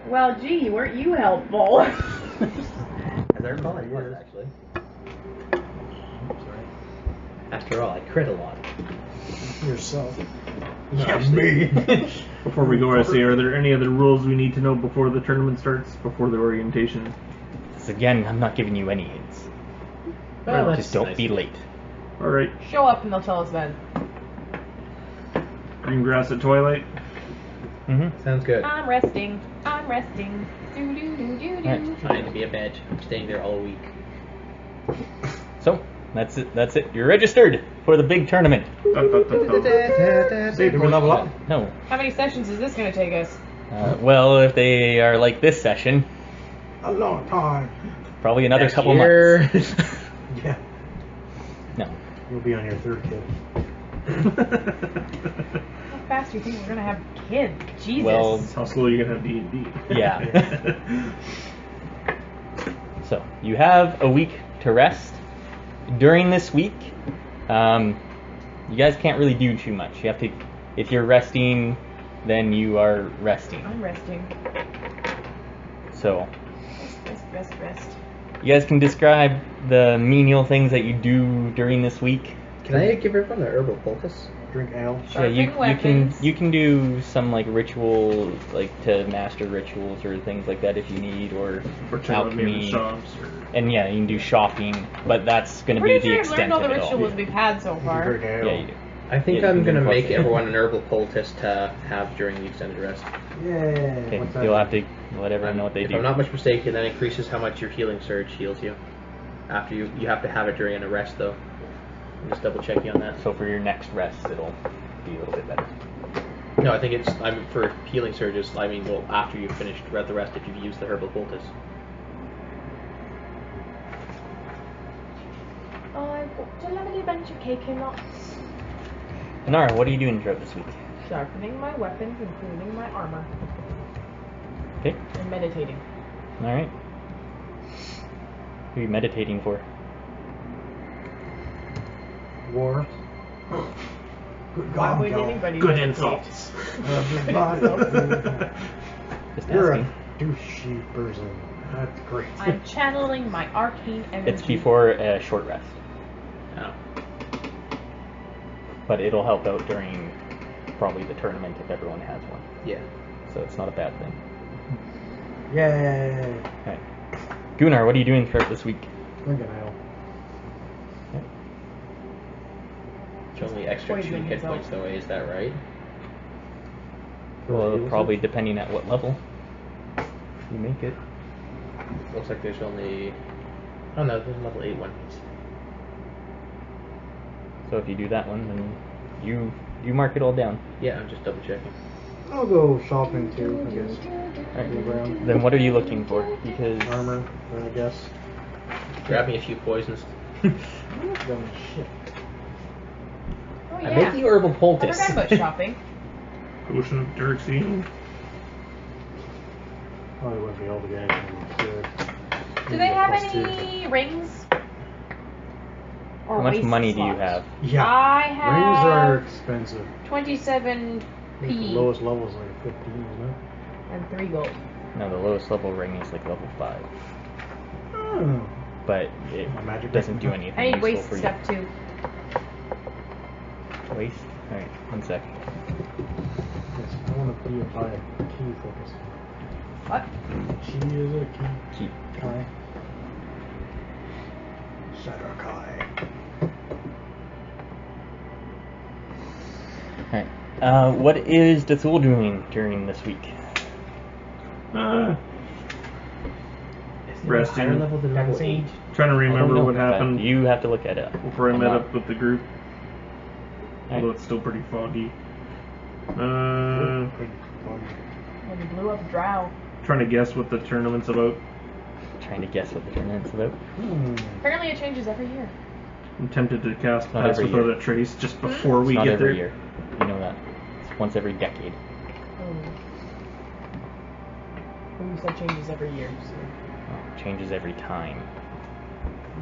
Well, gee, weren't you helpful? As I recall, I was actually. Sorry. After all, I crit a lot. Yourself. Not me. Before we go, I say, are there any other rules we need to know before the tournament starts, before the orientation? So again, I'm not giving you any hints. Well, that's Just don't nice. be late. Alright. Show up and they'll tell us then. Green grass at twilight. Mm-hmm. Sounds good. I'm resting. I'm resting. Do do do do do. Right. Trying to be a bed. I'm staying there all week. So, that's it. That's it. You're registered for the big tournament. Save Did we level up? No. How many sessions is this going to take us? Well, if they are like this session, A long time. probably another Next couple year. months. Yeah. No. You'll be on your third kid. How fast do you think we're going to have kids? Jesus. Well, How slow you gonna have D&D? yeah. So, you have a week to rest. During this week, you guys can't really do too much. You have to, if you're resting, then you are resting. I'm resting. So, Rest. you guys can describe the menial things that you do during this week. Can I give everyone the herbal poultice? Drink ale. Yeah, Sharpen you can do some like ritual, like to master rituals or things like that if you need, or Or check out maybe alchemy. shops or... And yeah, you can do shopping, but that's going to be Pretty the sure I've learned extent all the of it all. rituals we've had so You far. can drink ale. Yeah, you do. I think Yeah, you I'm can gonna do make poultice. everyone an herbal poultice to have during the extended rest. Yeah. Okay, What's that? you'll have to let everyone know what they if do. I'm not much mistaken, that increases how much your healing surge heals you. After you have to have it during a rest though. I'm just double checking on that. So for your next rest, it'll be a little bit better. No, I think it's for healing surges. I mean, well, after you've finished the rest, if you've used the herbal poultice. I've got a lovely bunch of cake and nuts. Anara, what are you doing throughout this week? Sharpening my weapons, including my armor. Okay, And meditating. alright. Who are you meditating for? War. Good Why God, would y'all. anybody Good meditate? insults. Just You're asking. a douchey person. That's great. I'm channeling my arcane energy. It's before a short rest, Oh. but it'll help out during probably the tournament if everyone has one. Yeah. So it's not a bad thing. Yay. Alright. Gunnar, what are you doing throughout this week? Drinking ale. It's only extra 2 Poisoning hit yourself. points though, is that right? Well, probably depending at what level you make it. Looks like there's only... Oh no, there's a level 8 one. So if you do that one, then you mark it all down. Yeah, I'm just double checking. I'll go shopping too, I guess. Alright. Then what are you looking for? Because Armor, I guess. Grab me a few poisons. I'm not going shit. Oh, I'm yeah. making herbal I poultice. forgot about shopping. Potion of Dirksine. Probably wouldn't be able to get anything good. Do they have any rings? Or how much waist money do you slots? have? Yeah. I have Rings are expensive. 27 I think the P lowest level is like 15, isn't it? and 3 gold. No, the lowest level ring is like level 5. Oh. But it My magic doesn't do weapon. anything I need useful waist for stuff too. you. Waist? Alright, 1 sec. Yes, I want to be a key focus. What? She is a key. Keep. Kai. Shadar-kai. Alright. What is Dethul doing during this week? Resting. Higher level than level 8. Trying to I don't remember know, what but happened You have to look at it. before I I'm met not- up with the group. Alright. Although it's still pretty foggy. And you blew up Drow. Trying to guess what the tournament's about. Trying to guess what the tournament's about. Apparently it changes every year. I'm tempted to cast Not Pass every Without year. a Trace just before It's we not get every there. year. You know that. It's once every decade. Oh. Well, you said changes every year. So. Oh, changes every time.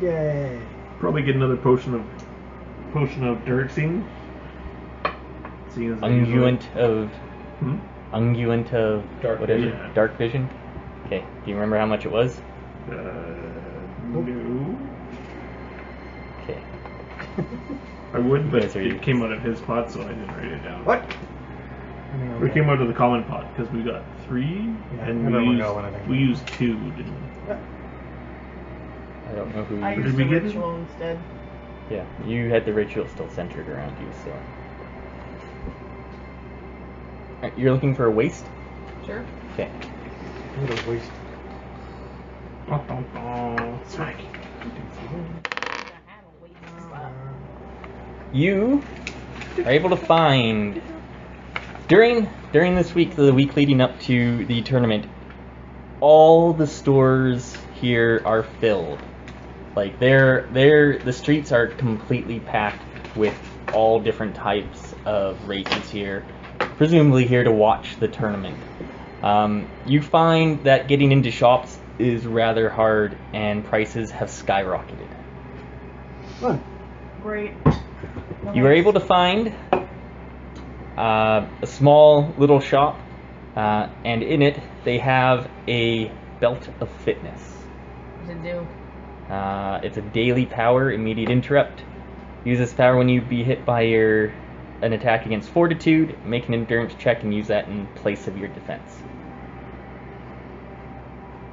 Yay. Probably get another potion of Dirksine. Seeing as I usually- Unguent of Hmm? unguent of Dark whatever, vision. dark vision. Okay. Do you remember how much it was? No. Okay. I would, but Yes, are you- it came out of his pot, so I didn't write it down. What? We came out of the common pot because we got 3, Yeah, and everyone got one, I think. we used 2, didn't we? I don't know who. I Did used we the get it? ritual instead. Yeah, you had the ritual still centered around you, so. Alright, you're looking for a waist? Sure. Okay. What a waste. Smack. You are able to find during this week, the week leading up to the tournament, all the stores here are filled. Like the streets are completely packed with all different types of races here, presumably here to watch the tournament. You find that getting into shops is rather hard, and prices have skyrocketed. Fun. Great. You were able to find a small little shop, and in it they have a belt of fitness. What does it do? It's a daily power, immediate interrupt. Use this power when you be hit by an attack against fortitude. Make an endurance check and use that in place of your defense.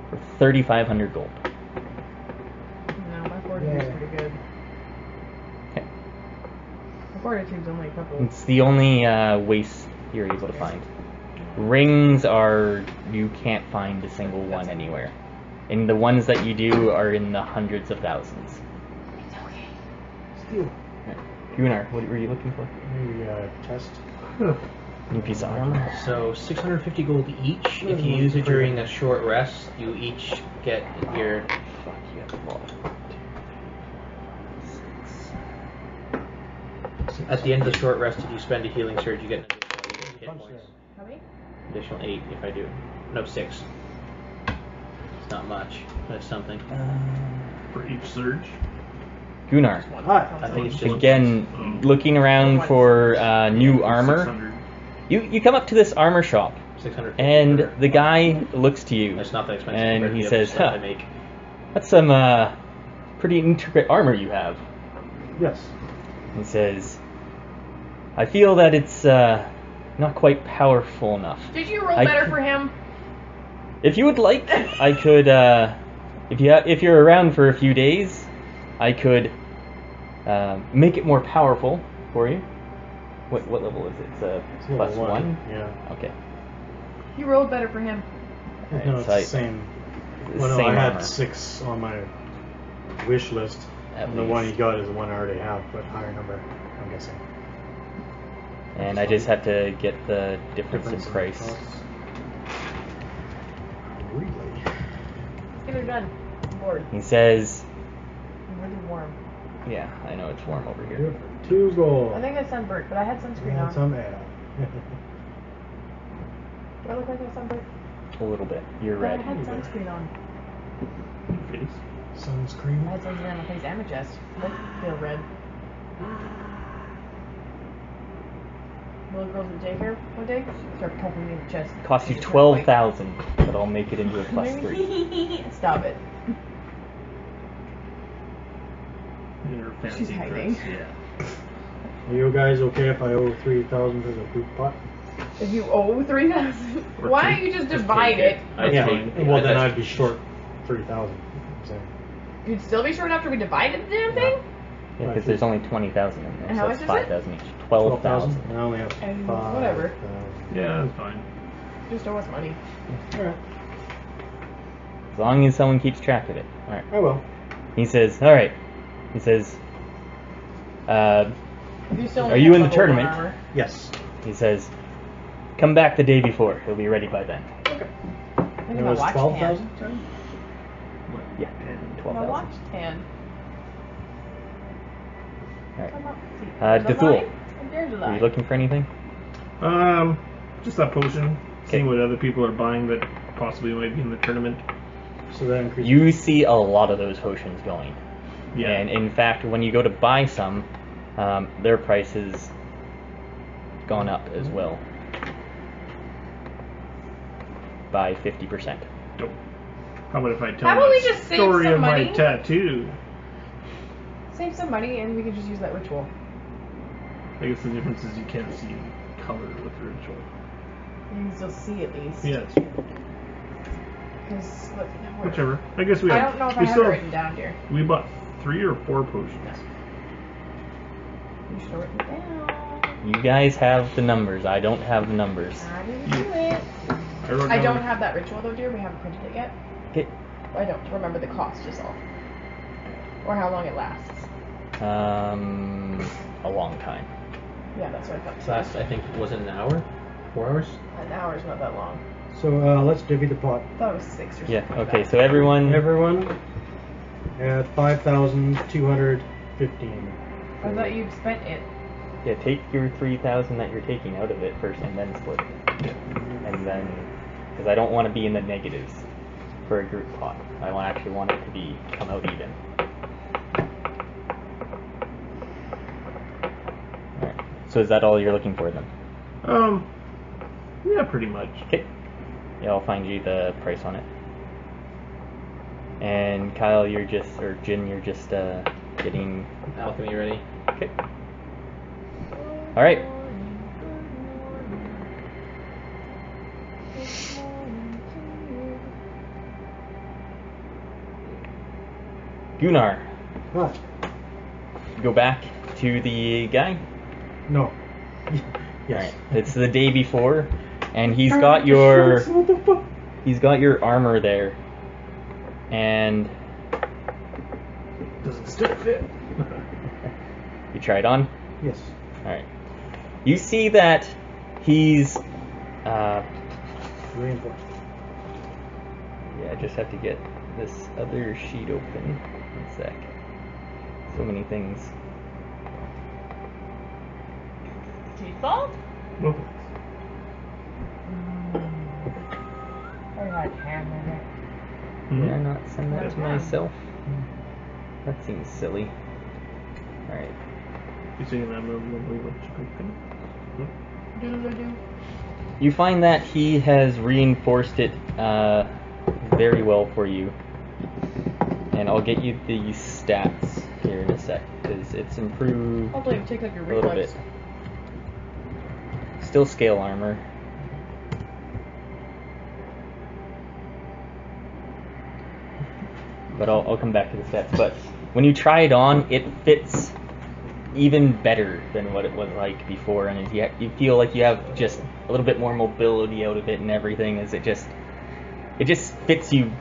For 3,500 gold. No, my fortitude's Yeah. pretty good. Okay. My fortitude's only a couple. It's the only waste you're able to find. Rings you can't find a single one anywhere. And the ones that you do are in the hundreds of thousands. It's okay. Steal. Gunnar, what were you looking for? Maybe chest. New piece of armor. So 650 gold each. If you use it during a short rest, you each get your. Fuck, you have a lot. At the end of the short rest, if you spend a healing surge, you get an additional 8 hit Punch points. How many? Additional 8 if I do. No, 6. It's not much, but it's something. For each surge. Gunnar, Hi. I think it's just again, looking around for new armor. 600. You come up to this armor shop, 650. and the guy looks to you, It's not that expensive. and compared to he the other says, stuff "Huh, I make. that's some pretty intricate armor you have." Yes. He says, "I feel that it's not quite powerful enough. Did you roll I better c- for him? If you would like, I could. If you're around for a few days, I could make it more powerful for you. What level is it? It's a It's plus level 1. Yeah. Okay. You rolled better for him. Alright, No, it's so the same. the Well, no, same I had armor. 6 on my wish list. At And the one he least. got is the one I already have, but higher number, I'm guessing. And I just have to get the difference in price. costs. Really? Let's get her done. I'm bored. He says, I'm really warm. "Yeah, I know it's warm over Good here." for 2 gold. I think I sunburnt, but I had sunscreen And on. some ale. Do I look like I sunburnt? A little bit. You're But I red. had sunscreen on. Face. Sunscreen. I had sunscreen on my face and my chest. I feel red. Little girls at daycare one day start poking me in the chest. Costs you Just went 12,000, but I'll make it into a plus 3. white. Stop it. In her fancy She's hiding. dress. Yeah. Are you guys okay if I owe 3,000 for the poop pot? If you owe 3,000, Or why take- don't you just Just divide take it? I'd yeah. take- Well, then that's- I'd be short 3,000. So. You'd still be short after we divided the damn thing? Yeah, because there's only 20,000 in there, And so how it's much is it? 5,000 each. 12,000. I only have And 5. whatever. Yeah, that's fine. Just owe us money. Alright. As long as someone keeps track of it. Alright. I will. He says, alright. He says, You still Are only you have in the level 1 tournament? armor. Yes. he says, come back the day before. He'll be ready by then. Look at It my was watch 12,000? hand. Yeah, My 12,000. watch hand. Alright. Come up. See, Dethul. there's a line, and there's a Are line. you looking for anything? Just that potion. Seeing what other people are buying that possibly might be in the tournament. So that increases. You see a lot of those potions going. Yeah. And in fact, when you go to buy some, their price has gone up as well. by 50%. Dope. How about if I tell How about the we just save story some of my money? tattoo? Save some money and we can just use that ritual. I guess the difference is you can't see color with the ritual. You can still see at least. Yes. Because Whichever. I guess we I have. don't know if I we have still it written down here. We bought 3 or 4 potions. You should have written it down. You guys have the numbers. I don't have the numbers. I didn't do it. wrote I down- don't have that ritual though, dear. We haven't printed it yet. Okay. I don't remember the cost is all. Or how long it lasts. A long time. Yeah, that's what I thought. This last, I think, was it an hour? 4 hours? An hour's not that long. So let's divvy the pot. I thought it was 6 or something. Yeah. like Okay. that. So everyone. Everyone at 5,215. I thought you'd spent it. Yeah. Take your 3,000 that you're taking out of it first, and then split it. And then, because I don't want to be in the negatives for a group pot. I actually want it to be come out even. Alright. So is that all you're looking for then? Yeah, pretty much. Okay. Yeah, I'll find you the price on it. And Kyle, you're just, or Jin, you're just getting. Alchemy ready? Okay. Alright. Gunnar, What? go back to the guy. No. Yes. Alright. It's the day before, and he's got your What the fuck? he's got your armor there. And Doesn't still fit. you try it on? Yes. Alright. You see that he's Reinforced. yeah, I just have to get this other sheet open. One sec. So many things. Default? Well, I had ham in it. Did I not send that to myself? That seems silly. Alright. You saying that lovely what you cooking? Doodle-doo. You find that he has reinforced it very well for you. And I'll get you the stats here in a sec, because it's improved Hopefully it'll take like your a little reflex. bit. Still scale armor. But I'll come back to the stats. But when you try it on, it fits even better than what it was like before, and you feel like you have just a little bit more mobility out of it and everything. As it just fits you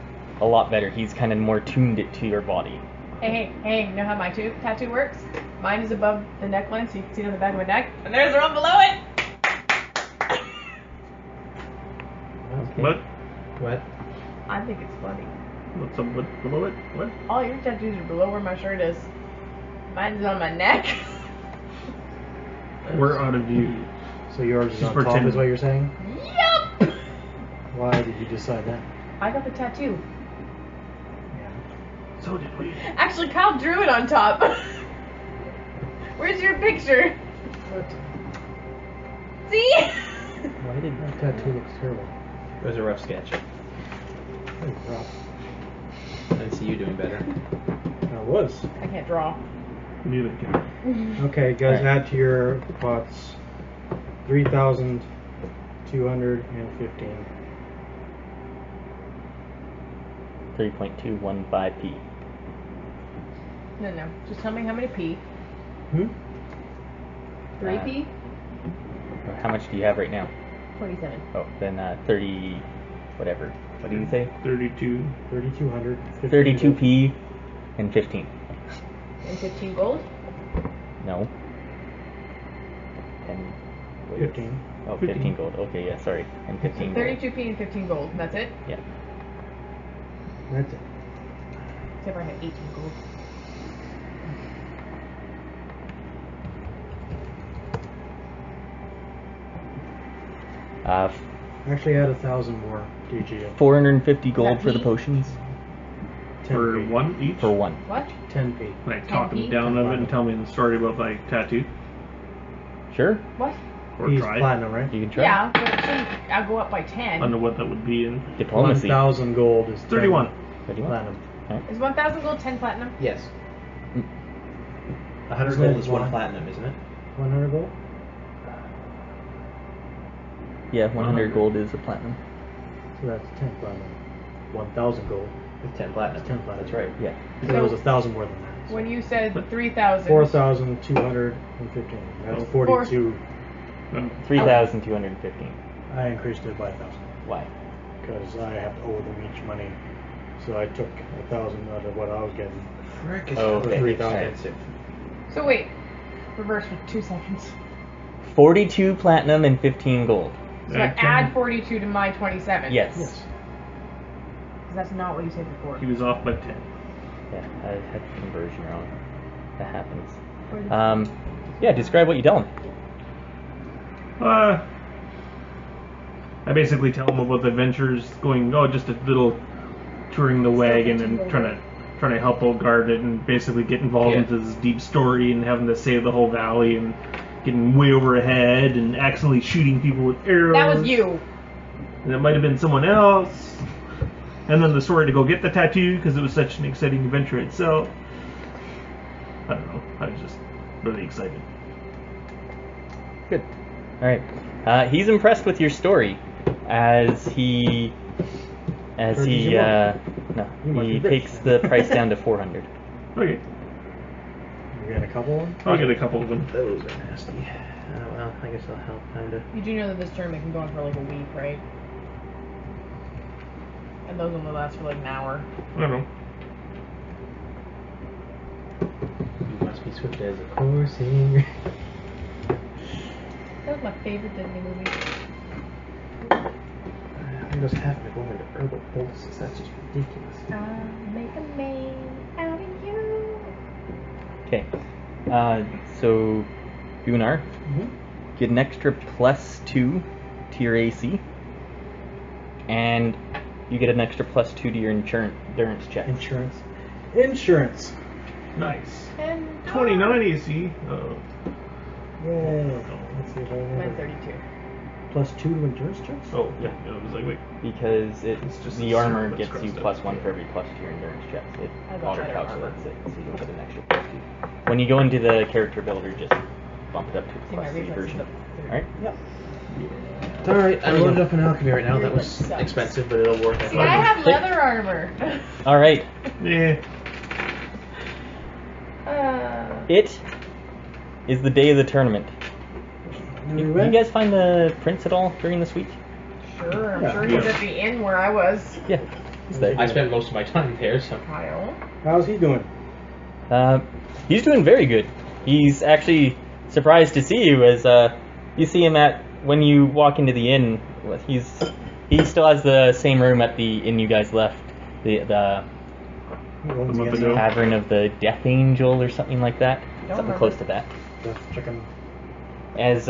a lot better. He's kind of more tuned it to your body. Hey, you know how my tattoo works? Mine is above the neckline, so you can see it on the back of my neck, and there's the one below it! Okay. What? What? I think it's funny. What's up with below it? What? All your tattoos are below where my shirt is. Mine's on my neck. We're out of view. So yours is Just on top, pretend. is what you're saying? Yup! Why did you decide that? I got the tattoo. Yeah. So did we. Actually, Kyle drew it on top. Where's your picture? What? See? Why did That tattoo looks terrible. It was a rough sketch. Very rough. I didn't see you doing better. That was. I can't draw. Neither can. Okay, guys, Alright. add to your pots 3,215. 3.215p? No. Just tell me how many P. Hmm? 3P? How much do you have right now? 27. Oh, then 30, whatever. What did you say? 32. 3,215. 32p and 15. And 15 gold? No. 10. wait, 15. Oh, 15 gold. Okay, yeah, sorry. And 15 gold. 32P and 15 gold. That's it? Yeah. That's it. Except for I had 18 gold. Actually, add 1,000 more DG. 450 gold for the P? potions 10 For P. one each? for one. What? 10p. Like talk 10p? him down of it and tell me the story about like tattoo. Sure. What? Or He's try. platinum, right? You can try. Yeah, but it shouldn't go up by 10. I don't know what that would be in Diplomacy. 1,000 gold is 31. 31. platinum. Is 1,000 gold 10 platinum? Yes. 100 Isn't gold it is 1 one? platinum, isn't it? 100 gold? Yeah, 100 gold is a platinum. So that's 10 platinum. 1,000 gold. It's 10 platinum. It's 10 platinum. That's right. Yeah. So there was 1,000 more than that. So When you said 3,000. 4,215. That's 42. 3,215. I increased it by 1,000 Why? because I have to owe them each money. So I took 1,000 out of what I was getting. Frick, Oh, okay. 3,000. Right. So wait, reverse for 2 seconds. 42 platinum and 15 gold. So I add 42 to my 27. Yes. Yes. 'Cause that's not what you said before. He was off by 10. Yeah, I had the conversion wrong. That happens. 42. Yeah, describe what you tell him. I basically tell him about the adventures going, just a little touring the wagon and trying to help out guard it and basically get involved into this deep story and having to save the whole valley and getting way over ahead and accidentally shooting people with arrows. That was you. And it might have been someone else. And then the story to go get the tattoo because it was such an exciting adventure itself. I don't know. I was just really excited. Good. All right. He's impressed with your story, as he You might be takes rich. the price down to 400. Okay. You get a couple of them? I'll get a couple of them. Those are nasty. Well, I guess I'll help, kinda. You do know that this tournament can go on for like a week, right? And those only last for like an hour. I don't know. You must be swift as a coursing. That was my favorite Disney movie. I just happen to go into herbal poultices. That's just ridiculous. I'll make a man out of you. Okay. So Gunnar, get an extra +2 to your AC, and you get an extra +2 to your endurance check. Insurance. Nice. And 29 AC. Oh. Yay. Let's see if I Mine remember. 32. +2 to endurance checks? Oh, yeah. I was like, wait. Because It's just the the armor syrup that's gets you crossed out. +1 for every +2 to your endurance checks. It I got auto better calculates it, so you get an extra +2. When you go into the character builder, just bump it up to See, the my +3 reflexes version. up. Alright? Yep. Alright, I'm loaded up in alchemy right now. That was Sucks. expensive, but it'll work. See, I have leather armor. Alright. Yeah. It is the day of the tournament. You guys find the prince at all during this week? Sure, I'm Yeah. sure he's at the inn where I was. Yeah. He's there. I spent most of my time there, so. Kyle. How's he doing? He's doing very good. He's actually surprised to see you as you see him when you walk into the inn. He still has the same room at the inn you guys left. The He owns month the ago. Tavern of the Death Angel or something like that. Something remember. close to that. Just chicken. As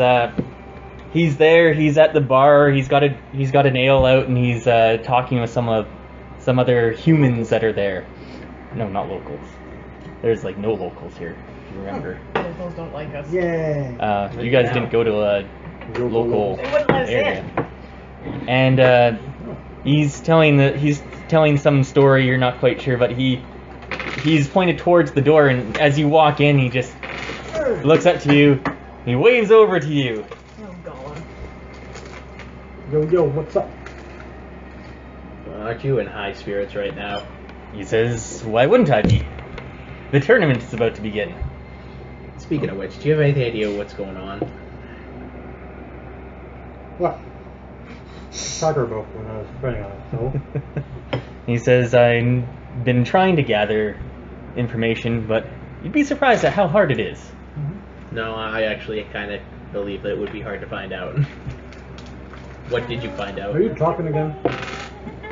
he's there, he's at the bar. He's got a ale out, and he's talking with some other humans that are there. No, not locals. There's like no locals here, if you remember. Locals don't like us. Yay. You guys didn't go to a local They wouldn't let us area. in. And he's telling some story you're not quite sure, but he's pointed towards the door, and as you walk in, he just looks up to you. He waves over to you. Oh, God. Yo, what's up? Aren't you in high spirits right now? He says, "Why wouldn't I be? The tournament is about to begin." Speaking of which, do you have any idea what's going on? What? Talker broke when I was writing on it, so. He says, "I've been trying to gather information, but you'd be surprised at how hard it is." No, I actually kind of believe that it would be hard to find out. What did you find out? Are you talking again?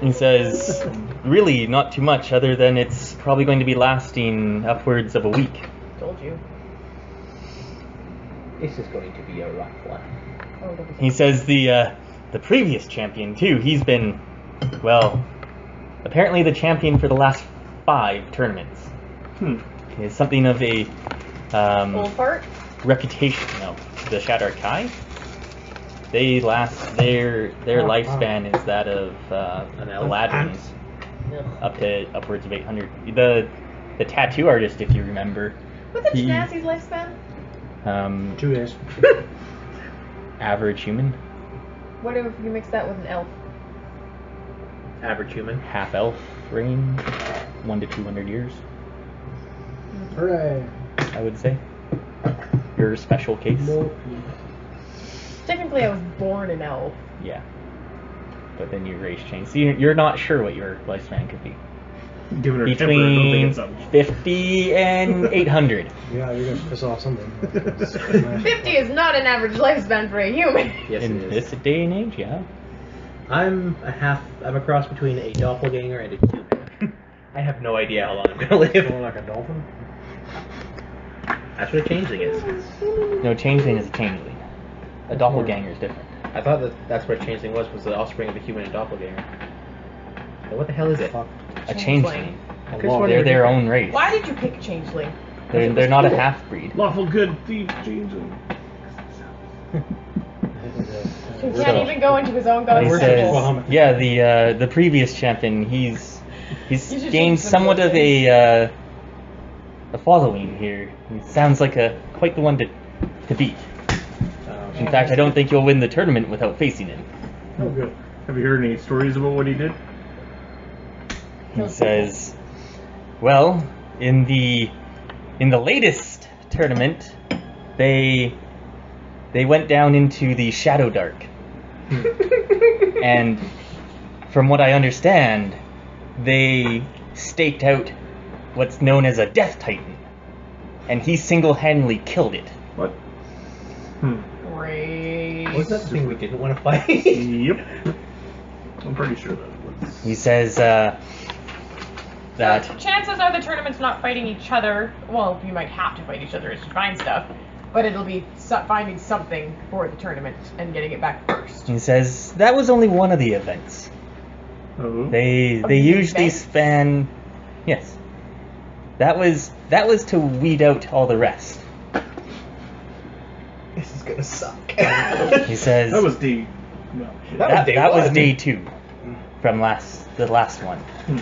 He says, "Really, not too much, other than it's probably going to be lasting upwards of a week." Told you. This is going to be a rough one. Oh, that was He says the previous champion too. He's been, well, apparently the champion for the last 5 tournaments. He has something of a Old part? reputation. No, the Shadar-kai. They last. Their lifespan is that of An elf? Aladdin's, up to upwards of 800. The tattoo artist, if you remember, What's a he- Genasi's lifespan? 2 days. average human, What if you mix that with an elf? Average human. half elf range, 1 to 200 years, Hooray. I would say. Your special case. Technically, I was born an elf. Yeah. But then your race changed. So you're not sure what your lifespan could be. Given her temper, I don't think Between it's up. 50 and 800. Yeah, you're gonna piss off something. 50 is not an average lifespan for a human. Yes, In it is. this day and age, yeah. I'm a cross between a doppelganger and a human. I have no idea how long I'm gonna live. More like a dolphin. That's what a changeling is. No, changeling is a changeling. A doppelganger is different. I thought that's what a changeling was the offspring of a human and doppelganger. But what the hell is it? Fuck. A Changeling. changeling. I just wondered They're if their it- own race. Why did you pick changeling? They're not a half-breed. Lawful good thief changeling. He So- can't even go into his own god's He worship temple. Muhammad. yeah, the previous champion, he's You should gained change the somewhat of name. a following here. He sounds like quite the one to beat. In fact, I don't think you'll win the tournament without facing him. Oh, good. Have you heard any stories about what he did? He says, well, in the latest tournament, they went down into the Shadowdark. And from what I understand, they staked out what's known as a Death Titan. And he single-handedly killed it. What? Great. What's that thing we didn't want to fight? Yep. I'm pretty sure that was. He says that Chances are the tournament's not fighting each other. Well, you might have to fight each other to find stuff, but it'll be finding something for the tournament and getting it back first. he says that was only one of the events. Oh. They the usually events? span. Yes. That was to weed out all the rest. This is gonna suck. He says That was the. No. that was one. day 2 from the last one. Hmm.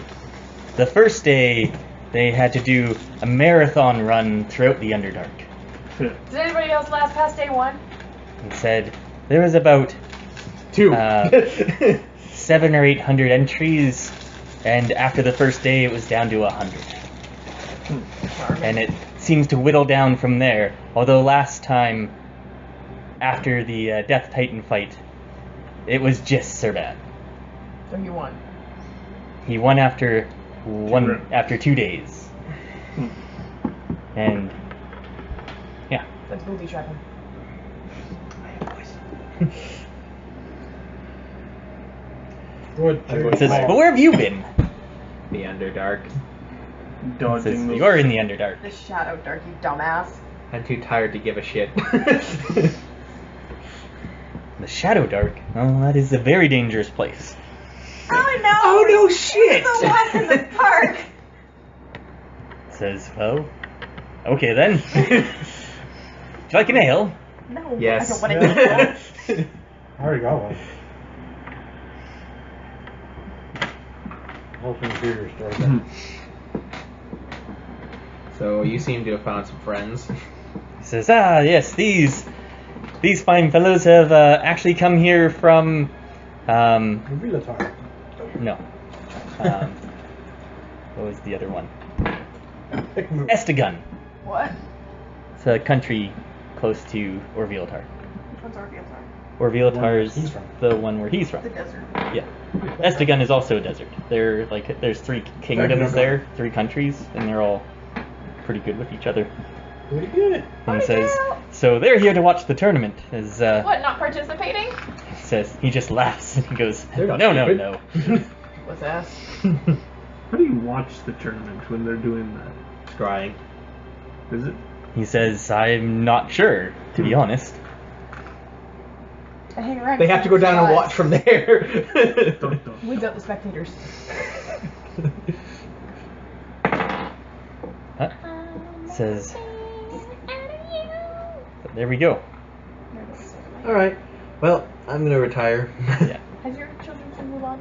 The first day they had to do a marathon run throughout the Underdark. Did anybody else last past day 1? He said there was about 2. 700 or 800 entries, and after the first day it was down to 100. And it seems to whittle down from there. Although last time, after the Death Titan fight, it was just Serban. So you won. He won after rounds. after 2 days. And yeah, Let's booby trap him. Good. he says, but where have you been? The Underdark. He says, Dodging those. you're in the Underdark. The Shadow Dark, you dumbass. I'm too tired to give a shit. The Shadowdark? Oh, that is a very dangerous place. Oh no! Oh, no shit! It's the one in the park! Says, well, okay then. Would you like an ale? No, Yes. I don't want to do that. I already got one. Whole thing beer started. So you seem to have found some friends. He says, ah, yes, these fine fellows have actually come here from, Real-time. no. What was the other one? Ikkemu. Estegun. What? It's a country close to Orvilletar. Which one's Orpheus? Orvilletar's he's from. the one where he's from. The desert. Yeah. Estegun is also a desert. There's 3 kingdoms there, 3 countries, and they're all pretty good with each other. Pretty good. And he says, so they're here to watch the tournament. As What, not participating? he says, he just laughs and he goes, They're not no, stupid." What's ass? How do you watch the tournament when they're doing that? Scrying. Is it? He says, I'm not sure, to be honest. I hang around. They have to go down and watch from there. Dun, dun. Weeds out the spectators. Huh? Says, but there we go. Alright. Well, I'm gonna retire. Yeah. Has your children been moved on?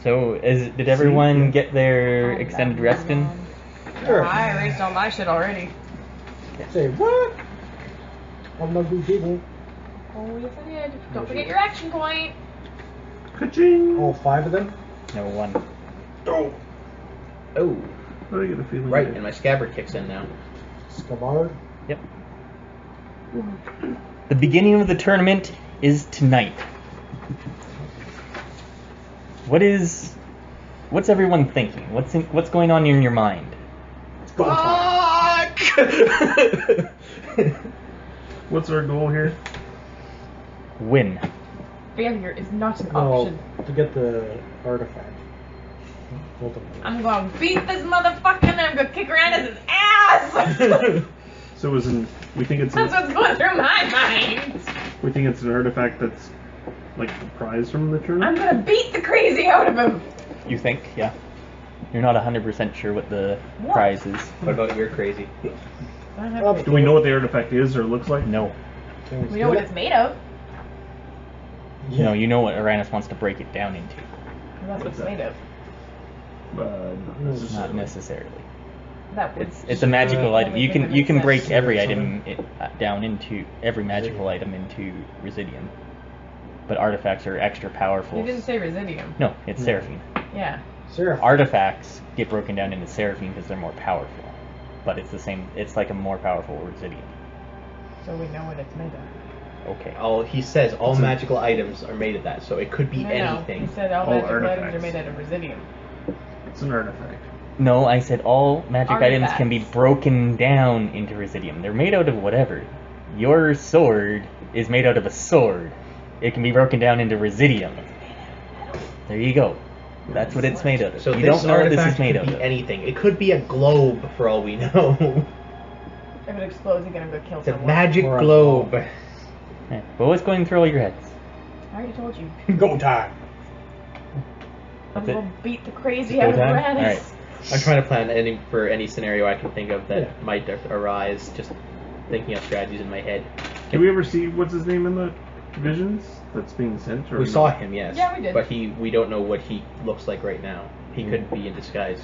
So, did everyone get their extended rest in? Sure. I erased all my shit already. Say what? I'm not good people. Oh, yes I did. Don't forget your action point. Ka-ching! All 5 of them? No one. Oh. Oh, I get a feeling. right, and my scabbard kicks in now. Scamard. Yep. The beginning of the tournament is tonight. What's everyone thinking? What's going on in your mind? Fuck! What's our goal here? Win. Failure is not an No, option. to get the artifact. Ultimately. I'm gonna beat this motherfucker and I'm gonna kick around his ass! So we think it's That's what's going through my mind. we think it's an artifact that's like the prize from the I'm tournament. gonna beat the crazy out of him. You think? Yeah. You're not 100% sure what the What? prize is. What about you're crazy? Do we know what the artifact is or looks like? No. We know what it's made of. Yeah. No, you know what Uranus wants to break it down into. That's what it's made of. Not necessarily. That would It's a magical item. only You thing can that you can makes break sense. every item down into every magical item into Residium. But artifacts are extra powerful. You didn't say Residium. No, it's Seraphine. Yeah. Seraph. Artifacts get broken down into Seraphine because they're more powerful. But it's the same. It's like a more powerful Residium. So we know what it's made of. Okay. He says all magical items are made of that, so it could be No, anything. he said all All magical items are artifacts. made out of Residium. It's an artifact. No, I said all magic items can be Artifacts. broken down into Residium. They're made out of whatever. Your sword is made out of a sword. It can be broken down into Residium. There you go. That's what it's made of. So you this don't know what this artifact is made could of. be anything. It could be a globe for all we know. If it explodes again, I'm gonna kill It's a someone. magic Or a globe. globe. Yeah, but what's going through all your heads? I already told you. Go time. I'm That's it? gonna beat the crazy Go out of time? Uranus. Alright. I'm trying to plan for any scenario I can think of that Yeah. might arise. Just thinking of strategies in my head. Did we ever see what's his name in the visions that's being sent? Or We no? saw him, yes. Yeah, we did. But we don't know what he looks like right now. He could be in disguise.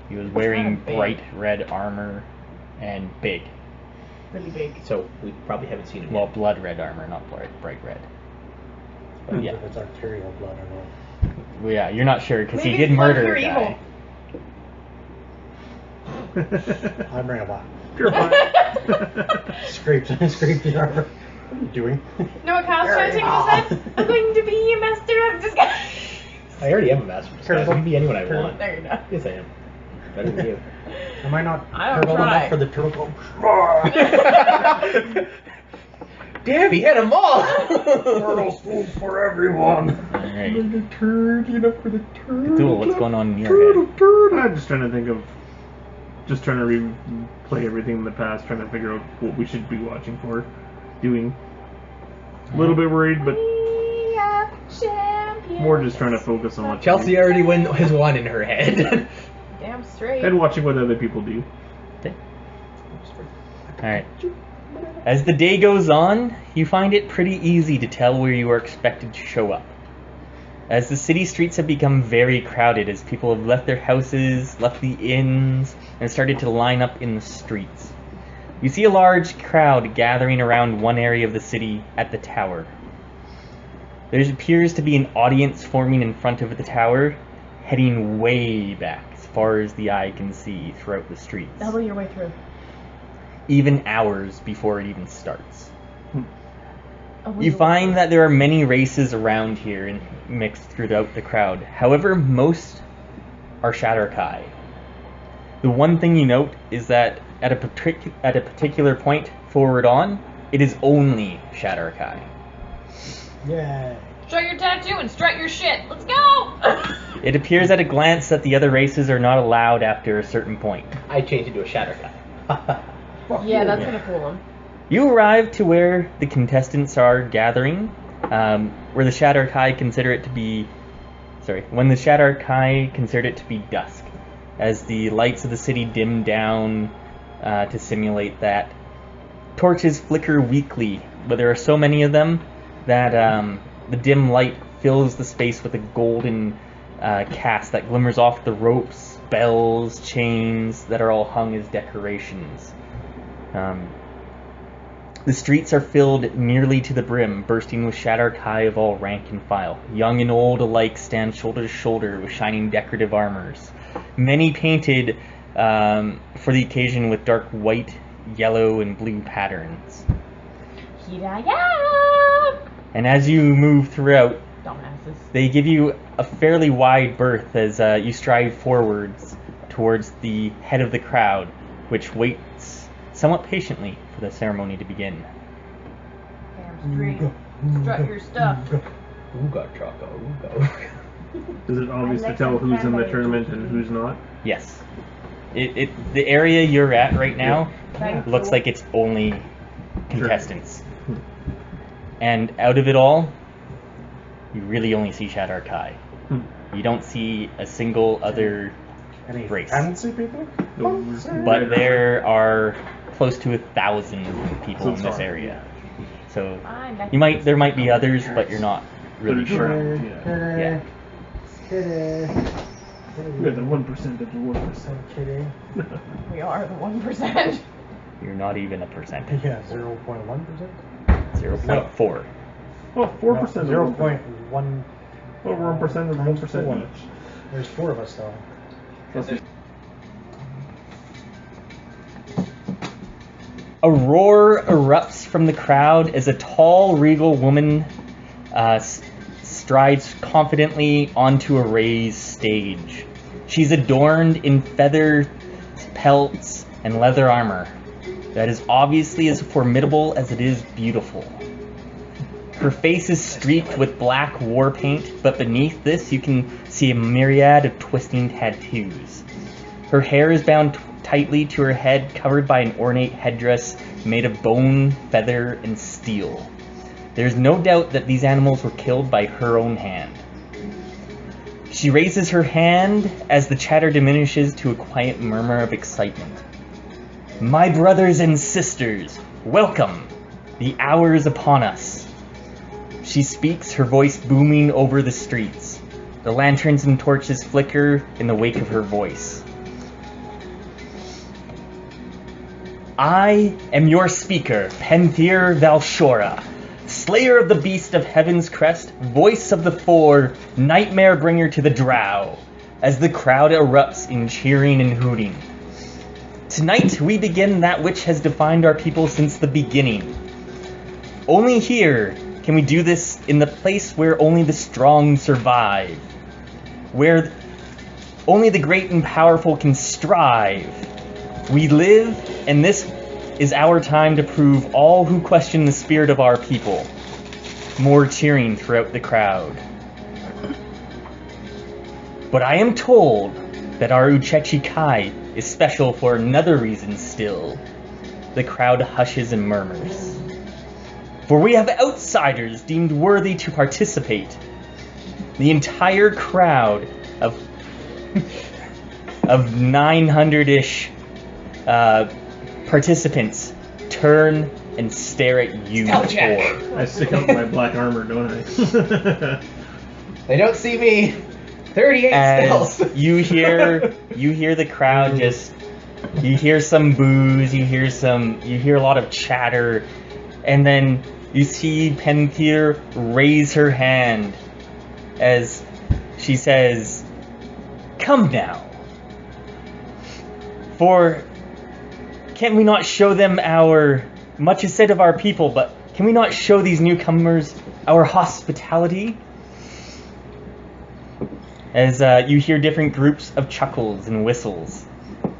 He was wearing Kinda big. bright red armor and big. Really big. So we probably haven't seen him Well, yet. blood red armor, not bright red. But yeah. If it's arterial blood or not. Well, yeah, you're not sure because he Maybe did it's blood murder pure a guy. I'm Ramba. Purify. Scrape the armor. What are you doing? No, what Kyle's trying to take us said? I'm going to be a master of disguise. I already am a master of disguise. I can be anyone I want. There you go. Yes, I am. Better than you. Am I not I don't turtle try. enough for the turtle? Damn, he hit them all! Turtle food for everyone. Alright. The turd, enough for the turd. Dethul, what's going on in your head? I'm just trying to think of, just trying to replay everything in the past, trying to figure out what we should be watching for, doing. A little bit worried, but We are champions. more just trying to focus on what Chelsea already has one in her head. Damn straight. and watching what other people do. Alright. As the day goes on, you find it pretty easy to tell where you are expected to show up. As the city streets have become very crowded as people have left their houses, left the inns, and started to line up in the streets. You see a large crowd gathering around one area of the city at the tower. There appears to be an audience forming in front of the tower, heading way back as far as the eye can see throughout the streets, Double your way through. even hours before it even starts. Double You your way find through. that there are many races around here and mixed throughout the crowd. However, most are Shadar-kai. The one thing you note is that at a particular point forward on, it is only Shadar-kai. Yay. Strut your tattoo and strut your shit. Let's go! It appears at a glance that the other races are not allowed after a certain point. I changed it to a Shadar-kai. Yeah, that's gonna fool him. You arrive to where the contestants are gathering, where the Shadar-kai consider it to be... when the Shadar-kai considered it to be dusk, as the lights of the city dim down to simulate that. Torches flicker weakly, but there are so many of them that the dim light fills the space with a golden cast that glimmers off the ropes, bells, chains that are all hung as decorations. The streets are filled nearly to the brim, bursting with Shadar-kai of all rank and file. Young and old alike stand shoulder to shoulder with shining decorative armors. Many painted for the occasion with dark white, yellow, and blue patterns. And as you move throughout, Dumbasses. they give you a fairly wide berth as you stride forwards towards the head of the crowd, which waits somewhat patiently for the ceremony to begin. Damn straight. Strut your stuff. Ooga chaka, ooga. Is it obvious I like to tell that who's in the cranberry tournament juice. and who's not? Yes. The area you're at right now Thank looks you. like it's only contestants. And out of it all, you really only see Shadar-kai. You don't see a single other Any race. fancy people? But there are close to 1,000 people So in it's this far. area. So Fine, that- there might be others, but you're not really Pretty sure. sure. Yeah. We're the 1% of the 1%. We are the 1%. You're not even a percentage. Yeah, 0.1%? 0.4. Oh, 4% of 0.1. Over 1% of 1% each. There's 4 of us though. A roar erupts from the crowd as a tall, regal woman strides confidently onto a raised stage. She's adorned in feather pelts and leather armor that is obviously as formidable as it is beautiful. Her face is streaked with black war paint, but beneath this you can see a myriad of twisting tattoos. Her hair is bound tightly to her head, covered by an ornate headdress made of bone, feather, and steel. There's no doubt that these animals were killed by her own hand. She raises her hand as the chatter diminishes to a quiet murmur of excitement. My brothers and sisters, welcome! The hour is upon us. She speaks, her voice booming over the streets. The lanterns and torches flicker in the wake of her voice. I am your speaker, Penthir Valshora, slayer of the beast of Heaven's Crest, voice of the Four, nightmare bringer to the Drow, as the crowd erupts in cheering and hooting. Tonight we begin that which has defined our people since the beginning. Only here can we do this in the place where only the strong survive, where only the great and powerful can strive. We live, and this is our time to prove all who question the spirit of our people. More cheering throughout the crowd. But I am told that our Uchechi-Kai is special for another reason still. The crowd hushes and murmurs. For we have outsiders deemed worthy to participate. The entire crowd of 900-ish participants turn and stare at you four. I stick out my black armor, don't I? They don't see me. 38 As stealth. you hear the crowd just, you hear some boos, you hear a lot of chatter, and then you see Penthir raise her hand as she says, "Come now. For can we not show them our, much is said of our people, but can we not show these newcomers our hospitality?" As you hear different groups of chuckles and whistles,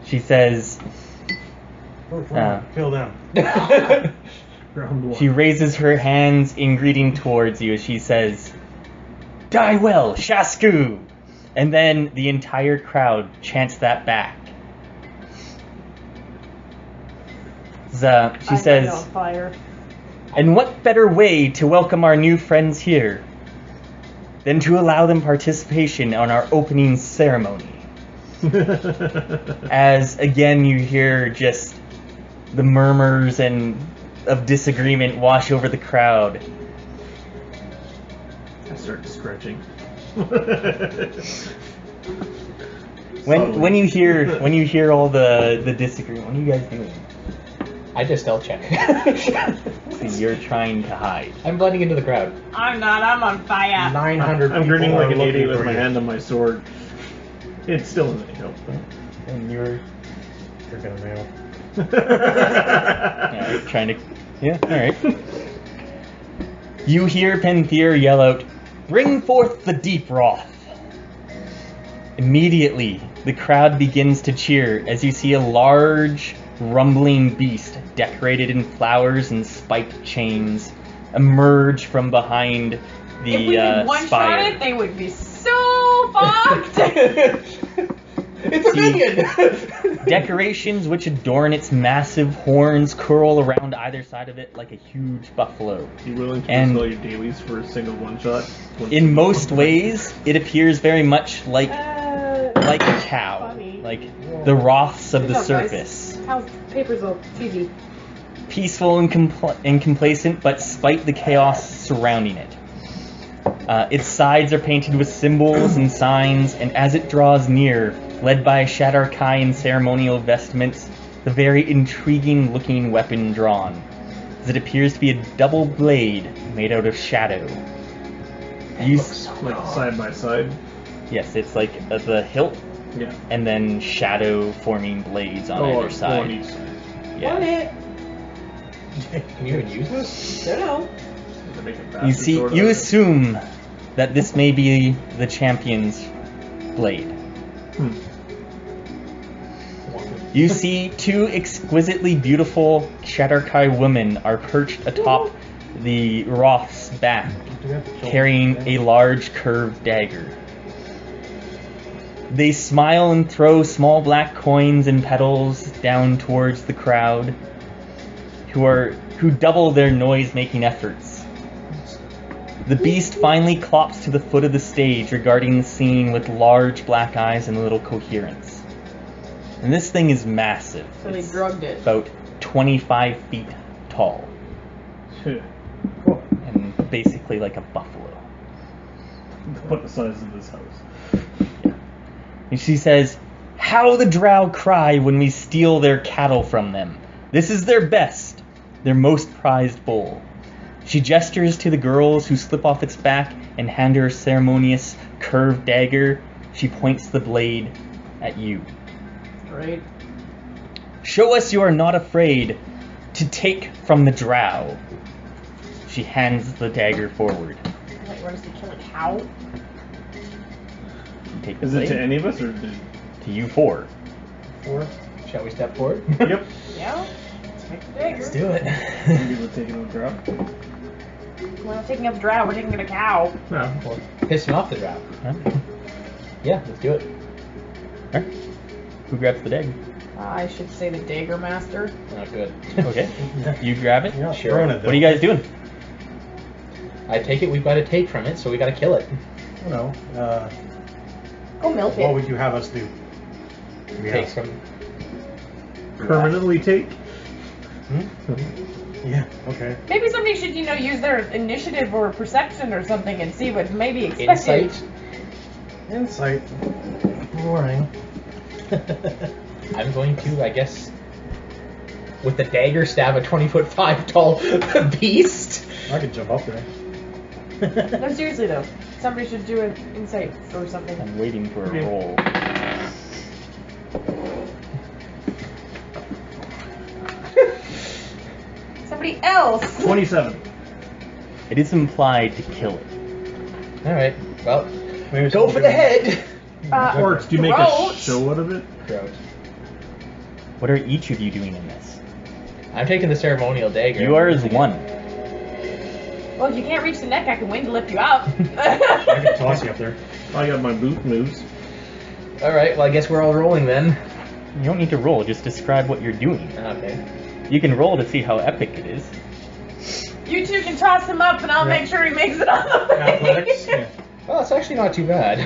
she says, Kill them. Round one. she raises her hands in greeting towards you as she says, "Die well, Shasku!" And then the entire crowd chants that back. She says, on fire. "And what better way to welcome our new friends here than to allow them participation on our opening ceremony?" As again you hear just the murmurs and of disagreement wash over the crowd. I start stretching. When you hear all the disagreement, what are you guys doing? I just stealth check. So you're trying to hide. I'm blending into the crowd. I'm not. I'm on fire. 900 I'm grinning people like are an looking idiot with for my you. hand on my sword. It still doesn't help. And you're You're gonna nail. alright, trying to. Yeah, alright. You hear Pentheer yell out, "Bring forth the deep wrath!" Immediately, the crowd begins to cheer as you see a large, rumbling beast decorated in flowers and spiked chains emerge from behind the If we could one-shot spire. it, they would be so fucked. It's a minion! Decorations which adorn its massive horns curl around either side of it like a huge buffalo. You willing to And- risk all your dailies for a single one shot? In most ways, it appears very much like a cow, funny. like the Roths of Good the job, guys. surface. How's papers all cheesy? Peaceful and, and complacent, but spite the chaos surrounding it. Its sides are painted with symbols and signs, and as it draws near, led by Shadar-kai in ceremonial vestments, the very intriguing-looking weapon drawn, as it appears to be a double blade made out of shadow. Like side by side. Yes, it's like the hilt, Yeah. and then shadow-forming blades on either On side. each side. Yeah. it. Can you even use this? Don't know. To make a You bastard see, sword you out of it. assume that this may be the champion's blade. Hmm. You see two exquisitely beautiful Shadar-kai women are perched atop the Roth's back, carrying a large curved dagger. They smile and throw small black coins and petals down towards the crowd, who double their noise-making efforts. The beast finally clops to the foot of the stage, regarding the scene with large black eyes and a little coherence. And this thing is massive. So they It's drugged it. about 25 feet tall, and basically like a buffalo. What the size of this house? And she says, "How the drow cry when we steal their cattle from them. This is their best, their most prized bull." She gestures to the girls who slip off its back and hand her a ceremonious curved dagger. She points the blade at you. Right. "Show us you are not afraid to take from the drow." She hands the dagger forward. Like, you want us to kill a cow? You take the Is it blade. to any of us or To you four. Shall we step forward? Yep. Yeah. Let's take the dagger. Let's do it. Maybe we're taking a drop. We're not taking up a drow, we're taking a cow. No. Well, pissing off the drow. Huh? Yeah, let's do it. Alright. Who grabs the dagger? I should say the dagger master. Not good. Okay. You grab it. You're not Sure. throwing it, though. What are you guys doing? I take it we've got to take from it, so we got to kill it. No. Go milk What it. would you have us do? We Take have- from. Permanently take? Yeah. Okay. Maybe somebody should, use their initiative or perception or something and see what may be expected. Insight. Insight. Warning. I'm going to, I guess, with the dagger stab a 20'5" tall beast. I could jump up there. No, seriously though. Somebody should do an insight or something. I'm waiting for a Okay. roll. Somebody else! 27. It is implied to kill it. Alright, well, Maybe go for the head! Orcs, do you make a throat. show out of it? Throat. What are each of you doing in this? I'm taking the ceremonial dagger. You are as one. Well, if you can't reach the neck, I can wing to lift you up. I can toss you up there. I got my boot moves. Alright, well, I guess we're all rolling then. You don't need to roll, just describe what you're doing. Okay. You can roll to see how epic it is. You two can toss him up, and I'll Yeah. make sure he makes it on the Athletics. way. Yeah. Well, it's actually not too bad.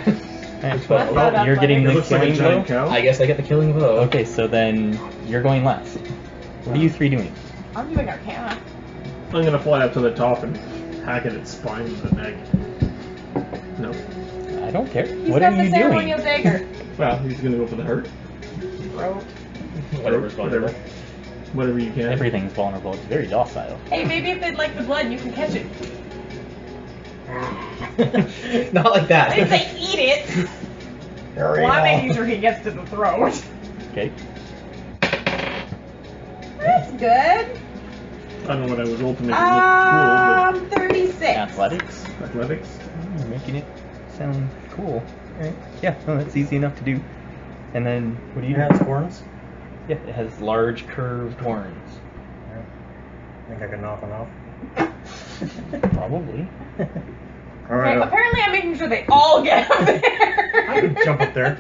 Eh, Well, well, you're getting It the looks like a killing giant blow. cow. I guess I get the killing blow. Okay, so then you're going last. What are you three doing? I'm doing Arcana. I'm gonna fly up to the top and hack at its spine with the neck. No. I don't care. He's What got are the you ceremonial doing? dagger. Well, he's gonna go for the heart. Throat. Whatever's Whatever. Whatever you can. Everything's vulnerable. It's very docile. Hey, maybe if they'd like the blood, you can catch it. Not like that. If they eat it. Well, I'm making sure he gets to the throat. Okay. That's good. I don't know what I was rolled to make it look 36. Athletics. cool, but athletics. You're making it sound cool. Alright. Yeah, no, that's easy enough to do. And then, what do you It have? has horns. Yeah, it has large curved horns. Yeah. I think I can knock them off. Probably. Alright. Okay, apparently I'm making sure they all get up there. I can jump up there.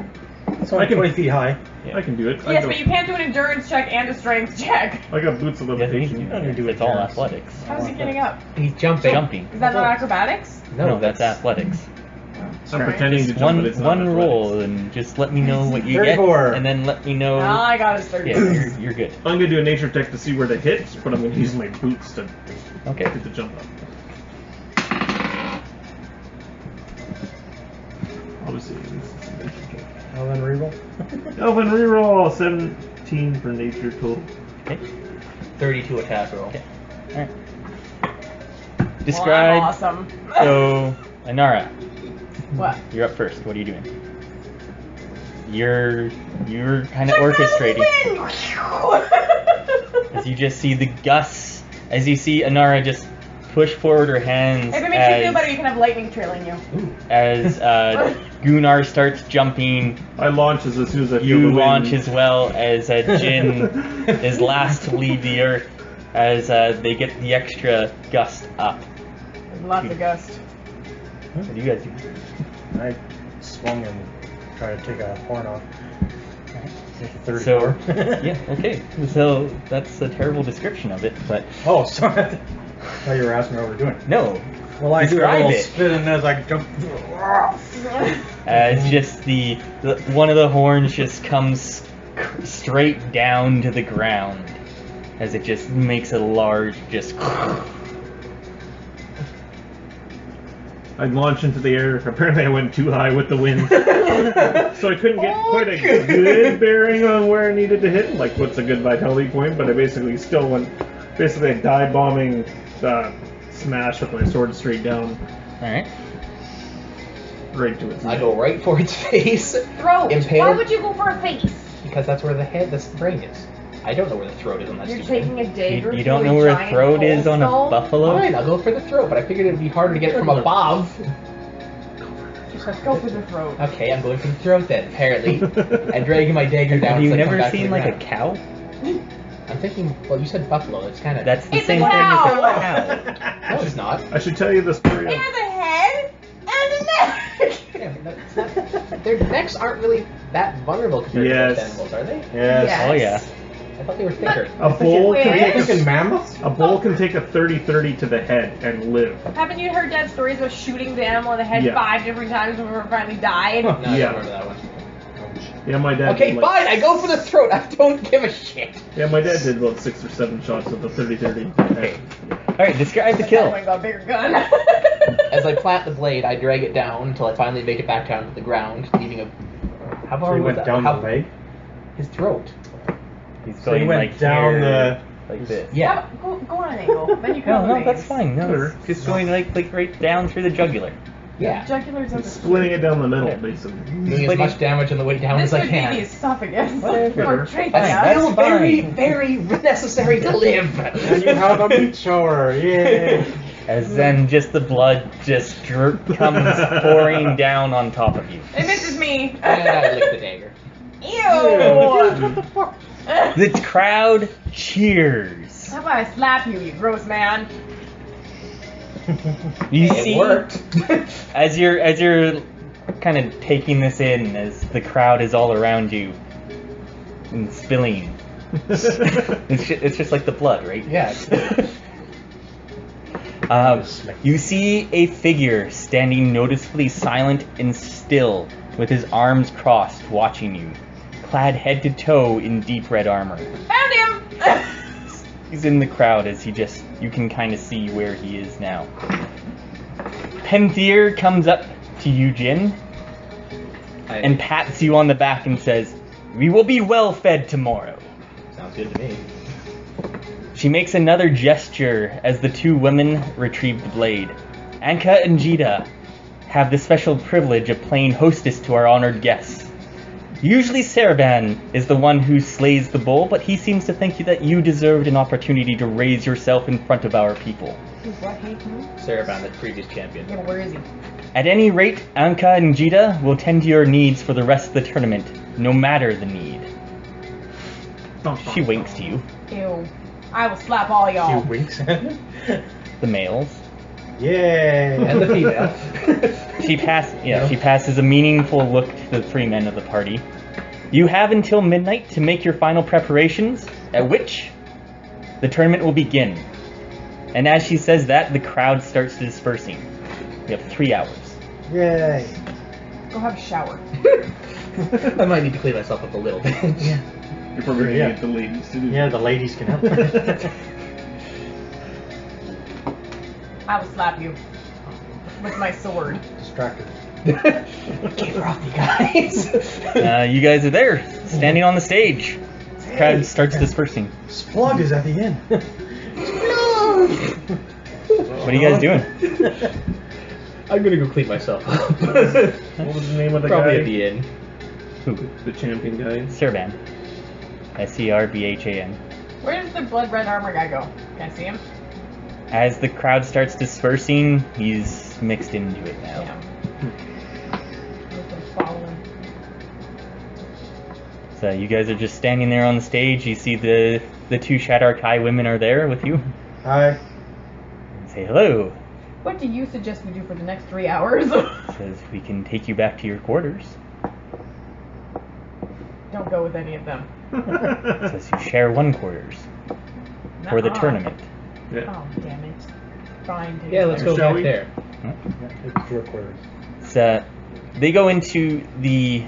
It's only I can- 20 feet high. I can do it. Yes, but you can't do an endurance check and a strength check. I got boots of Yeah, levitation. You don't need to do it's all endurance. athletics. How's he getting up? He's jumping. Jumping. Is that not acrobatics? No, that's athletics. I'm pretending to jump, but it's not One athletics. roll, and just let me know what you 34. get, and then let me know. All I got is 30. Yeah, you're good. I'm gonna do a nature check to see where to hit, but I'm gonna use my boots to Okay. get the jump up. Obviously, this is a nature check. Well, then reroll. Elvin reroll 17 for nature total. Okay. 32 attack roll. Okay. Alright. Well, Describe. I'm awesome. So, Anara, What? you're up first. What are you doing? You're kind of orchestrating as you just see the gusts. As you see Anara just push forward her hands If it makes you feel better, you can have lightning trailing you. as Gunnar starts jumping. I launch as soon as I feel You the wind. launch as well as Jin is last to leave the earth as they get the extra gust up. There's lots of gust. What do you guys do? I swung and tried to take a horn off. It's a So, 34. yeah, okay. So that's a terrible description of it, but Oh, sorry. I thought you were asking what we're doing. no. Well, I do a Describe little it. spin as I jump. As just the one of the horns just comes straight down to the ground, as it just makes a large just. I launch into the air. Apparently, I went too high with the wind, so I couldn't get quite a good bearing on where I needed to hit. Like, what's a good vitality point? But I basically still went, basically a dive bombing smash with my sword straight down, All right. right to its I neck. go right for its face Throat. Impaled? Why would you go for a face? because that's where the brain is. I don't know where the throat is on that You're stupid taking a dagger. You don't through know where a giant throat is bull on a skull? buffalo? Fine, I'll go for the throat, but I figured it'd be harder to get it from above. Just go for the throat. Okay, I'm going for the throat then, apparently. And dragging my dagger down. Have you so I come never back to seen the like a ground. cow? I'm thinking, well, you said buffalo. It's kind of. That's the It's a same thing as a cow. cow. No, it's not. I should tell you the story It of. has a head and a neck. Yeah, but that's not. Their necks aren't really that vulnerable compared Yes. to most animals, are they? Yes. Oh yeah. I thought they were thicker. A bull Wait. can Are you take Thinking a, mammoths? a bull can take a 30-30 to the head and live. Haven't you heard Dad's stories about shooting the animal in the head Yeah. 5 different times before it finally died? No, I Yeah. don't remember that one. Yeah, my dad. Okay, did like, fine. I go for the throat. I don't give a shit. Yeah, my dad did about 6 or 7 shots of the 30-30. Okay. All right. Describe the My dad kill. went and got a bigger gun. As I plant the blade, I drag it down until I finally make it back down to the ground, leaving a. How So far he was went that? down How, the leg? His throat. He's So he going went like down here, the- like this. Yeah. Go on an angle. Then you can No, have that's veins. fine. No, Sure. it's just going like right down through the jugular. Yeah. Jugular's in the Splitting it down the middle, Yeah. basically. Doing as much damage on the way down This as I would be the can. esophagus. Whatever. Or That's trachea. still That's very, fine. very necessary to live. And you have a meat shower. Yay. As then just the blood just comes pouring down on top of you. It misses me. And I lick the dagger. Ew. The crowd cheers. How about I slap you, you gross man? You It see, worked. as you're kind of taking this in, as the crowd is all around you and spilling. It's just like the blood, right? Yeah. You see a figure standing noticeably silent and still, with his arms crossed, watching you, clad head to toe in deep red armor. Found him! He's in the crowd as you can kind of see where he is now. Pentheer comes up to you, Jin, I- and pats you on the back and says, "We will be well fed tomorrow." Sounds good to me. She makes another gesture as the two women retrieve the blade. Anka and Jita have the special privilege of playing hostess to our honored guests. Usually Saraban is the one who slays the bull, but he seems to think that you deserved an opportunity to raise yourself in front of our people. Who's what, hey, who? Saraban, the previous champion. Yeah, but where is he? At any rate, Anka and Jita will tend to your needs for the rest of the tournament, no matter the need. She winks to you. Ew. I will slap all Few y'all. winks. The males. Yay! And the female. She passes a meaningful look to the three men of the party. You have until midnight to make your final preparations, at which the tournament will begin. And as she says that, the crowd starts dispersing. You have 3 hours. Yay! Go have a shower. I might need to clean myself up a little bit. Yeah. You're probably gonna Yeah. get the ladies to do Yeah, the ladies can help. I will slap you. With my sword. Distracted. Get her off, you guys. You guys are there, standing on the stage. The crowd starts dispersing. Splug is at the end. What are you guys doing? I'm gonna go clean myself up. What was the name of the Probably guy? at the end. Who? The champion guy. Serban. Serbhan. Where does the blood red armor guy go? Can I see him? As the crowd starts dispersing, he's mixed into it now. Yeah. Let them follow him. So you guys are just standing there on the stage. You see the two Shadar-kai women are there with you. Hi. Say hello. What do you suggest we do for the next 3 hours? Says we can take you back to your quarters. Don't go with any of them. Says you share one quarters for the Nuh-uh. tournament. Yeah. Oh, damn it. Fine. take Yeah, it let's there. go Shall back we? there. Yeah, it's your quarters. So they go into the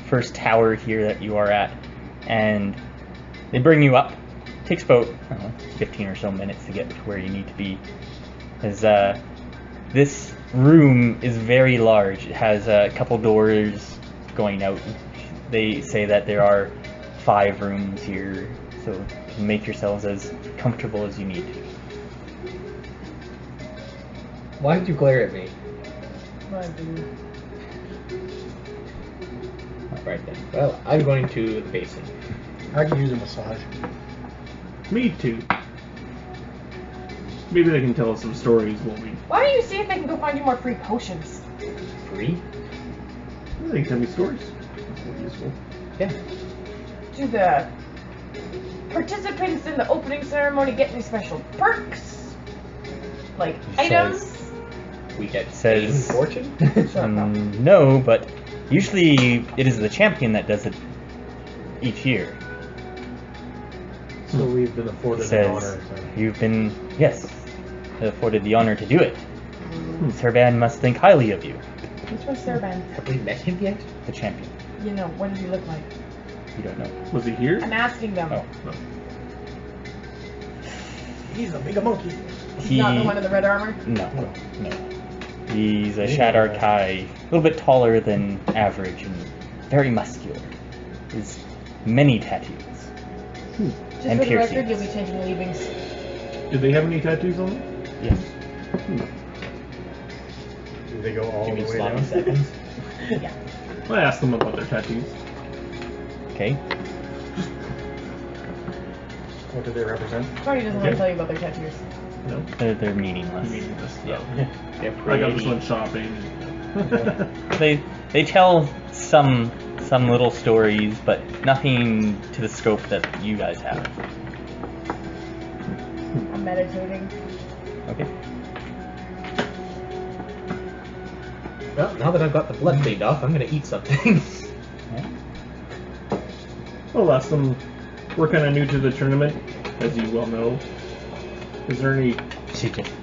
first tower here that you are at, and they bring you up. Takes about 15 or so minutes to get to where you need to be. As this room is very large. It has a couple doors going out. They say that there are 5 rooms here, so you can make yourselves as comfortable as you need to. Why did you glare at me? What, dude? Alright then. Well, I'm going to the basin. I can use a massage. Me too. Maybe they can tell us some stories while we. Why don't you see if they can go find you more free potions? Free? Well, they can tell me stories. That's more useful. Yeah. Do the participants in the opening ceremony get any special perks? Like It items? says- We get Says- fame, fortune? No, but usually it is the champion that does it each year. So we've been afforded Says an honor. So. you've been, yes, afforded the honor to do it. Serban must think highly of you, Which one's Serban? Have we met him yet? the champion. You know, what does he look like? You don't know. Was he here? I'm asking them. Oh. No. He's a big monkey. He's not the one in the red armor? No. He's a Shadar-kai, a little bit taller than average and very muscular. Has many tattoos. Just And for the record, piercings. you'll be changing leavings. Did they have any tattoos on them? Yes. Do they go all Give the me way sloppy down? seconds. Yeah. I asked them about their tattoos. Okay. What do they represent? Barney doesn't want Okay. to tell you about their tattoos. No. They're meaningless. Meaningless. Yeah. No. They're I got this pretty. one shopping. They tell some little stories, but nothing to the scope that you guys have. I'm meditating. Okay. Well, now that I've got the blood cleaned off, I'm gonna eat something. Well, ask them. We're kind of new to the tournament, as you well know. Is there any?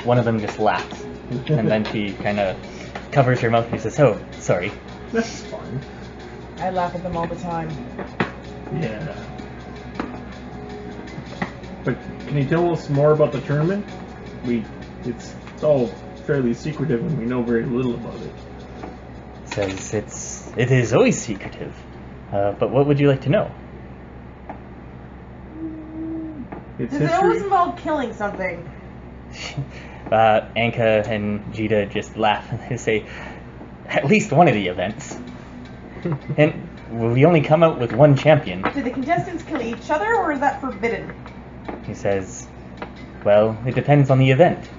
One of them just laughs, and then she kind of covers her mouth and says, "Oh, sorry." That's fine. I laugh at them all the time. Yeah. But can you tell us more about the tournament? It's all fairly secretive and we know very little about it. Says it is always secretive. But what would you like to know? It's Does it always history. involve killing something? Anka and Jita just laugh and they say, at least one of the events. And we only come out with one champion. Do the contestants kill each other, or is that forbidden? He says, well, it depends on the event.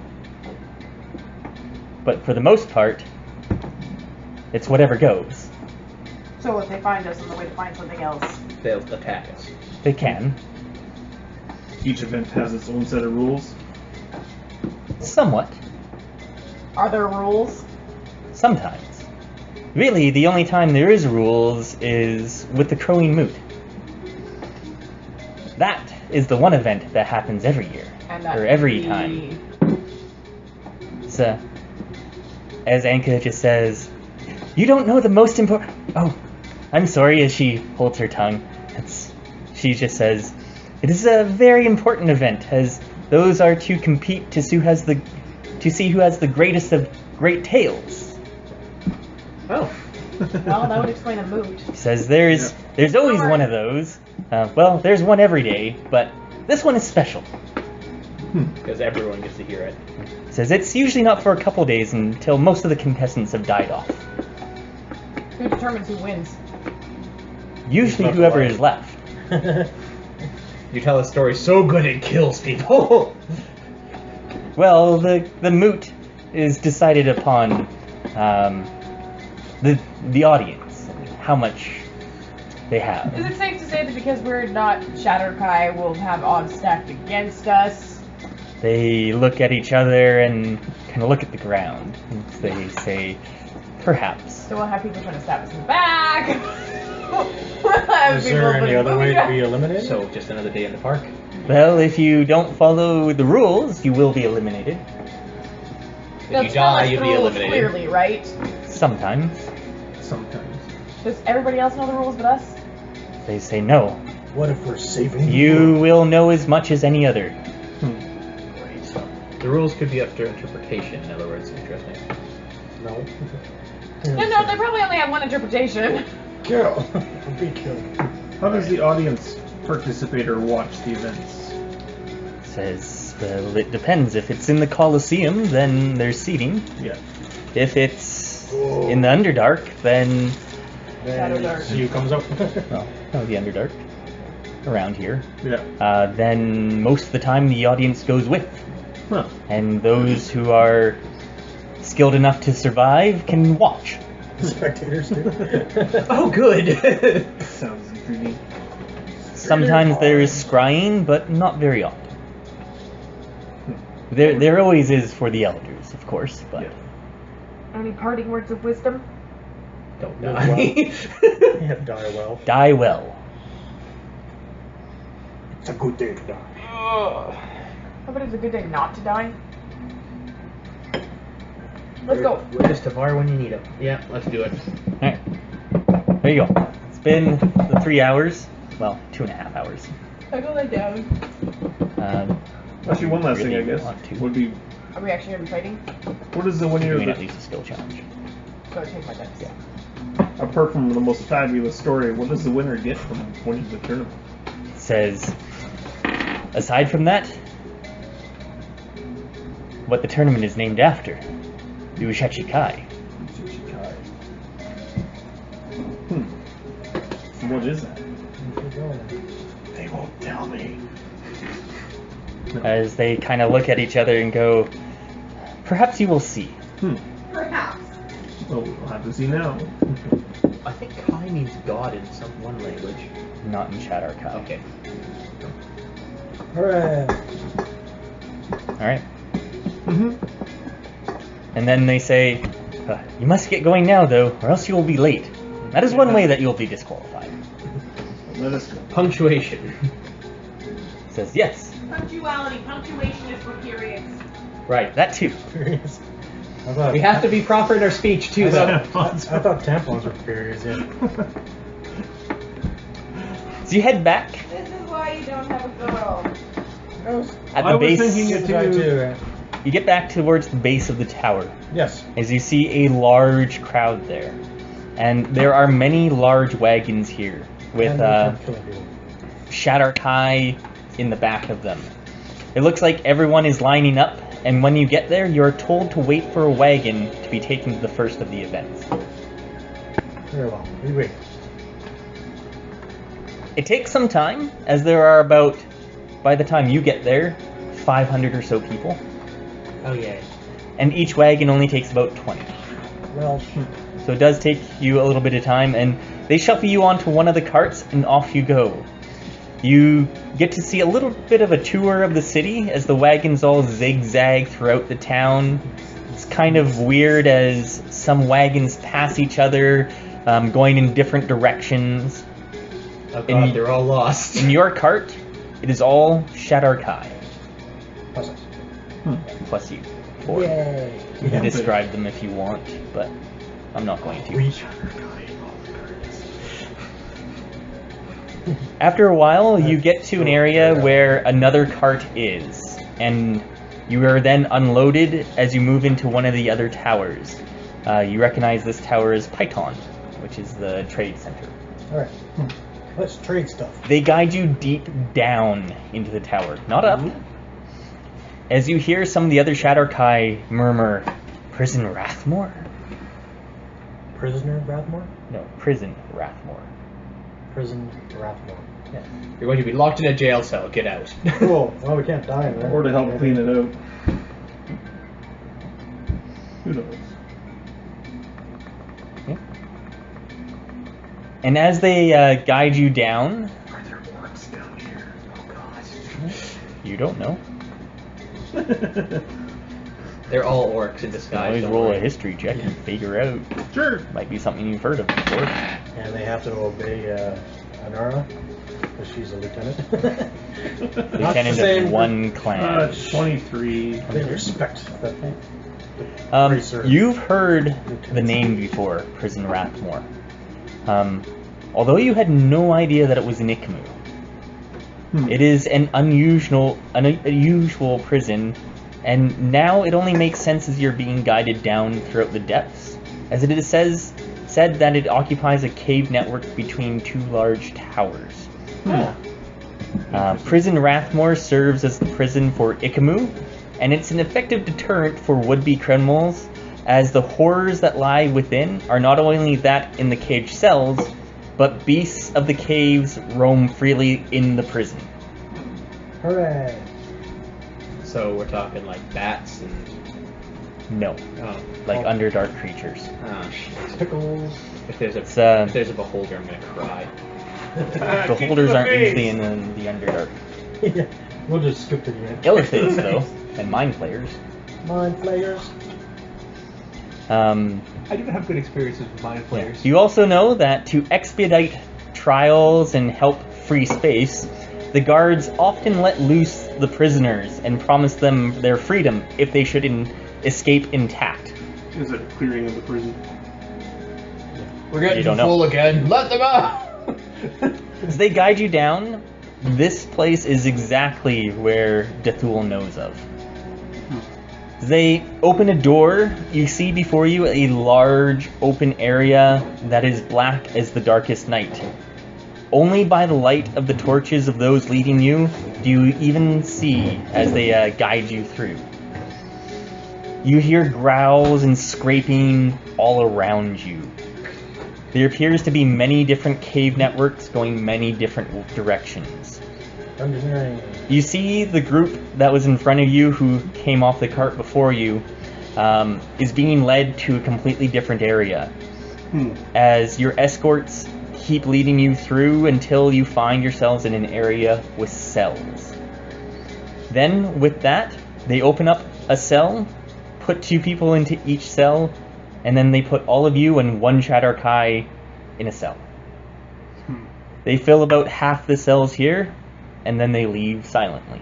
But for the most part, it's whatever goes. So if they find us on the way to find something else. They'll attack us. They can. Each event has its own set of rules. Somewhat. Are there rules? Sometimes. Really, the only time there is rules is with the Crowing Moot. That is the one event that happens every year. And that Or every would time. be- So, as Anka just says, you don't know the most important... Oh, I'm sorry, as she holds her tongue. She just says, it is a very important event, as those are to compete to see who has the greatest of great tales. Oh. Well, that would explain a moot. She says there's always one of those. Well, there's one every day, but this one is special. Because everyone gets to hear it. Says it's usually not for a couple days until most of the contestants have died off. Who determines who wins? Usually Not whoever right. is left. You tell a story so good it kills people. Well, the moot is decided upon the audience, how much they have. Is it safe to say that because we're not Shadar-kai, we'll have odds stacked against us? They look at each other and kind of look at the ground. And they say, perhaps. So we'll have people trying to stab us in the back. We'll have Is people there any putting other way to be booby eliminated? So just another day in the park. Well, if you don't follow the rules, you will be eliminated. They'll If you tell die, us you'll the be rules eliminated. clearly, right? Sometimes. Sometimes. Does everybody else know the rules but us? They say no. What if we're saving the You world? will know as much as any other. The rules could be up to interpretation, in other words. Interesting. No. No, they probably only have one interpretation. Kill. Be killed. How does the audience participate or watch the events? Says, well, it depends. If it's in the Colosseum, then there's seating. Yeah. If it's in the Underdark, then... Then Shadowdark. see who comes up. Well, no, the Underdark. Around here. Yeah. Then most of the time the audience goes with. Huh. And those who are skilled enough to survive can watch. Spectators too. Oh, good. Sounds intriguing. Sometimes there is scrying, but not very often. There always is for the elders, of course, but... Yeah. Any parting words of wisdom? Don't Live die. Yeah, die well. Die well. It's a good day to die. How about it's a good day not to die? Let's go. Where's Tavar when you need him? Yeah, let's do it. Alright. There you go. It's been the 3 hours. Well, 2.5 hours. I go lay down. Actually, one last Really thing, I guess, want to. would be, Are we actually going to be fighting? what is the one year Doing at that, least a skill challenge. Go take my dice. Yeah. apart from the most fabulous story, what does the winner get from winning the tournament? Says, aside from that, what the tournament is named after, the Uchechi-Kai. Uchechi-Kai. What is that? They won't tell me. As they kind of look at each other and go, perhaps you will see. Perhaps. Well, we'll have to see now. I think Kai means God in some one language. Not in Shadar-kai. Okay. Hooray! Alright. And then they say, you must get going now, though, or else you will be late. That is one way that you'll be disqualified. Let us go. Punctuation. Says, yes, Punctuality. Punctuation is for periods. Right. that too. I thought, We have to be proper in our speech too, though. I thought tampons were periods, yeah. So you head back This is why you don't have a girl. at I the was base. thinking it Right too. too, you get back towards the base of the tower Yes. as you see a large crowd there. And there are many large wagons here with And they kept killing people. Shadar-kai in the back of them. It looks like everyone is lining up, and when you get there, you're told to wait for a wagon to be taken to the first of the events. Very well. We wait. It takes some time, as there are about, by the time you get there, 500 or so people, Oh yeah. and each wagon only takes about 20. Well, So it does take you a little bit of time, and they shuffle you onto one of the carts, and off you go. You get to see a little bit of a tour of the city as the wagons all zigzag throughout the town. It's kind of weird as some wagons pass each other, going in different directions. Oh god, In- they're all lost. In your cart, it is all Shadar-kai, plus us. plus you. Four. Yay. You can describe them if you want, but I'm not going to. Reach. After a while, you get to an area where another cart is, and you are then unloaded as you move into one of the other towers. You recognize this tower as Python, which is the trade center. Alright. Let's trade stuff. They guide you deep down into the tower, not up. As you hear some of the other Shadar-kai murmur, "Prison Rathmore?" Prisoner Rathmore? No, Prison Rathmore. Prison Rathmore. Yeah. You're going to be locked in a jail cell. Get out. Cool. Well, we can't die in there. Or to help clean it out. Who knows? And as they guide you down, Are there orcs down here? Oh god. you don't know. They're all orcs in You can disguise. always don't roll a worry. history check and figure out. Sure. Might be something you've heard of before. And they have to obey Anara, because she's a lieutenant. Lieutenant same of one clan. 23. They respect that thing. Racer. You've heard the name before, Prison Rathmore. Although you had no idea that it was an Ikkemu. It is an unusual prison, and now it only makes sense as you're being guided down throughout the depths, as it is said that it occupies a cave network between two large towers. Prison Rathmore serves as the prison for Ikkemu, and it's an effective deterrent for would-be criminals, as the horrors that lie within are not only that in the caged cells, but beasts of the caves roam freely in the prison. Hooray! So we're talking like bats and No, oh, like Underdark creatures. oh shit. Pickles. If there's a It's, if there's a beholder, I'm gonna cry. the holders aren't usually in the Underdark. Yeah. We'll just skip to the end. Illithids, though, and Mind Flayers. Mind Flayers. I do have good experiences with mind flayers. You also know that to expedite trials and help free space, the guards often let loose the prisoners and promise them their freedom if they should escape intact. Is it clearing of the prison? We're You getting don't know. full again. Let them out! As they guide you down, this place is exactly where Dethul knows of. As they open a door, you see before you a large open area that is black as the darkest night. Only by the light of the torches of those leading you do you even see as they guide you through. You hear growls and scraping all around you. There appears to be many different cave networks going many different directions. Dungeoneering. You see the group that was in front of you who came off the cart before you is being led to a completely different area. As your escorts keep leading you through until you find yourselves in an area with cells. Then, with that, they open up a cell, put 2 people into each cell, and then they put all of you and 1 Shadar-kai in a cell. They fill about half the cells here, and then they leave silently.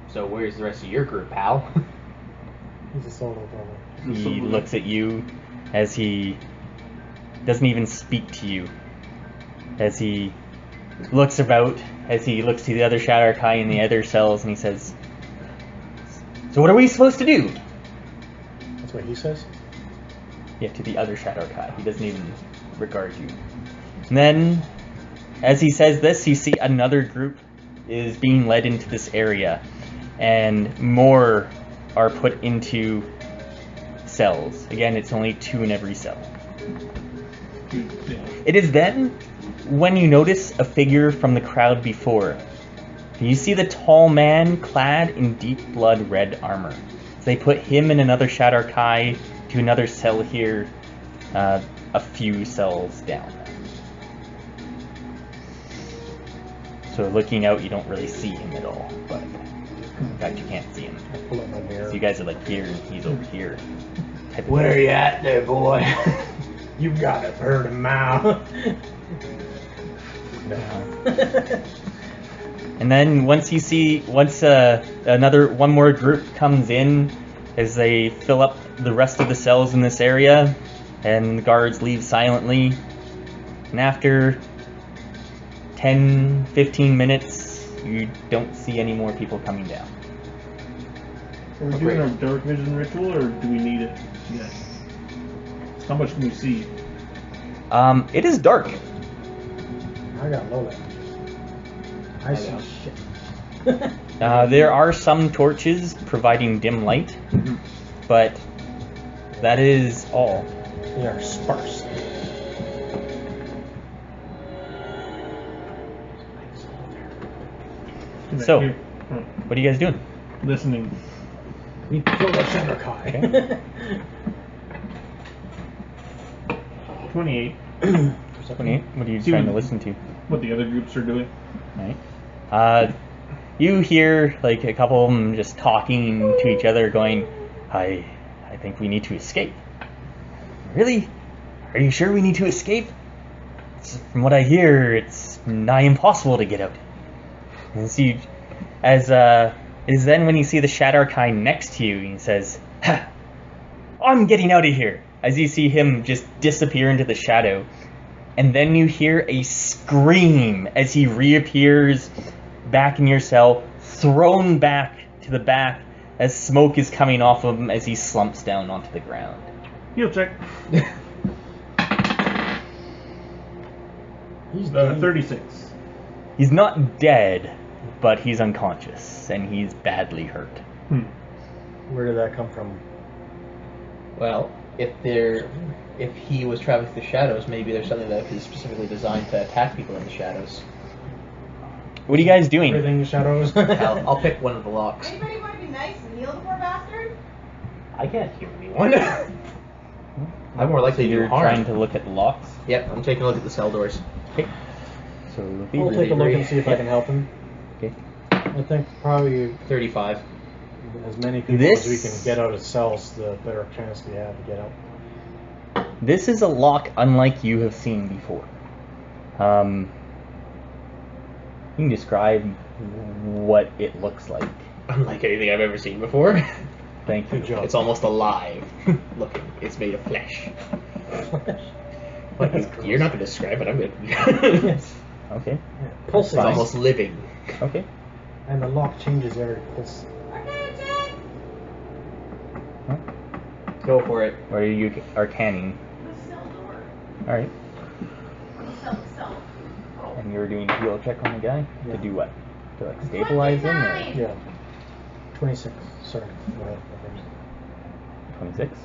So where's the rest of your group, pal? He's a solo brother. He looks at you as he doesn't even speak to you. As he looks about, as he looks to the other Shadar-kai in the other cells, and he says, So what are we supposed to do? That's what he says. Yeah, to the other Shadar-kai. He doesn't even regard you. And then, as he says this, you see another group is being led into this area, and more are put into cells. Again, it's only 2 in every cell. It is then when you notice a figure from the crowd before. You see the tall man clad in deep blood red armor. So they put him and another Shadar-kai to another cell here, a few cells down. So looking out, you don't really see him at all, but in fact you can't see him. I pull up my mirror. So you guys are like here and he's over here. Type of Where thing. you at there, boy? You got a bird of mouth. No. And then once one more group comes in, as they fill up the rest of the cells in this area, and the guards leave silently, and after 10-15 minutes, you don't see any more people coming down. Are we doing a dark vision ritual, or do we need it yet? How much can we see? It is dark. I got low light. I see shit. There are some torches providing dim light, but that is all. They are sparse. So, Here. what are you guys doing? Listening. We kill the Shadar-kai. 28. 28. What are you See trying what- to listen to? What the other groups are doing. Right. You hear like a couple of them just talking to each other, going, I think we need to escape." "Really? Are you sure we need to escape? From what I hear, it's nigh impossible to get out." And so you, as is then when you see the Shadar-kai next to you, and he says, "Ha! I'm getting out of here." As you see him just disappear into the shadow. And then you hear a scream as he reappears back in your cell, thrown back to the back as smoke is coming off of him as he slumps down onto the ground. Heal check. He's dead. 36. He's not dead, but he's unconscious, and he's badly hurt. Where did that come from? Well, if he was traveling through the shadows, maybe there's something that is specifically designed to attack people in the shadows. What are you guys doing? Everything in shadows. I'll pick one of the locks. Anybody want to be nice and heal the poor bastard? I can't heal anyone. I'm more likely to do You're harm. trying to look at the locks? Yep, I'm taking a look at the cell doors. Okay. So, I'll take a look and see if I can help him. Okay. I think probably 35. as many people as we can get out of cells, the better chance we have to get out. This is a lock unlike you have seen before. You can describe what it looks like. Unlike anything I've ever seen before. Thank you. Good job. It's almost alive looking. It's made of flesh. But you're not going to describe it, I'm going to. Yes. Okay. Pulsing. It's almost living. Okay. And the lock changes every pulse. Huh? Go for it. Or are you arcaning? The cell door. Alright. Cell. And you're doing a heal check on the guy? Yeah. To do what? To like stabilize him? Or? 29. Yeah. 26. Sorry. Go ahead. 26?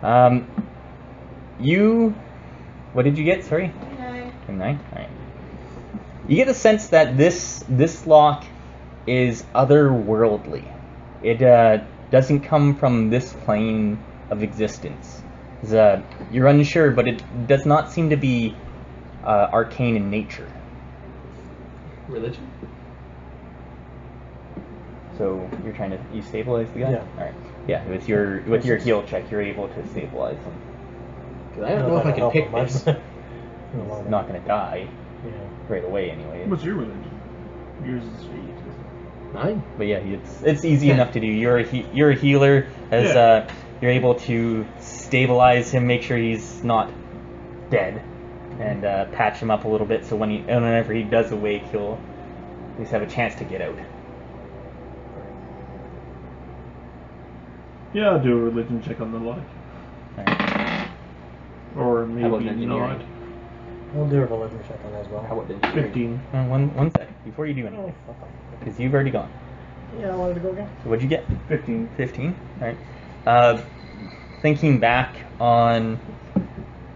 Alright. You... What did you get? Sorry? 29. 29? Alright. You get the sense that this lock is otherworldly. It doesn't come from this plane of existence. You're unsure, but it does not seem to be arcane in nature. Religion? So you're trying to stabilize the guy? Yeah. Alright. Yeah, with your heal check you're able to stabilize him. Because I don't know if I can pick this. He's not gonna die Yeah. right away anyway. What's your religion? Yours is faith. Mine? But yeah, it's easy enough to do. You're a healer, as you're able to stabilize him, make sure he's not dead, and patch him up a little bit so whenever he does awake, he'll at least have a chance to get out. Yeah, I'll do a religion check on the lock. Alright. Or How about maybe not. engineering? We'll do a religion check on that as well. How about engineering? 15. One sec, before you do anything. Oh, fuck off. Because you've already gone. Yeah, I wanted to go again. So what'd you get? 15. 15? Alright. Thinking back on...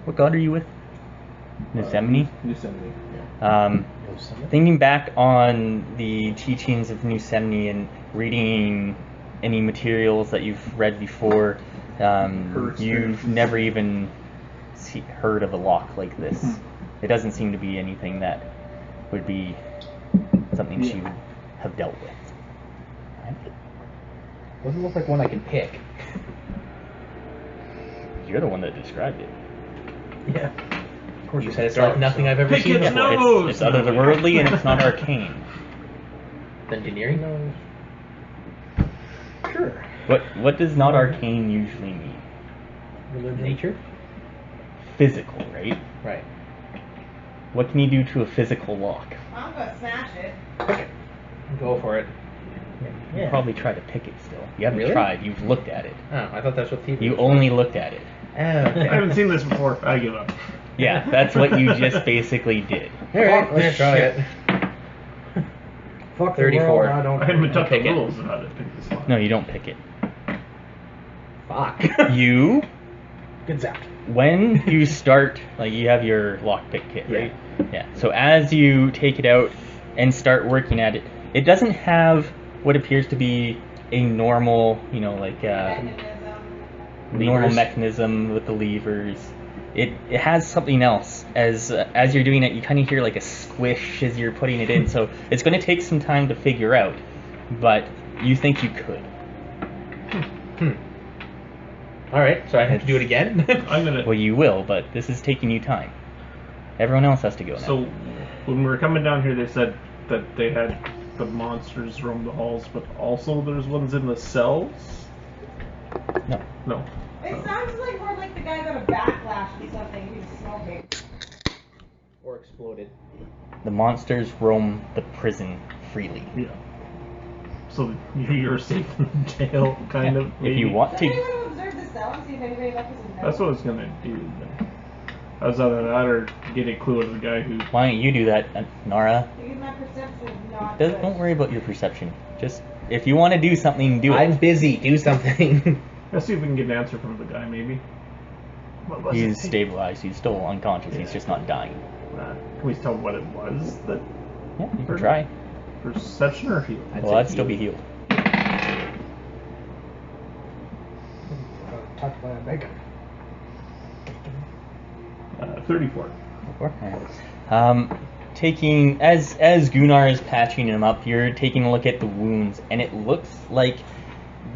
What god are you with? Yosemite? Yosemite, Thinking back on the teachings of Yosemite and reading any materials that you've read before, you've never even heard of a lock like this. It doesn't seem to be anything that would be something she would have dealt with. Right? Doesn't look like one I can pick. You're the one that described it. Yeah. Of course, You said it's like nothing I've ever Pick seen its before. nose! It's otherworldly and it's not arcane. Engineering? No. Sure. What does not arcane usually mean? Religion. Nature? Physical, right? Right. What can you do to a physical lock? I'm gonna smash it. Pick it. Go for it. You probably try to pick it still. You haven't Really? tried, you've looked at it. Oh, I thought that's what thievery You was. only looked at it. Oh, I okay. haven't seen this before. I give up. Yeah, that's what you just basically did. Alright, let's try it. Fuck 34. The world, I don't I haven't been taught the Pick it. rules of how to pick this lock. No, you don't pick it. Fuck. You, Good zap. when you start, like you have your lockpick kit, right? Yeah. So as you take it out and start working at it, it doesn't have what appears to be a normal, normal Levers. mechanism with the levers. It has something else. As you're doing it, you kind of hear like a squish as you're putting it in. So it's going to take some time to figure out, but you think you could. Alright, so I have to do it again? I'm gonna. Well, you will, but this is taking you time. Everyone else has to go now. So, when we were coming down here, they said that they had the monsters roam the halls, but also there's ones in the cells? No. No. It sounds like more like the guy got a backlash or something. He's smoking. Or exploded. The monsters roam the prison freely. Yeah. So you're safe in the jail, kind of. If you want Does anyone to. observe the cell and see if anybody left us a note? That's what I was gonna do. Then. I was either that or get a clue of the guy who. Why don't you do that, Nara? Because my perception is not Don't good. worry about your perception. Just, if you want to do something, do I'm it. busy. Do something. Let's see if we can get an answer from the guy, maybe. What was He's it? stabilized. He's still unconscious. He's just not dying. Can we tell what it was? That Yeah, you can try. perception or heal? Well, that'd still be healed. Talk about a bacon. 34. Taking as Gunnar is patching him up, you're taking a look at the wounds, and it looks like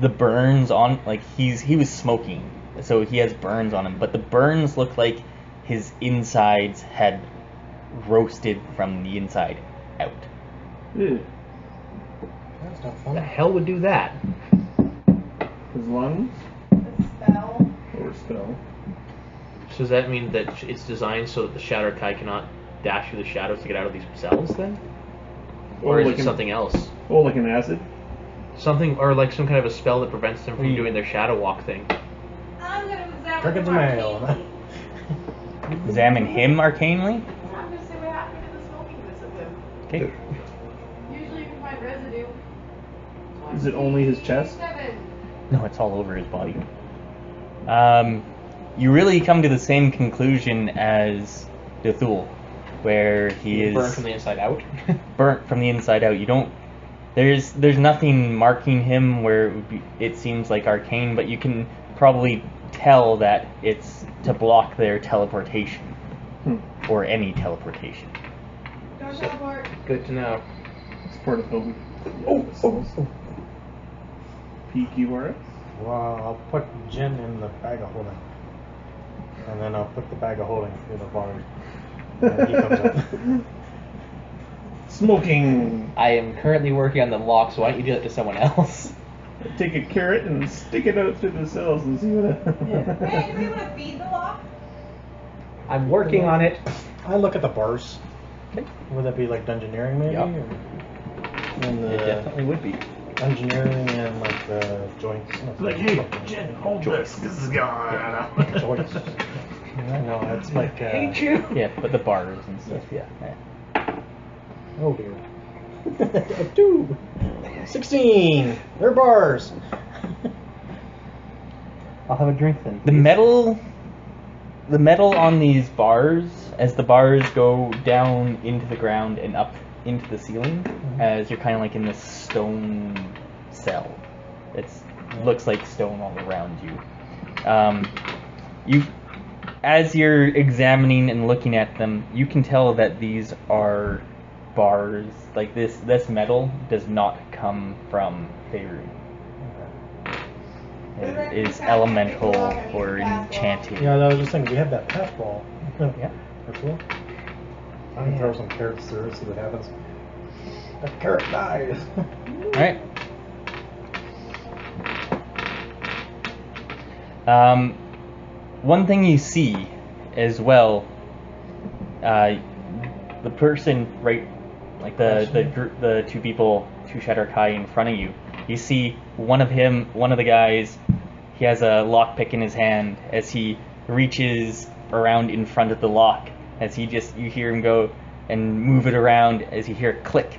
the burns on, like he was smoking, so he has burns on him, but the burns look like his insides had roasted from the inside out. Ew. That's not The fun. hell would do that? His lungs The spell. or spell? So does that mean that it's designed so that the Shadar-kai cannot dash through the shadows to get out of these cells then? Or is like it an- something else? Oh, like an acid? Something, or like some kind of a spell that prevents them from Hmm. doing their shadow walk thing. I'm gonna examine Cricket the to mail. arcanely. Examine him arcanely. I'm gonna see what happened to the smokiness of him. Okay. Usually you can find residue. Is it only his chest? 27. No, it's all over his body. You really come to the same conclusion as Dethul, where he is Burned from the inside out. burnt from the inside out. You don't. There's nothing marking him where it seems like arcane, but you can probably tell that it's to block their teleportation or any teleportation. Don't teleport. Good to know. It's part of the. PQRS? Well, I'll put Jin in the bag of holding. And then I'll put the bag of holding through the bars. And he comes up. Smoking. I am currently working on the lock, so why don't you do that to someone else? Take a carrot and stick it out through the cells and see what happens. Hey, do we want to feed the lock? I'm working on it. I look at the bars. Okay. Would that be like dungeoneering maybe? Yup. Or? And It definitely would be. engineering and like the joints. Like, hey, Jen, hold this. This is going. Joints. No, it's like. Yeah, but the bars and stuff. Yeah. Oh dear. 2. 16. They're bars. I'll have a drink then. The metal on these bars, as the bars go down into the ground and up into the ceiling, as you're kind of like in this stone cell. It looks like stone all around you. As you're examining and looking at them, you can tell that these are bars. Like this metal does not come from Faerun. It is elemental or enchanted. Yeah, I was just thinking, we have that path ball. Yeah. That's cool. I can throw some carrots through it, see what happens. A carrot dies. Alright. One thing you see as well, the person right, like the two people, two Shadar-kai in front of you, you see one of the guys, he has a lockpick in his hand as he reaches around in front of the lock, as you hear him go and move it around, as you hear a click,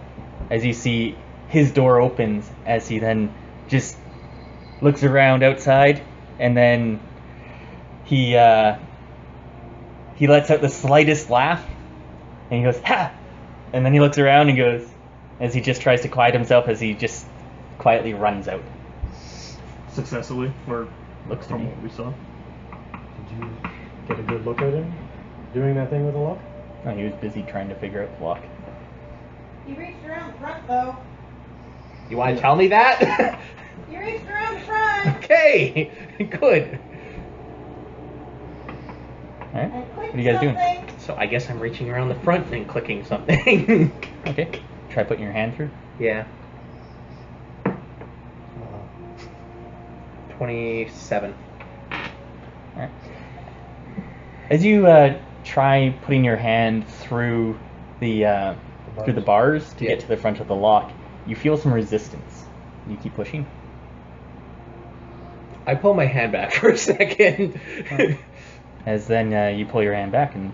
as you see his door opens, as he then just looks around outside, and then he lets out the slightest laugh, and he goes, "Ha!" And then he looks around and goes, as he just tries to quiet himself, as he just quietly runs out. Successfully, or Looks to from me. what we saw. Did you get a good look at him doing that thing with the lock? Oh, he was busy trying to figure out the lock. He reached around the front, though. You want to tell me that? He reached around the front. Okay, good. Alright. And What are you guys doing? something. So I guess I'm reaching around the front and clicking something. Okay. Try putting your hand through. Yeah. Uh, 27. Alright. As you try putting your hand through the bars to get to the front of the lock, you feel some resistance. You keep pushing. I pull my hand back for a second. As then you pull your hand back and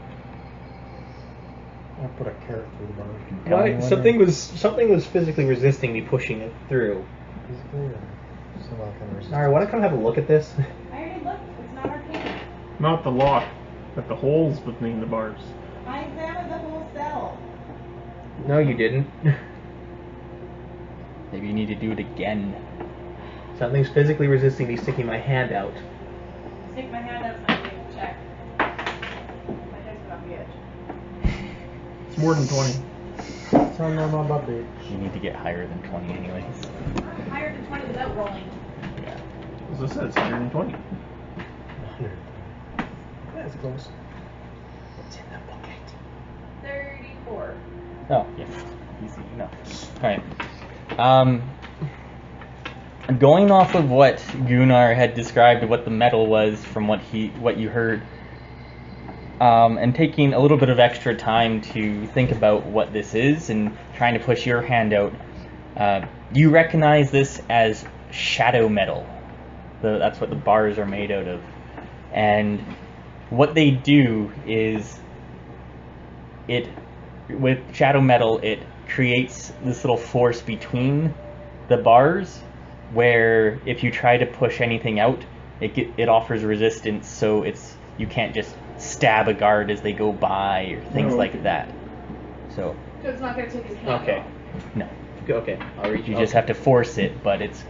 I put a carrot through the bar. Tell me What? when Something was physically resisting me pushing it through. Physically or some other kind of resistance? Alright, want to come have a look at this? I already looked. It's not arcane. Not the lock, but the holes between the bars. I examined the whole cell. No, you didn't. maybe you need to do it again. Something's physically resisting me sticking my hand out. Stick my hand out so I can check. My head's off the edge. It's more than 20. Tell them I'm about to. You need to get higher than 20 anyways. Higher than 20 without rolling. Yeah. As I said, it's 120. That's close. What's in the bucket? 34. Oh, yes. Easy enough. Alright. Going off of what Gunnar had described, what the metal was from what you heard, and taking a little bit of extra time to think about what this is and trying to push your hand out, you recognize this as shadow metal. That's what the bars are made out of. And what they do is, with shadow metal, it creates this little force between the bars, where if you try to push anything out, it offers resistance, so you can't just stab a guard as they go by or things like that. So it's not going to take his hand Okay. off. no, Okay, I'll reach. you just have to force it, but it's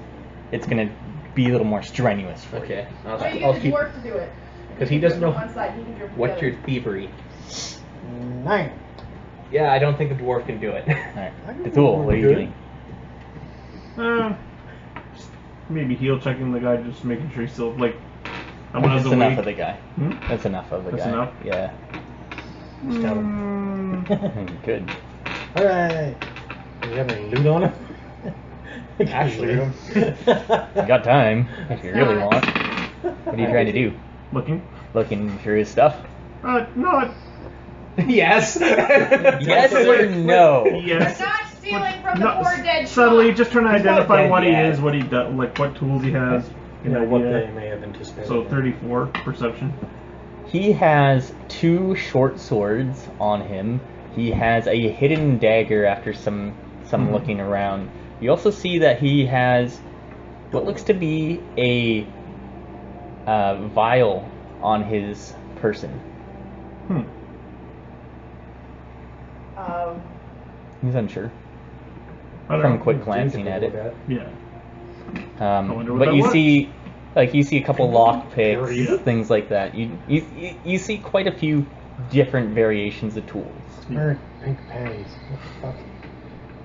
gonna be a little more strenuous for you. Okay, Or you I'll get the keep. dwarf to do it. Because he doesn't know On one side, he can do it from what's the your other. thievery. 9. Yeah, I don't think the dwarf can do it. Alright, Dethul, what are you Good. doing? Just maybe heel checking the guy, just making sure he's still, like, I want That's us enough awake. of the guy. Hmm? That's enough of the That's guy. enough? Yeah. Stab him. Good. Alright. Do you have any loot on him? Actually. Loot him. You got time if you really not. want. What are you trying to do? Looking? Looking through his stuff? Not. Yes. Yes or no? Yes. Not stealing from the No, poor dead subtly, schmuck. just trying to He's not identify dead what he yet. is, what he does, like what tools he has. Yeah, an what idea. they may have anticipated. So 34 perception. He has 2 short swords on him. He has a hidden dagger after some looking around. You also see that he has what looks to be a vial on his person. He's unsure I don't from know. quick Jin glancing could at look it. Yeah. wonder what But that you was. see, like you see a couple lock picks, Area. things like that. You see quite a few different variations of tools. Wearing pink panties. What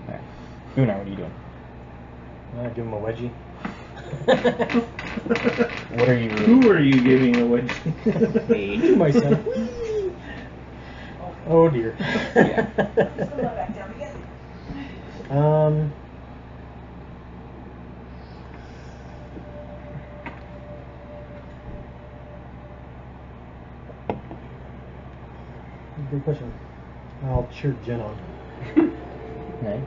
Alright. Gunnar, what are you doing? the fuck? Give him a wedgie. What are you? Who are you giving away? To myself. Oh dear. Yeah. Just gonna let back down again. Good question. I'll cheer Jin on. Right,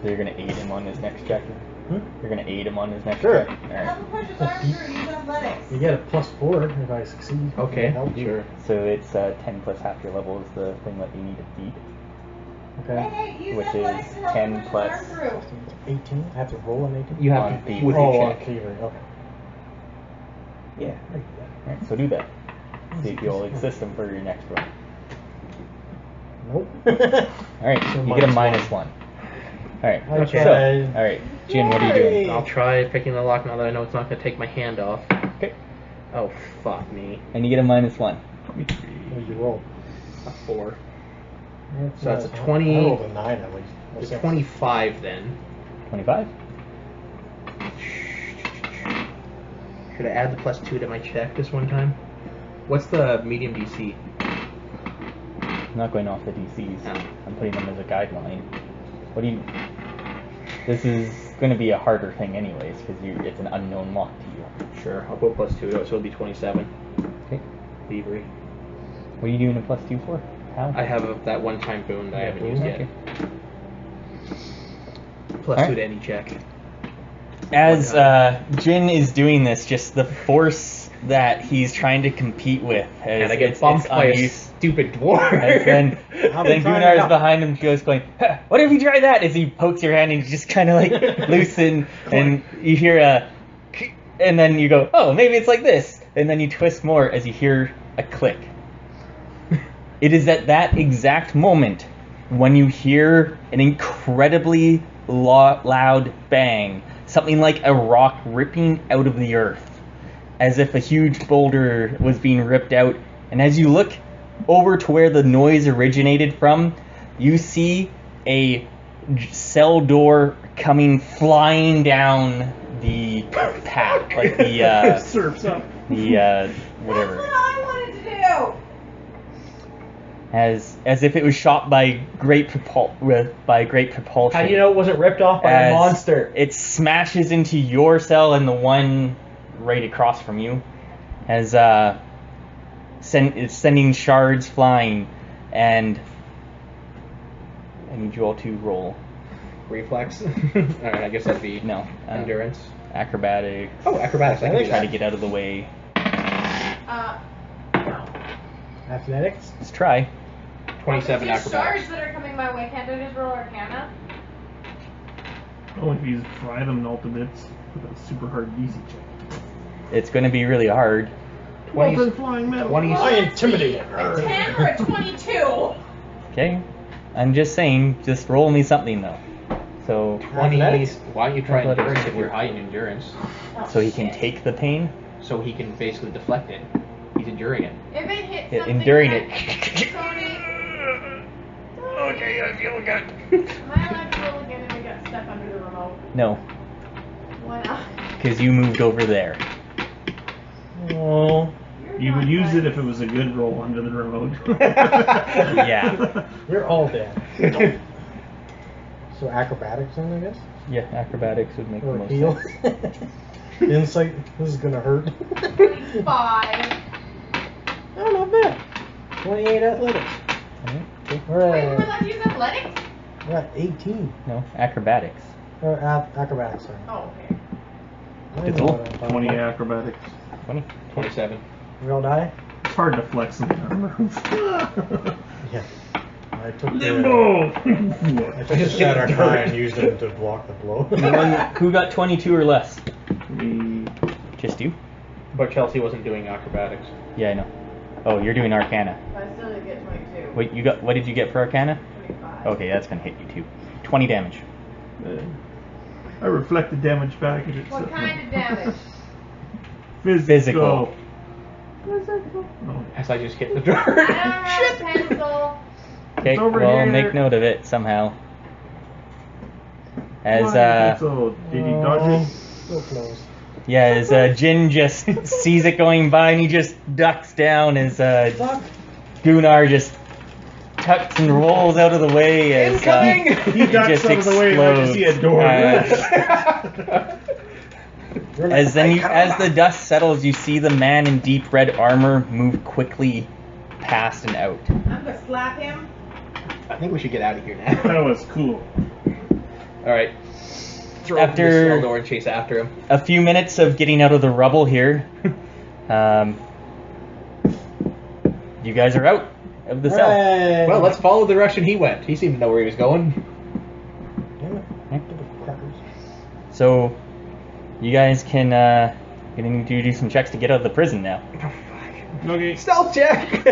so you're gonna aid him on his next check. You're gonna aid him on his next Sure. check. Have Alright. him push his arms through, use athletics. You get a +4 if I succeed. Okay, Help you. sure. So it's 10 plus half your level is the thing that you need to beat. Okay. Hey, use Which athletics is to help 10 him push plus- his arm through. 18. I have to roll an 18. You have On to the- with oh, your on check. thievery. Okay. Yeah. Alright, so do that. See if you'll assist him for your next run. Nope. Alright, So you get a minus minus 1. Alright, Okay. so, alright, Jin, what are you doing? I'll try picking the lock now that I know it's not going to take my hand off. Okay. Oh, fuck me. And you get a minus 1. What did you roll? A 4. So that's a 20. I rolled a 9 at least. It's 25 then. 25? Should I add the +2 to my check this one time? What's the medium DC? I'm not going off the DCs. Oh. I'm putting them as a guideline. What do you... This is going to be a harder thing anyways, because it's an unknown lock to you. Sure, I'll put +2 to it, so it'll be 27. Okay. Thievery. What are you doing a +2 for? How? I have that one-time boon that I haven't used Okay. yet. +2 Alright. to any check. As Jin is doing this, just the force that he's trying to compete with, And I get bumped by a stupid dwarf. And I'll then be trying Gunnar it is out. behind him, goes going, "Huh, what if you try that?" As he pokes your hand and you just kind of like loosen, and you hear a, and then you go, "Oh, maybe it's like this," and then you twist more as you hear a click. It is at that exact moment when you hear an incredibly loud bang, something like a rock ripping out of the earth, as if a huge boulder was being ripped out. And as you look over to where the noise originated from, you see a cell door coming flying down the path, like the Surfs up. whatever. That's what I wanted to do. As if it was shot by great propulsion. How do you know it wasn't ripped off by As a monster? It smashes into your cell and the one right across from you, as it's sending shards flying, and I need you all to roll. Reflex? Alright, I guess that'd be No, endurance. acrobatics. Oh, acrobatics. I can do Try to that. get out of the way. Athletics? Let's try. 27 These acrobatics. shards that are coming my way, can't I just roll Arcana? Oh, and he's fry them all to bits with a super hard DC check. It's going to be really hard. 20, Molten flying metal. 20, I intimidate A 10 or a 22? Okay? I'm just saying, just roll me something though. So 20. Athletics? Why don't you try Athletics endurance would if you're work. high in endurance? so he can take the pain. So he can basically deflect it. He's enduring it. If it hits Yeah, something enduring that- it. Tony, Okay, I feel good. am I allowed to roll again if I got stuck under the remote? No, Why not? because you moved over there. Oh, You're You not would use fun. it if it was a good roll under the remote. Yeah. you're all dead. So acrobatics then, I guess? Yeah, acrobatics would make the Or most heal? sense. Insight, this is gonna hurt. 25. Oh, not bad. 28 athletics. Alright, okay. Wait, we're Hooray. allowed to use athletics? I got 18. No, acrobatics. Or acrobatics, sorry. Oh, okay. I know Dethul? what I'm talking 20 about. acrobatics. 20. 27. We all die? It's hard to flex in the armor. Yeah. I took Limbo! I took the Shadar-kai and used it to block the blow. Who got 22 or less? Me. Just you? But Chelsea wasn't doing acrobatics. Yeah, I know. Oh, you're doing Arcana. I still did get 22. Wait, you got? What did you get for Arcana? 25. Okay, that's gonna hit you too. 20 damage. I reflect the damage back at it. What kind of damage? Physical. Physical. No. As I just hit the I door. don't have a pencil. Okay, It's over well, here. make note of it somehow. As So, did he dodge it? So close. yeah, as Jin just sees it going by and he just ducks down as Gunnar just tucks and rolls out of the way as He it ducks just out of the way and I just see a door. As the dust settles, you see the man in deep red armor move quickly past and out. I'm gonna slap him. I think we should get out of here now. That was cool. Alright. Throw open the After- cell door and chase after him. A few minutes of getting out of the rubble here. You guys are out of the cell. Hooray! Well, let's follow the direction he went. He seemed to know where he was going. Damn it. Stupid crackers. So, you guys can gonna need to do some checks to get out of the prison now. Okay. Stealth check!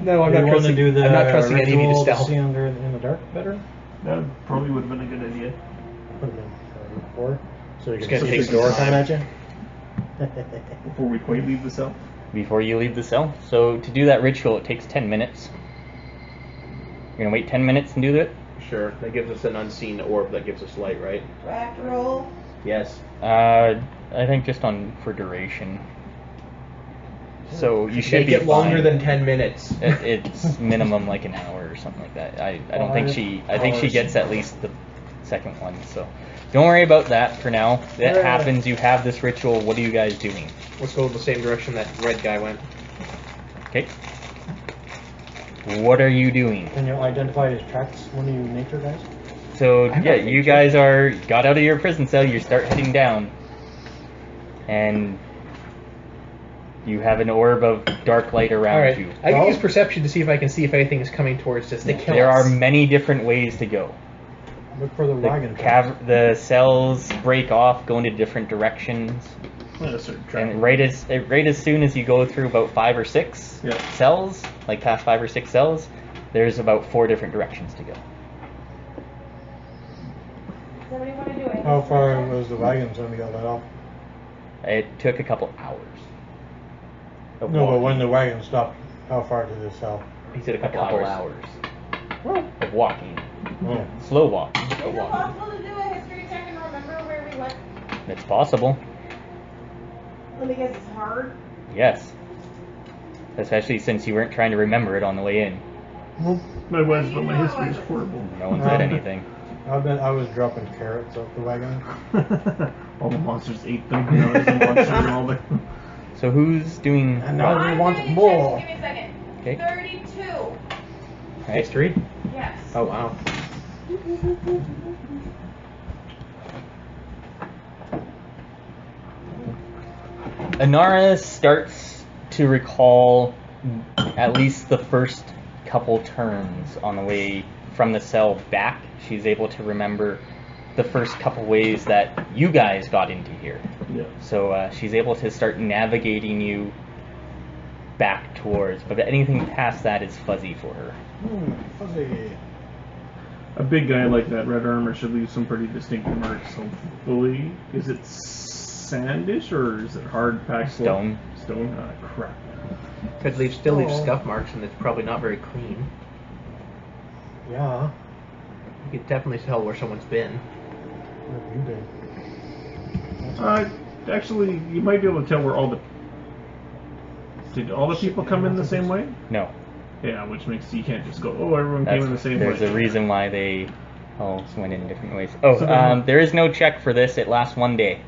No, I'm Do not you want to trusting, do the I'm not trusting any of you to ritual stealth. see under in the dark better? That probably would have been a good idea. Put them in before, so you Just can gonna see take the door some time at you. Before we quite leave the cell. Before you leave the cell. So, to do that ritual, it takes 10 minutes. You're gonna wait 10 minutes and do it? Sure, that gives us an unseen orb that gives us light, right? Do I have to roll? Yes. I think just for duration. So you should Make be it longer fine. than 10 minutes. It's minimum like an hour or something like that. I don't think I think she gets at least the second one. So don't worry about that for now. That Yeah. happens. You have this ritual. What are you guys doing? Let's go the same direction that red guy went. Okay. What are you doing? Can you identify his tracks, one of you nature guys? So I'm yeah, not you guys got out of your prison cell. You start heading down, and you have an orb of dark light around Alright, you. I can Well- use perception to see if I can see if anything is coming towards us to kill There us. are many different ways to go. Look for the wagon. The cells break off, go into different directions, and right as soon as you go through about 5 or 6 Yeah. cells, like past 5 or 6 cells, there's about 4 different directions to go. Somebody want to do it? How far was the wagons when we got let off? It took a couple hours. of No, but walking. when the wagon stopped, how far to the south? He said a couple hours of walking, Oh. slow walking. Is it possible to do a history check and remember where we went? It's possible, Well, because it's hard. yes. Especially since you weren't trying to remember it on the way in. My was, but my history is horrible. No one said anything. I was dropping carrots off the wagon. All the monsters ate them. You know, there's a monster and all the. So who's doing? And now we I'm want doing more. checks. Give me a second. Okay. 32. Right. History? Yes. Oh, wow. Anara starts to recall at least the first couple turns on the way from the cell back. She's able to remember the first couple ways that you guys got into here. Yeah. So she's able to start navigating you back towards, but anything past that is fuzzy for her. Fuzzy. A big guy like that, red armor, should leave some pretty distinct marks. Hopefully, is it sandish or is it hard packed? Stone. Stone. Ah, crap. Could still leave Oh. scuff marks, and it's probably not very clean. Yeah. You could definitely tell where someone's been. What have you did? Actually, you might be able to tell where all the. Did all the people come in the same way? No, Yeah, which makes you can't just go. Oh, everyone came in the same there's way. a reason why they all went in different ways. Oh, So then- there is no check for this. It lasts 1 day.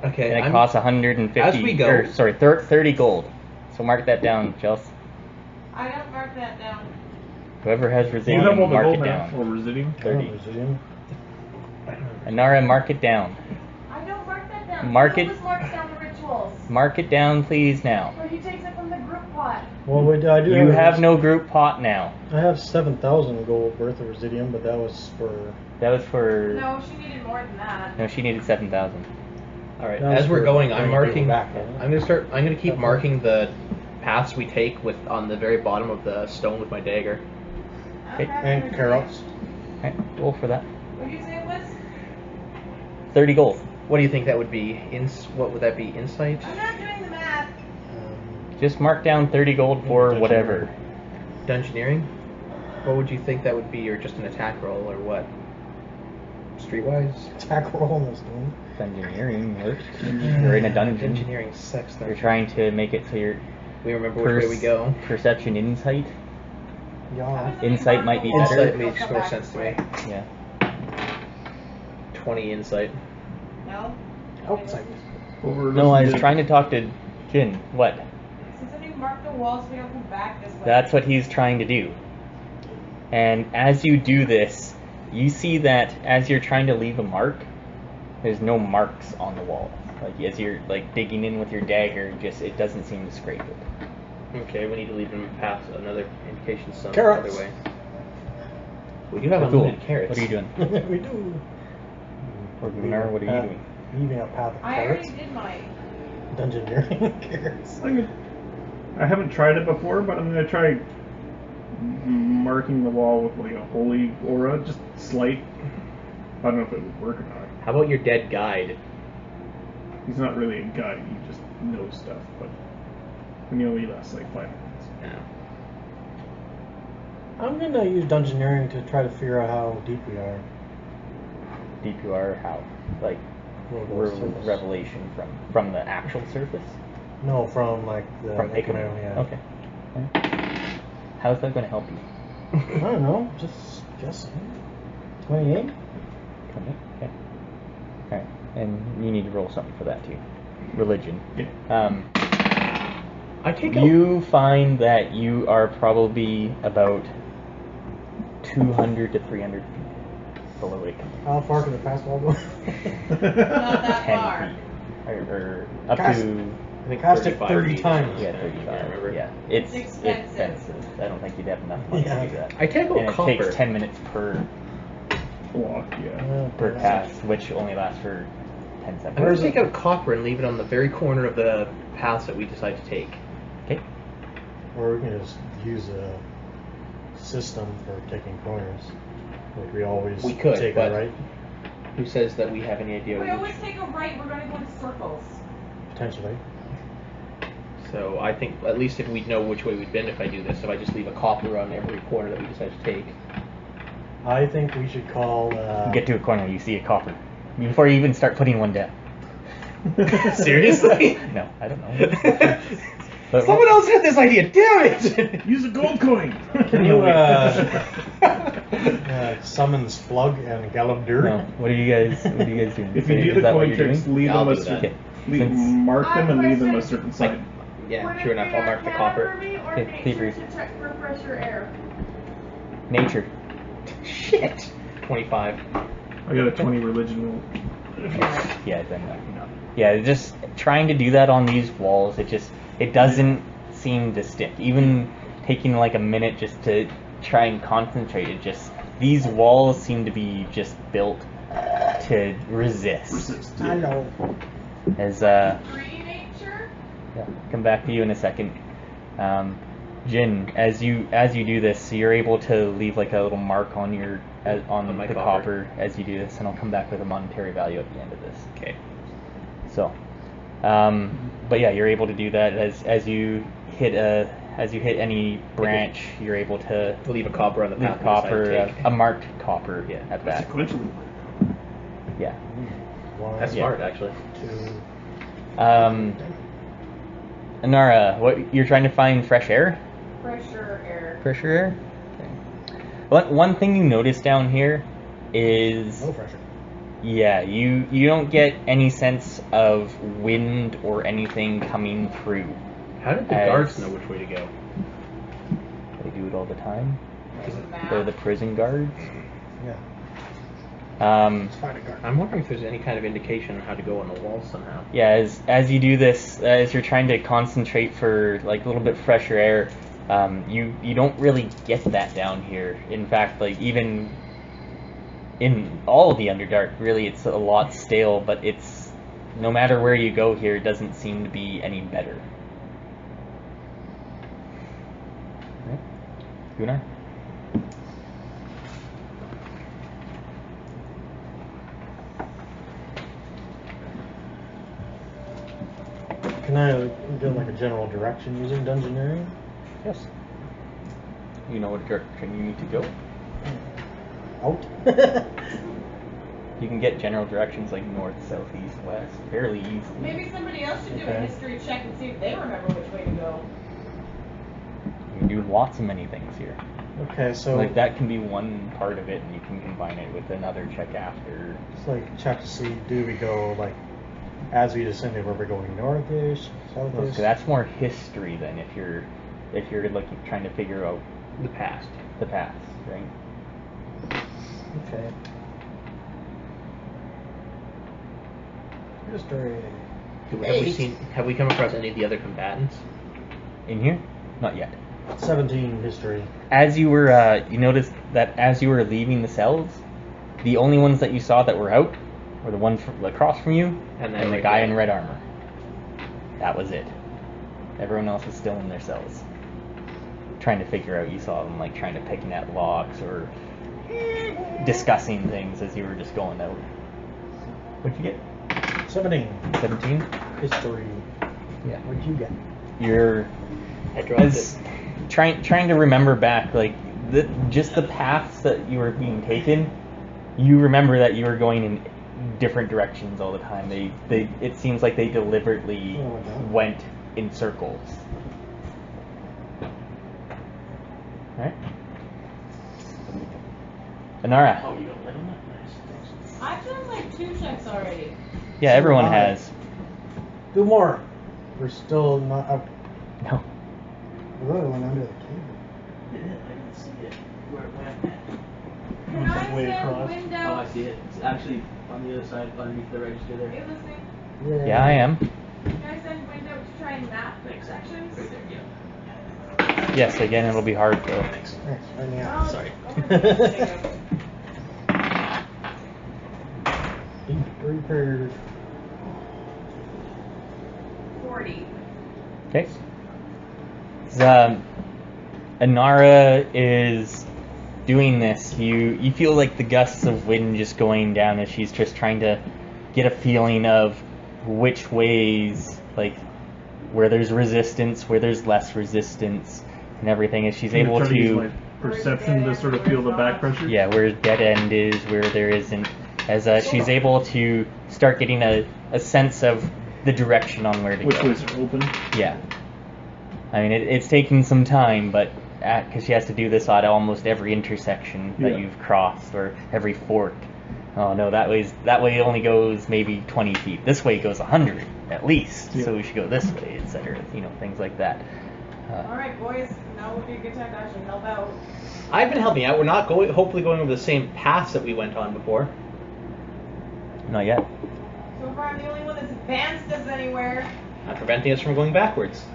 Okay, And it costs 150. As we go- 30 gold. So mark that down, Chelsea. I don't mark that down. Whoever has Do you have all Residium, the mark gold it now? down. Or Residium? 30. Residium. Anara, mark it down. I don't mark that down. Mark He it. always marks down the rituals. Mark it down, please, now. But he takes it from the group pot. Well, I do. You have no group pot now. I have 7,000 gold worth of Residium, but that was for. That was for. No, she needed more than that. No, she needed 7,000. All right. That was As we're for going, I'm bringing marking. people back, right? I'm gonna keep marking the paths we take with on the very bottom of the stone with my dagger. Okay. And carrots. Alright, roll for that. What did you say it was? 30 gold. What do you think that would be? What would that be? Insight? I'm not doing the math. Just mark down 30 gold for Dungeoneering. whatever. Dungeoneering? What would you think that would be, or just an attack roll, or what? Streetwise? Attack roll on this one. Dungeoneering works. You're in a dungeon. Engineering sucks. You're trying to make it so your We remember which way we go. perception insight. Yeah. Insight might be better. Insight makes more sense to me. Yeah. 20 insight. No? Outside. Over No, I was Residium. trying to talk to Jin. What? Since I didn't mark the walls, we don't come back this way. That's what he's trying to do. And as you do this, you see that as you're trying to leave a mark, there's no marks on the wall. Like as you're like digging in with your dagger, just it doesn't seem to scrape it. Okay, we need to leave them past another indication some Carrots. other way. We do have Dethul, unlimited carrots. what are you doing? We do. Or Gunnar, what are you doing? Leaving a path of I carrots. already did mine. Dungeoneering carrots. I haven't tried it before, but I'm gonna try marking the wall with like a holy aura, just slight. I don't know if it would work or not. How about your dead guide? He's not really a guide; he just knows stuff. But and he only lasts like 5 minutes. Yeah. I'm gonna use Dungeoneering to try to figure out how deep we are. Deep you are, how? Like Surface. revelation from the actual surface? No, from like the From Ikkemu, Ikkemu. yeah. Okay. How's that going to help you? I don't know, just guessing. 28? Okay. Alright. And you need to roll something for that too. Religion. Yeah. I take You find that you are probably about 200 to 300 feet below Ikkemu. How far can the pass wall go? Not that 10 far. feet. Or up Cast- to... I think Cast it 35 30 feet. times. Yeah, I can't 35. remember. Yeah. It's expensive. expensive. I don't think you'd have enough money Yeah. to do that. I take And out it copper. takes 10 minutes per Block, yeah. cast, which only lasts for 10 seconds. I'm going to take out copper and leave it on the very corner of the paths that we decide to take. Okay. Or we can just use a system for taking corners. Like we always We could, take but- a right, Who says that we have any idea We which? always take a right, we're gonna go in circles. potentially. So I think at least if we know which way we've been if I do this, if I just leave a copper on every corner that we decide to take. I think we should call. You get to a corner, you see a copper. Before you even start putting one down. Seriously? No, I don't know. But Someone else had this idea. Damn it! Use a gold coin. Can you summon Splug and Galabdur? No. What are you guys doing? If you Is do the that what coin you're tricks, doing? leave I'll them a do that. certain. Okay. Since- Mark them and leave them a Question. certain side. Yeah, Would true it enough. be I'll mark the Arcana copper. for me or Okay, nature Thievery. to check for pressure air? Nature. Shit. 25. I got a 20 religion roll. Yeah, then no. Yeah, just trying to do that on these walls, it doesn't seem to stick. Even taking like a minute just to try and concentrate, these walls seem to be just built to resist. I know. As 3 nature? yeah, come back to you in a second. Jin, as you do this, you're able to leave like a little mark on your on my the copper. copper as you do this, and I'll come back with a monetary value at the end of this. Okay. So, but yeah, you're able to do that as you hit any branch, you're able to Leave a copper on the leave path. a we decide to copper, take. a marked copper Yeah. at that. Sequentially. Yeah. One, That's Yeah. smart, actually. 2. Anara, what you're trying to find fresh air? Pressure air. Pressure air? Okay. One thing you notice down here is No pressure. yeah, you don't get any sense of wind or anything coming through. How did the As- guards know which way to go? They do it all the time. They're the prison guards. Yeah. Um, Find a guard. I'm wondering if there's any kind of indication on how to go on the walls somehow. yeah, as you do this, as you're trying to concentrate for like a little bit fresher air, you don't really get that down here. In fact, like even in all of the Underdark, really, it's a lot stale. But it's no matter where you go here, it doesn't seem to be any better. Right. Gunnar? Can I get like a general direction using Dungeoneering? Yes. You know what direction you need to go. Out. You can get general directions like north, south, east, west fairly easily. Maybe somebody else should do a Okay. history check and see if they remember which way to go. You can do lots of many things here. Okay, so Like that can be one part of it, and you can combine it with another check after. it's like check to see, do we go like as we descended, were we going northish, So southish? that's more history than if you're looking trying to figure out The past. the past, right? Okay. History. Have we come across any of the other combatants? In here, not yet. 17 history. As you were, you noticed that as you were leaving the cells, the only ones that you saw that were out were the ones across from you And and the red guy guy. in red armor. That was it. Everyone else was still in their cells, trying to figure out. You saw them like trying to picking at locks or discussing things as you were just going out. What'd you get? 17 17. history. Yeah. What'd you get? You're I dropped as trying to remember back, like just the paths that you were being taken. You remember that you were going in different directions all the time. They it seems like they deliberately Oh, no. went in circles. Right? Anara. Oh, you don't let him? Nice. I've done like 2 checks already. Yeah, So everyone am I. has. 2 more. We're still not up. No. I really went under the cable. Yeah, I didn't see it. Where it went. Can I Way send across. window? Oh, I see it. It's actually on the other side, underneath the register Are there. you listening? Yeah, I am. Can I send window to try and map Thanks. sections? Right there, yeah. Yes, again, it'll be hard though. Thanks. Thanks, right now. Oh, Sorry. over. Repaired. 40. Okay. Anara is doing this. You feel like the gusts of wind just going down as she's just trying to get a feeling of which ways, like where there's resistance, where there's less resistance, and everything. As she's I'm gonna able try to use to, my perception to sort of feel the back pressure. yeah, where dead end is, where there isn't. As she's able to start getting a sense of the direction on where to Which go. ways are open? Yeah. I mean, it's taking some time, but because she has to do this at almost every intersection that Yeah. you've crossed or every fork. Oh no, that way only goes maybe 20 feet. This way goes 100 at least. Yeah. So we should go this way, etc. Things like that. Alright, boys. Now would be a good time to actually help out. I've been helping out. We're not hopefully going over the same paths that we went on before. Not yet. So far, I'm the only one that's advanced us anywhere. Not preventing us from going backwards.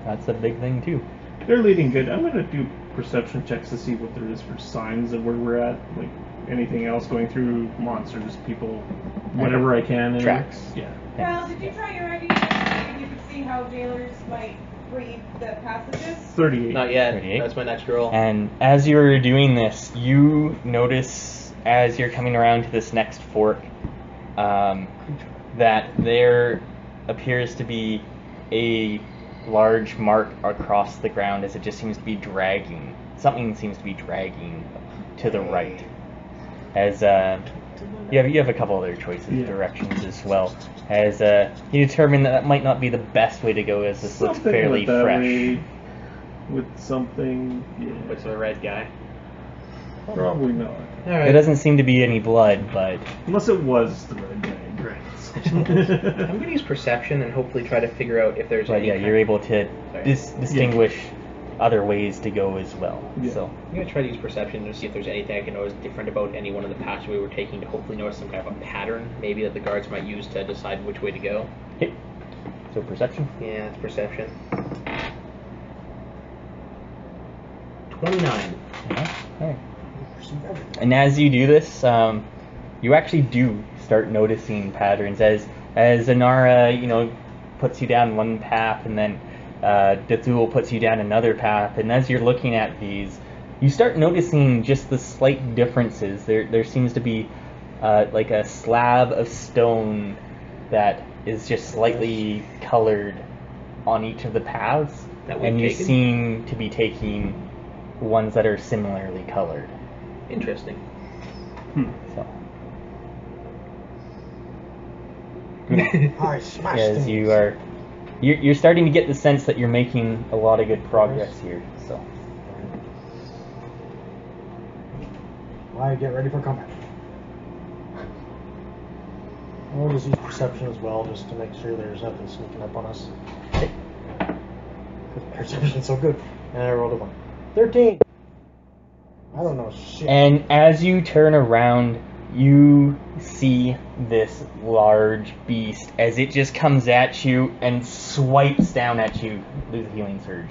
That's a big thing too. They're leading good. I'm gonna do perception checks to see what there is for signs of where we're at. Like anything else going through monsters, people, whatever I can. and- Tracks. Yeah. Well, did you try your ID? Maybe you could see how jailers might read the passages? 38. Not yet. 38. That's my next roll. And as you're doing this, you notice as you're coming around to this next fork that there appears to be a large mark across the ground as it just seems to be dragging. Something seems to be dragging to the right. As you have a couple other choices, Yeah. directions as well. As you determine that might not be the best way to go, as this looks Something fairly with that fresh. way, with something, What's yeah. the red guy? Probably not. Alright. There doesn't seem to be any blood, but Unless it was the red guy. I'm going to use perception and hopefully try to figure out if there's But any yeah, kind you're able to Sorry. distinguish other ways to go as well. Yeah. So I'm gonna try to use perception to see if there's anything I can notice different about any one of the paths we were taking to hopefully notice some kind of a pattern, maybe that the guards might use to decide which way to go. okay. So perception. Yeah, it's perception. 29. Okay. And as you do this, you actually do start noticing patterns as Anara, puts you down one path, and then Dethul puts you down another path. And as you're looking at these, you start noticing just the slight differences. There seems to be like a slab of stone that is just slightly colored on each of the paths, That we've and you taken? seem to be taking ones that are similarly colored. Interesting. So. I smashed As things. you're starting to get the sense that you're making a lot of good progress here. So Why get ready for combat? We'll just use perception as well, just to make sure there's nothing sneaking up on us. Because perception's so good. And I rolled a 1. 13! I don't know shit. and as you turn around, you see this large beast as it just comes at you and swipes down at you. Lose a healing surge.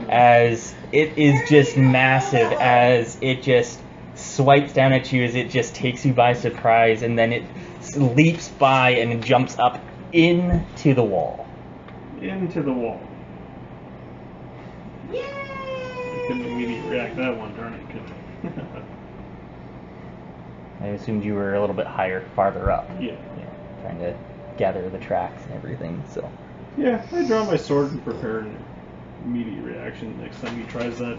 As it is just massive, as it just swipes down at you, as it just takes you by surprise, and then it leaps by and it jumps up into the wall. Into the wall. I couldn't immediately react to that one, darn it, could I assumed you were a little bit higher, farther up. Yeah. Trying to gather the tracks and everything. So Yeah, I draw my sword and prepare an immediate reaction next time he tries that.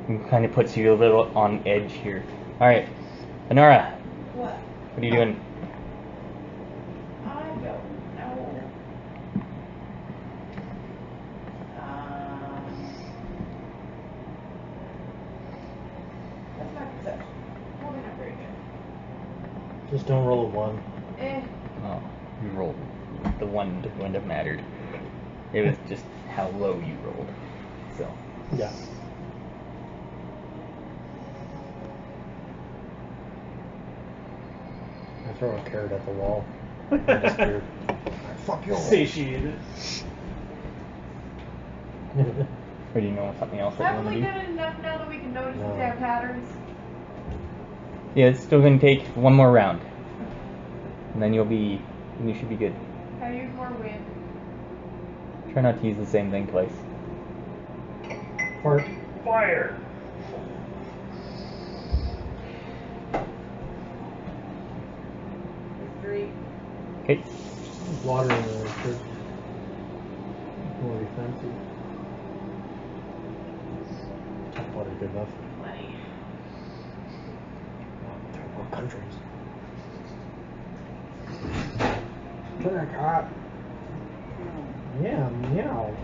it kind of puts you a little on edge here. All right, Anara, What? what are you doing? I don't know. That's my perception. Probably not very good. Just don't roll a 1. Oh, you rolled. The one wouldn't have mattered. It was just how low you rolled. So Yeah. I throw a carrot at the wall. Fuck you. Satiated. or do you know something else that you Haven't want we to do? done it enough now that we can notice No. these have patterns? Yeah, it's still going to take one more round, and then you should be good. Can I use more wind? Try not to use the same thing twice. Fart. Fire! It's 3. Okay. Water in the shirt. More defensive. Tap water good enough. 20. Third world countries. Cleric, yeah, meow.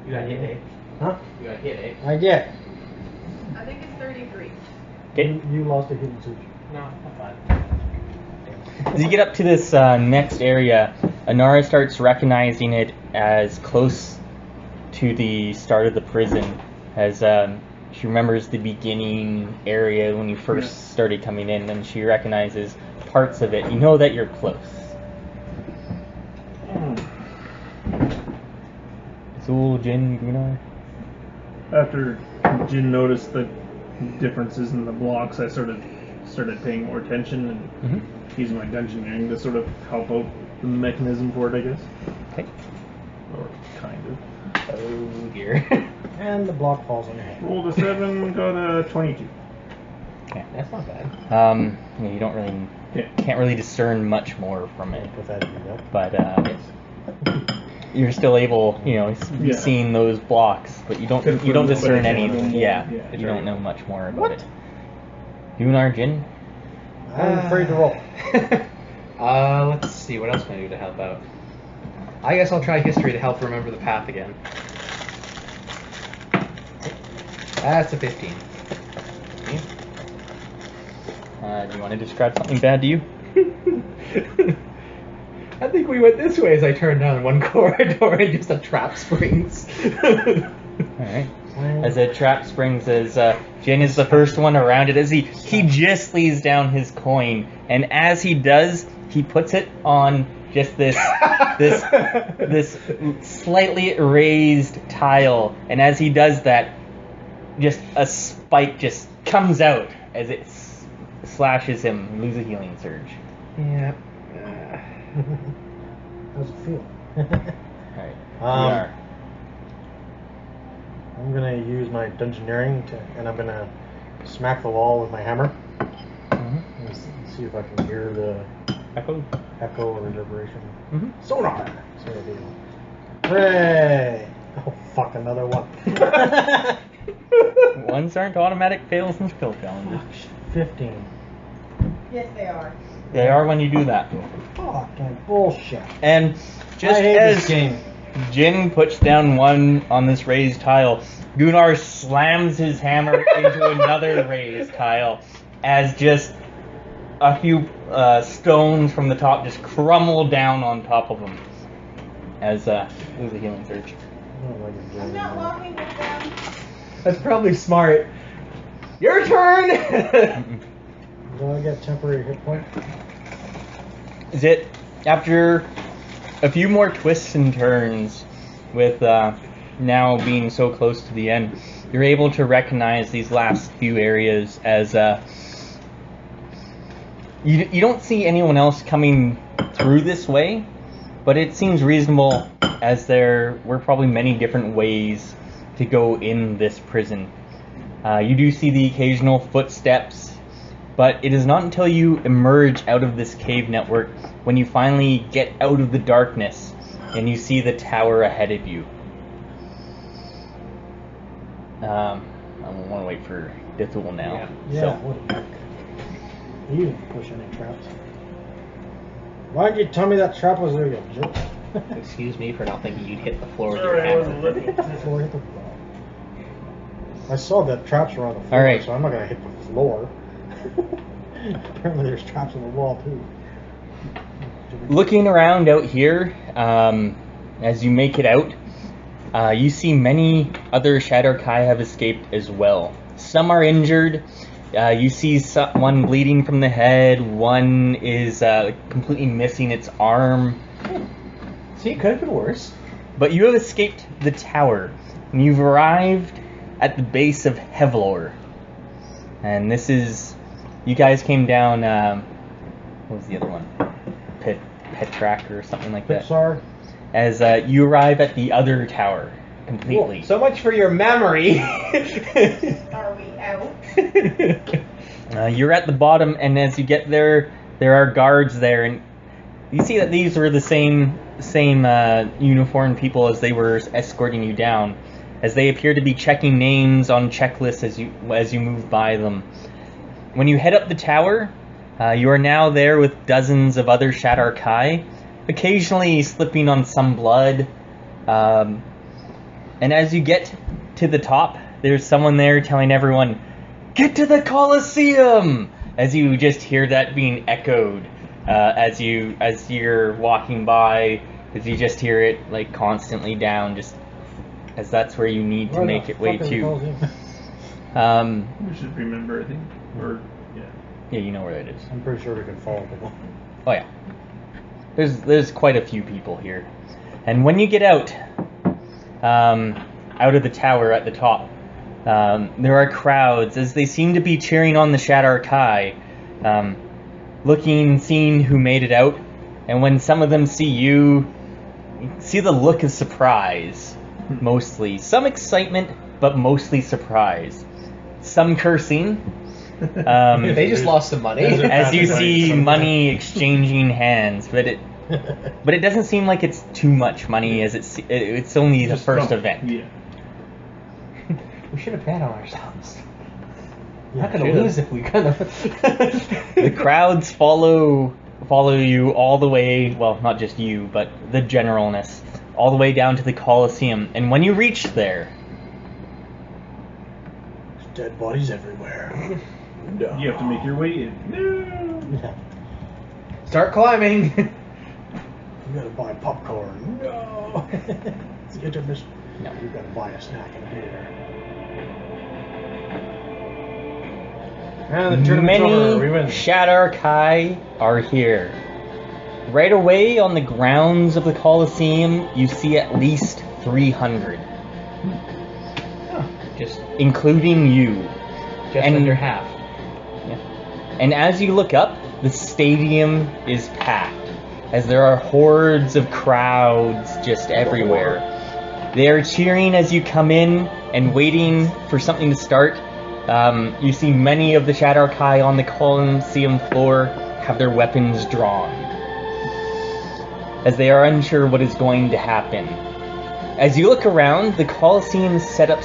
You got hit, eh? Huh? You got hit, eh? I get. I think it's 33. Okay. You lost a hidden surge. No, I'm fine. As you get up to this next area, Anara starts recognizing it as close to the start of the prison, as she remembers the beginning area when you first started coming in, and she recognizes parts of it. You know that you're close. Dethul, Jin, Gunnar. After Jin noticed the differences in the blocks, I started paying more attention and using my dungeoneering to sort of help out the mechanism for it, I guess. Okay. Or kind of. Oh dear. And the block falls on your head. Rolled a 7, got a 22. Okay. That's not bad. Yeah, you don't really, Yeah. can't really discern much more from it, Put that in your note. but you're still able, Yeah. seeing those blocks, but you don't Confirm discern that. anything. Yeah, Yeah, you sure. don't know much more about it. Gunnar, Jin. I'm afraid to roll. Let's see, what else can I do to help out? I guess I'll try history to help remember the path again. That's a 15. Do you want to describe something bad to you? I think we went this way as I turned down one corridor and just a trap springs. Alright. As a trap springs, as Jin is the first one around it, as he just lays down his coin, and as he does, he puts it on just this slightly raised tile, and as he does that, just a spike just comes out as it slashes him and loses a healing surge. Yeah. How's it feel? Alright. I'm gonna use my dungeoneering and I'm gonna smack the wall with my hammer. And see if I can hear the Echo? echo or reverberation. Sonar! Sort of deal. Hooray! Oh fuck, another one. Ones aren't automatic fails and skill challenges. 15. Yes, they are. They are when you do that. Fucking bullshit. And just I hate as this game. Jin puts down one on this raised tile, Gunnar slams his hammer into another raised tile as just a few stones from the top just crumble down on top of him as lose a healing surge. I don't like it, I'm not walking with them. That's probably smart. Your turn! Do I get temporary hit point? Is it after a few more twists and turns with now being so close to the end, you're able to recognize these last few areas as you don't see anyone else coming through this way, but it seems reasonable as there were probably many different ways to go in this prison. You do see the occasional footsteps, but it is not until you emerge out of this cave network when you finally get out of the darkness and you see the tower ahead of you. I want to wait for Dethul now. Yeah, what the heck. You didn't push any traps. Why'd you tell me that trap was there, you jerk? Excuse me for not thinking you'd hit the floor with your hammer. Floor hit the floor. I saw that traps were on the floor, Alright. so I'm not gonna hit the floor. Apparently there's traps on the wall too. Looking around out here, as you make it out, you see many other Shadar-kai have escaped as well. Some are injured. You see one bleeding from the head. One is completely missing its arm. See, it could have been worse. But you have escaped the tower, and you've arrived at the base of Hevlor. And this is... You guys came down... what was the other one? Petrak or something like that. Pixar. As you arrive at the other tower, completely. Cool. So much for your memory. Are we out? You're at the bottom, and as you get there, there are guards there, and you see that these were the same uniformed people as they were escorting you down, as they appear to be checking names on checklists as you move by them. When you head up the tower, you are now there with dozens of other Shadar-kai, occasionally slipping on some blood. And as you get to the top, there's someone there telling everyone, "Get to the Colosseum!" As you just hear that being echoed as you're walking by, as you just hear it like constantly down, just as that's where you need to make it way to. We should remember, I think, or yeah. Yeah, you know where it is. I'm pretty sure we can follow people. Oh yeah. There's quite a few people here, and when you get out of the tower at the top, there are crowds as they seem to be cheering on the Shadar-kai, seeing who made it out, and when some of them see you see the look of surprise, mostly. Some excitement, but mostly surprise. Some cursing. They just lost some money. As you see money exchanging hands, but it doesn't seem like it's too much money, as it's only the first event. Yeah. We should have bet on ourselves. Yeah, Not gonna lose if we kind of. The crowds follow you all the way. Well, not just you, but the generalness, all the way down to the Colosseum. And when you reach there, There's dead bodies everywhere. No. You have to make your way in. No. Yeah. Start climbing. you gotta buy popcorn. No! It's intermission. No. You gotta buy a snack and a beer. And the tournament's over. We Many win. Shadar-kai are here. Right away on the grounds of the Colosseum, you see at least 300, Just including you. And- under half. Yeah. And as you look up, the stadium is packed, as there are hordes of crowds just everywhere. They are cheering as you come in and waiting for something to start. You see many of the Shadar-kai on the Colosseum floor have their weapons drawn, as they are unsure what is going to happen. As you look around, the Colosseum is set up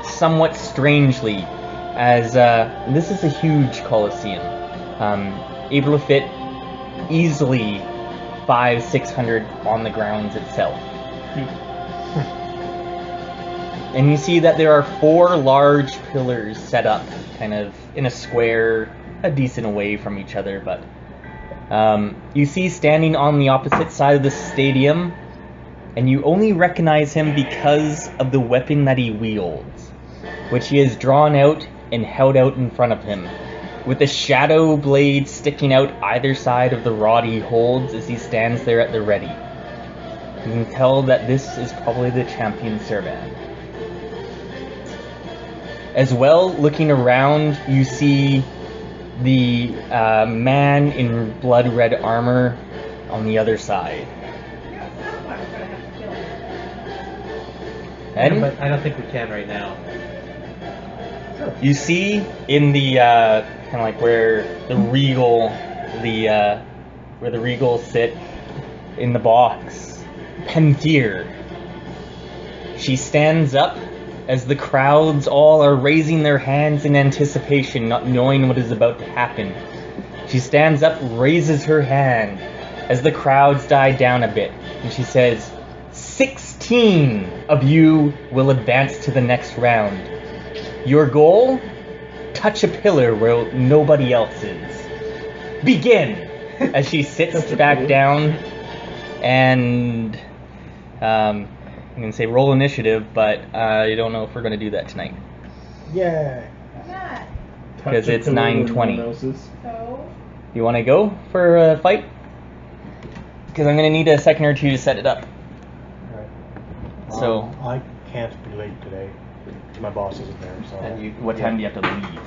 somewhat strangely, as this is a huge Colosseum, able to fit easily 500-600 on the grounds itself. And you see that there are 4 large pillars set up kind of in a square, a decent away from each other, but you see standing on the opposite side of the stadium, and you only recognize him because of the weapon that he wields, which he has drawn out and held out in front of him, with a shadow blade sticking out either side of the rod he holds as he stands there at the ready. You can tell that this is probably the champion Servan. As well, looking around, you see the man in blood red armor on the other side. And But I don't think we can right now. you see in the kind of like where the regals sit in the box, Pentheer. She stands up as the crowds all are raising their hands in anticipation, not knowing what is about to happen. She stands up, raises her hand as the crowds die down a bit, and she says, 16 of you will advance to the next round. Your goal? Touch a pillar where nobody else is. Begin! As she sits back down, and I'm going to say roll initiative, but I don't know if we're going to do that tonight. Yeah. Yeah. Because it's 9:20. So, You want to go for a fight? Because I'm going to need a second or two to set it up. Alright. So- I can't be late today. My boss isn't there, so. And what time do you have to leave?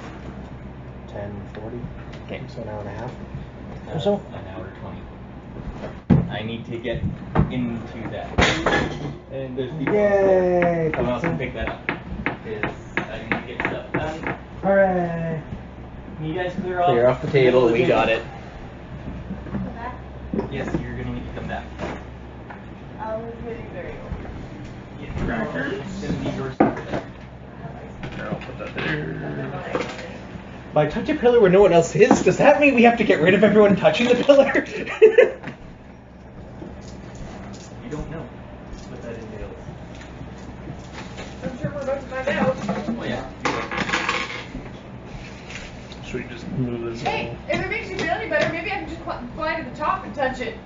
10:40. Okay. So an hour and a half. Or so? An hour 20. I need to get into that. And there's people Yay! someone else can pick that up. Because I need to get stuff done. Hooray! Can you guys clear off? Clear off the table, we got it. come back. Yes, you're going to need to come back. I was getting very old. Get crackers. It's going to be yours over there. Here, I'll put that there. By touch a pillar where no one else is, does that mean we have to get rid of everyone touching the pillar? You don't know what that entails. I'm sure we're about to find out. Oh yeah. Should we just move this? Hey, if it makes you feel any better, maybe I can just fly to the top and touch it.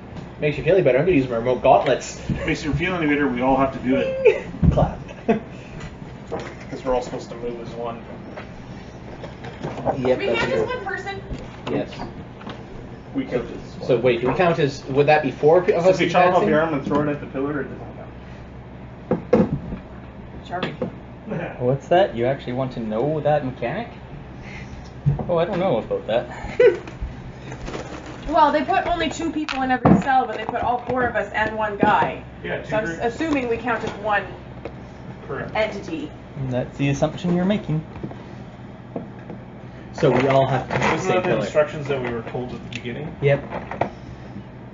Makes you feel any better. I'm gonna use my remote gauntlets. Makes you feel any better, we all have to do it. Clap. Because we're all supposed to move as one. Yep, we that's can't true. just one person. Yes. We count as one. So wait, do we count as? Would that be 4 of So us if you chop off advancing? your arm and throw it at the pillar, it doesn't count. Charming. What's that? You actually want to know that mechanic? Oh, I don't know about that. Well, they put only 2 people in every cell, but they put all 4 of us and 1 guy. Yeah, So I'm assuming we count as one Correct. entity. That's the assumption you're making. So we all have to touch the Isn't same that the pillar. instructions that we were told at the beginning? Yep.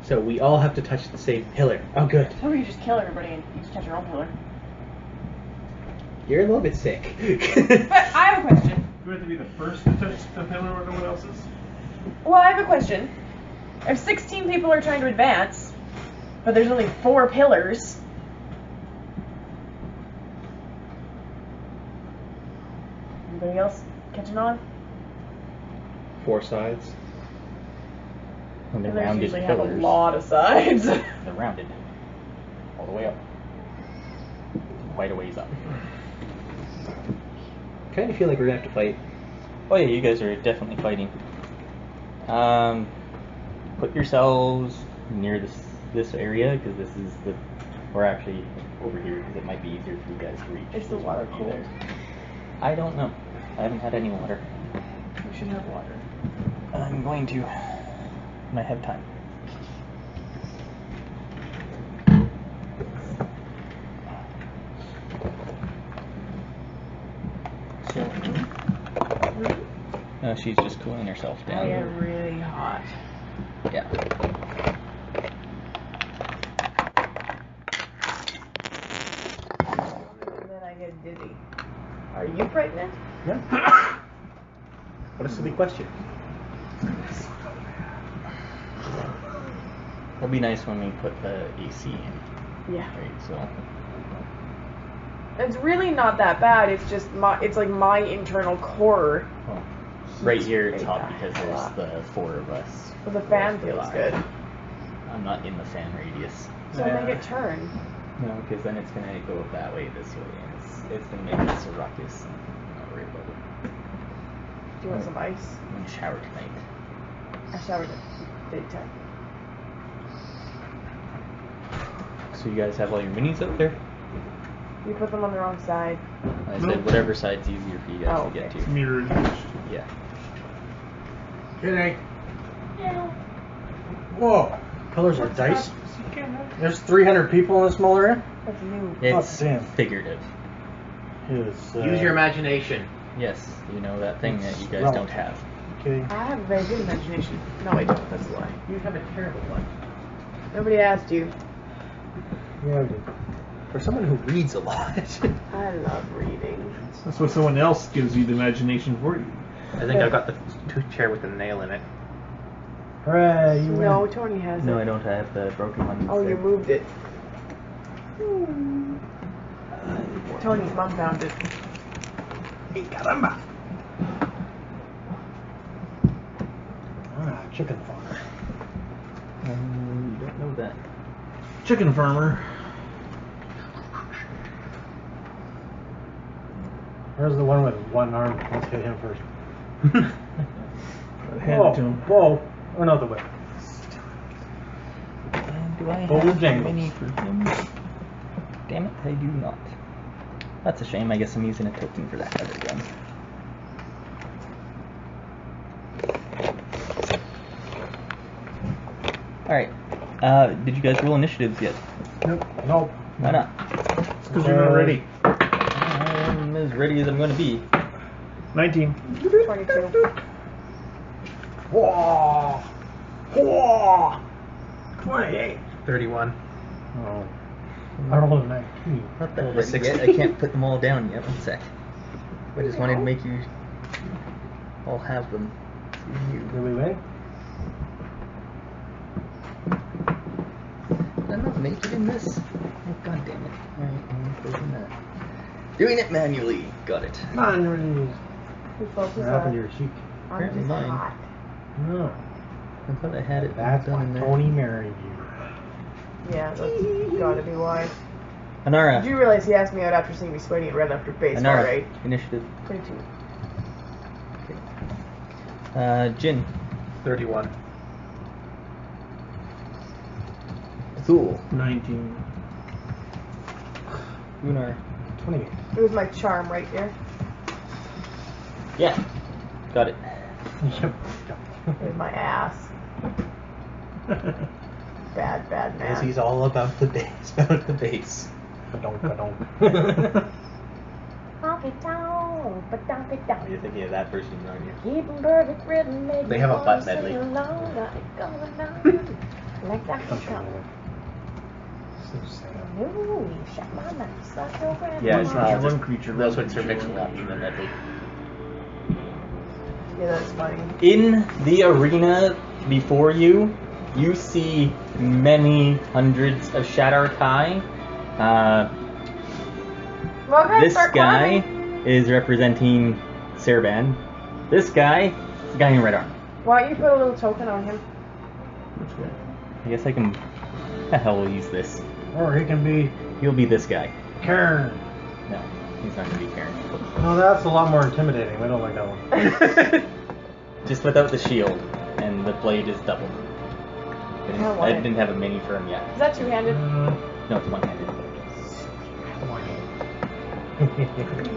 So we all have to touch the same pillar. Oh, good. So we could just kill everybody and you just touch your own pillar. You're a little bit sick. But I have a question. Do we have to be the first to touch the pillar when no one else is? Well, I have a question. If 16 people are trying to advance, but there's only 4 pillars, anybody else catching on? 4 sides. And they're Pillars rounded usually have a pillars. lot of sides. They're rounded. All the way up. Quite a ways up. Kind of feel like we're gonna have to fight. Oh yeah, you guys are definitely fighting. Put yourselves near this area, because this is the... Or actually, over here, because it might be easier for you guys to reach. Is the water You cold? there. I don't know. I haven't had any water. We should have water. I'm going to... when I have time. So... she's just cooling herself I down. get really hot. Yeah. And then I get dizzy. Are you pregnant? Yeah. What a silly question. It'll be nice when we put the AC in. Yeah. Right, so... It's really not that bad. It's just it's like my internal core. Well, right here it's Right hot because back a there's lot. the four of us. But the fan We're feels alive. good. I'm not in the fan radius. So make it turn. No, because then it's gonna go that way, this way, and it's gonna make this a ruckus. I'm not worried about it. Do you want some ice? I'm gonna shower tonight. I showered at daytime. So you guys have all your minis up there? You put them on the wrong side. I said whatever side's easier for you guys Oh, to get okay. to. Mirror image. Yeah. Good night. Whoa. Pillars are dice. There's 300 people in this small area? That's new. It's damn. figurative. Use your imagination. Yes, you know that thing that you guys It's don't have. Okay. I have a very good imagination. No, I don't. That's a lie. You have a terrible one. Nobody asked you. Yeah, I did. For someone who reads a lot. I love reading. That's what someone else gives you the imagination for you. I think I've got the chair with the nail in it. Hooray, you win. No, Tony has No, it. I don't have the broken one. Oh, you instead. moved it. Tony's mom found it. Hey, caramba. Ah, chicken farm. You don't know that. Chicken farmer. Where's the one with one arm? Let's hit him first. Hand Whoa, it to him. whoa. Oh, no, the way. And do I Full have jangles. mini for him? Damn it, I do not. That's a shame. I guess I'm using a token for that other gun. Alright. Did you guys roll initiatives yet? Nope. Nope. Why not? It's because you're not ready. I'm as ready as I'm going to be. 19. 22. Whoa. Whoa. 28. 31. Oh. I rolled a 19. Not that Well, ready 60. yet. I can't put them all down yet. One sec. I just wanted to make you all have them. Did we win? Did I not make it in this? Oh, God damn it. Alright, I'm closing that. Doing it manually. Got it. Manually. Who focus What happened to on? your cheek? I'm Apparently just mine. hot. No. I thought I had it That's done why in there. Tony married you. Yeah, that's gotta be why. Anara. Did you realize he asked me out after seeing me sweating it right after baseball, Anara. right? Initiative. 22. Jin. 31. Dethul. 19. Gunnar. 28. It was my charm right here. Yeah. Got it. Yep. It was my ass. Bad, bad Because man. he's all about the base. About the base. Ba-dunk. You're thinking of that person, aren't you? Keep 'em perfect rhythm, make They me have a wanna butt sing medley. along, got it going on. Like that Punch come. him in. So sad. Ooh, you shut my mouth, like your grandma. Yeah, it's not One just creature. those one ones are creature, mixed a one lot creature. in the medley. Yeah, that's funny. In the arena before you, you see many hundreds of Shadar-kai. Well, guys, This start guy climbing. is representing Sarban. This guy is the guy in red armor. Why don't you put a little token on him? Which guy? I guess I can. The hell will use this. Or he can be He'll be this guy. Karen. No, he's not gonna be Karen. No, that's a lot more intimidating. We don't like that one. Just without the shield, and the blade is double. I didn't have a mini for him yet. Is that two-handed? No, it's one-handed. Look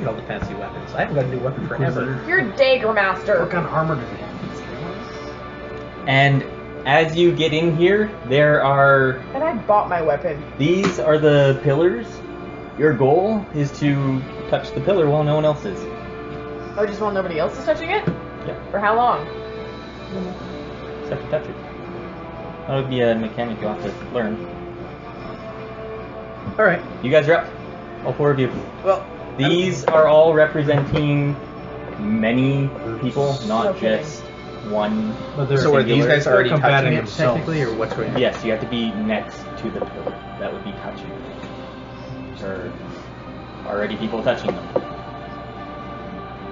at all the fancy weapons. I haven't got a new weapon forever. You're a Dagger Master. What kind of armor does he have? And as you get in here, there are... And I bought my weapon. These are the pillars. Your goal is to touch the pillar while no one else is. Oh, just while nobody else is touching it? Yeah. For how long? Just have to touch it. That would be a mechanic you'll have to learn. Alright. You guys are up. All four of you. Well, These are all representing many people, not No kidding. just one. But they're so are these guys they're already touching combating it themselves. technically, or what's going on? Yes, you have to be next to the pillar. That would be touching. There are already people touching them.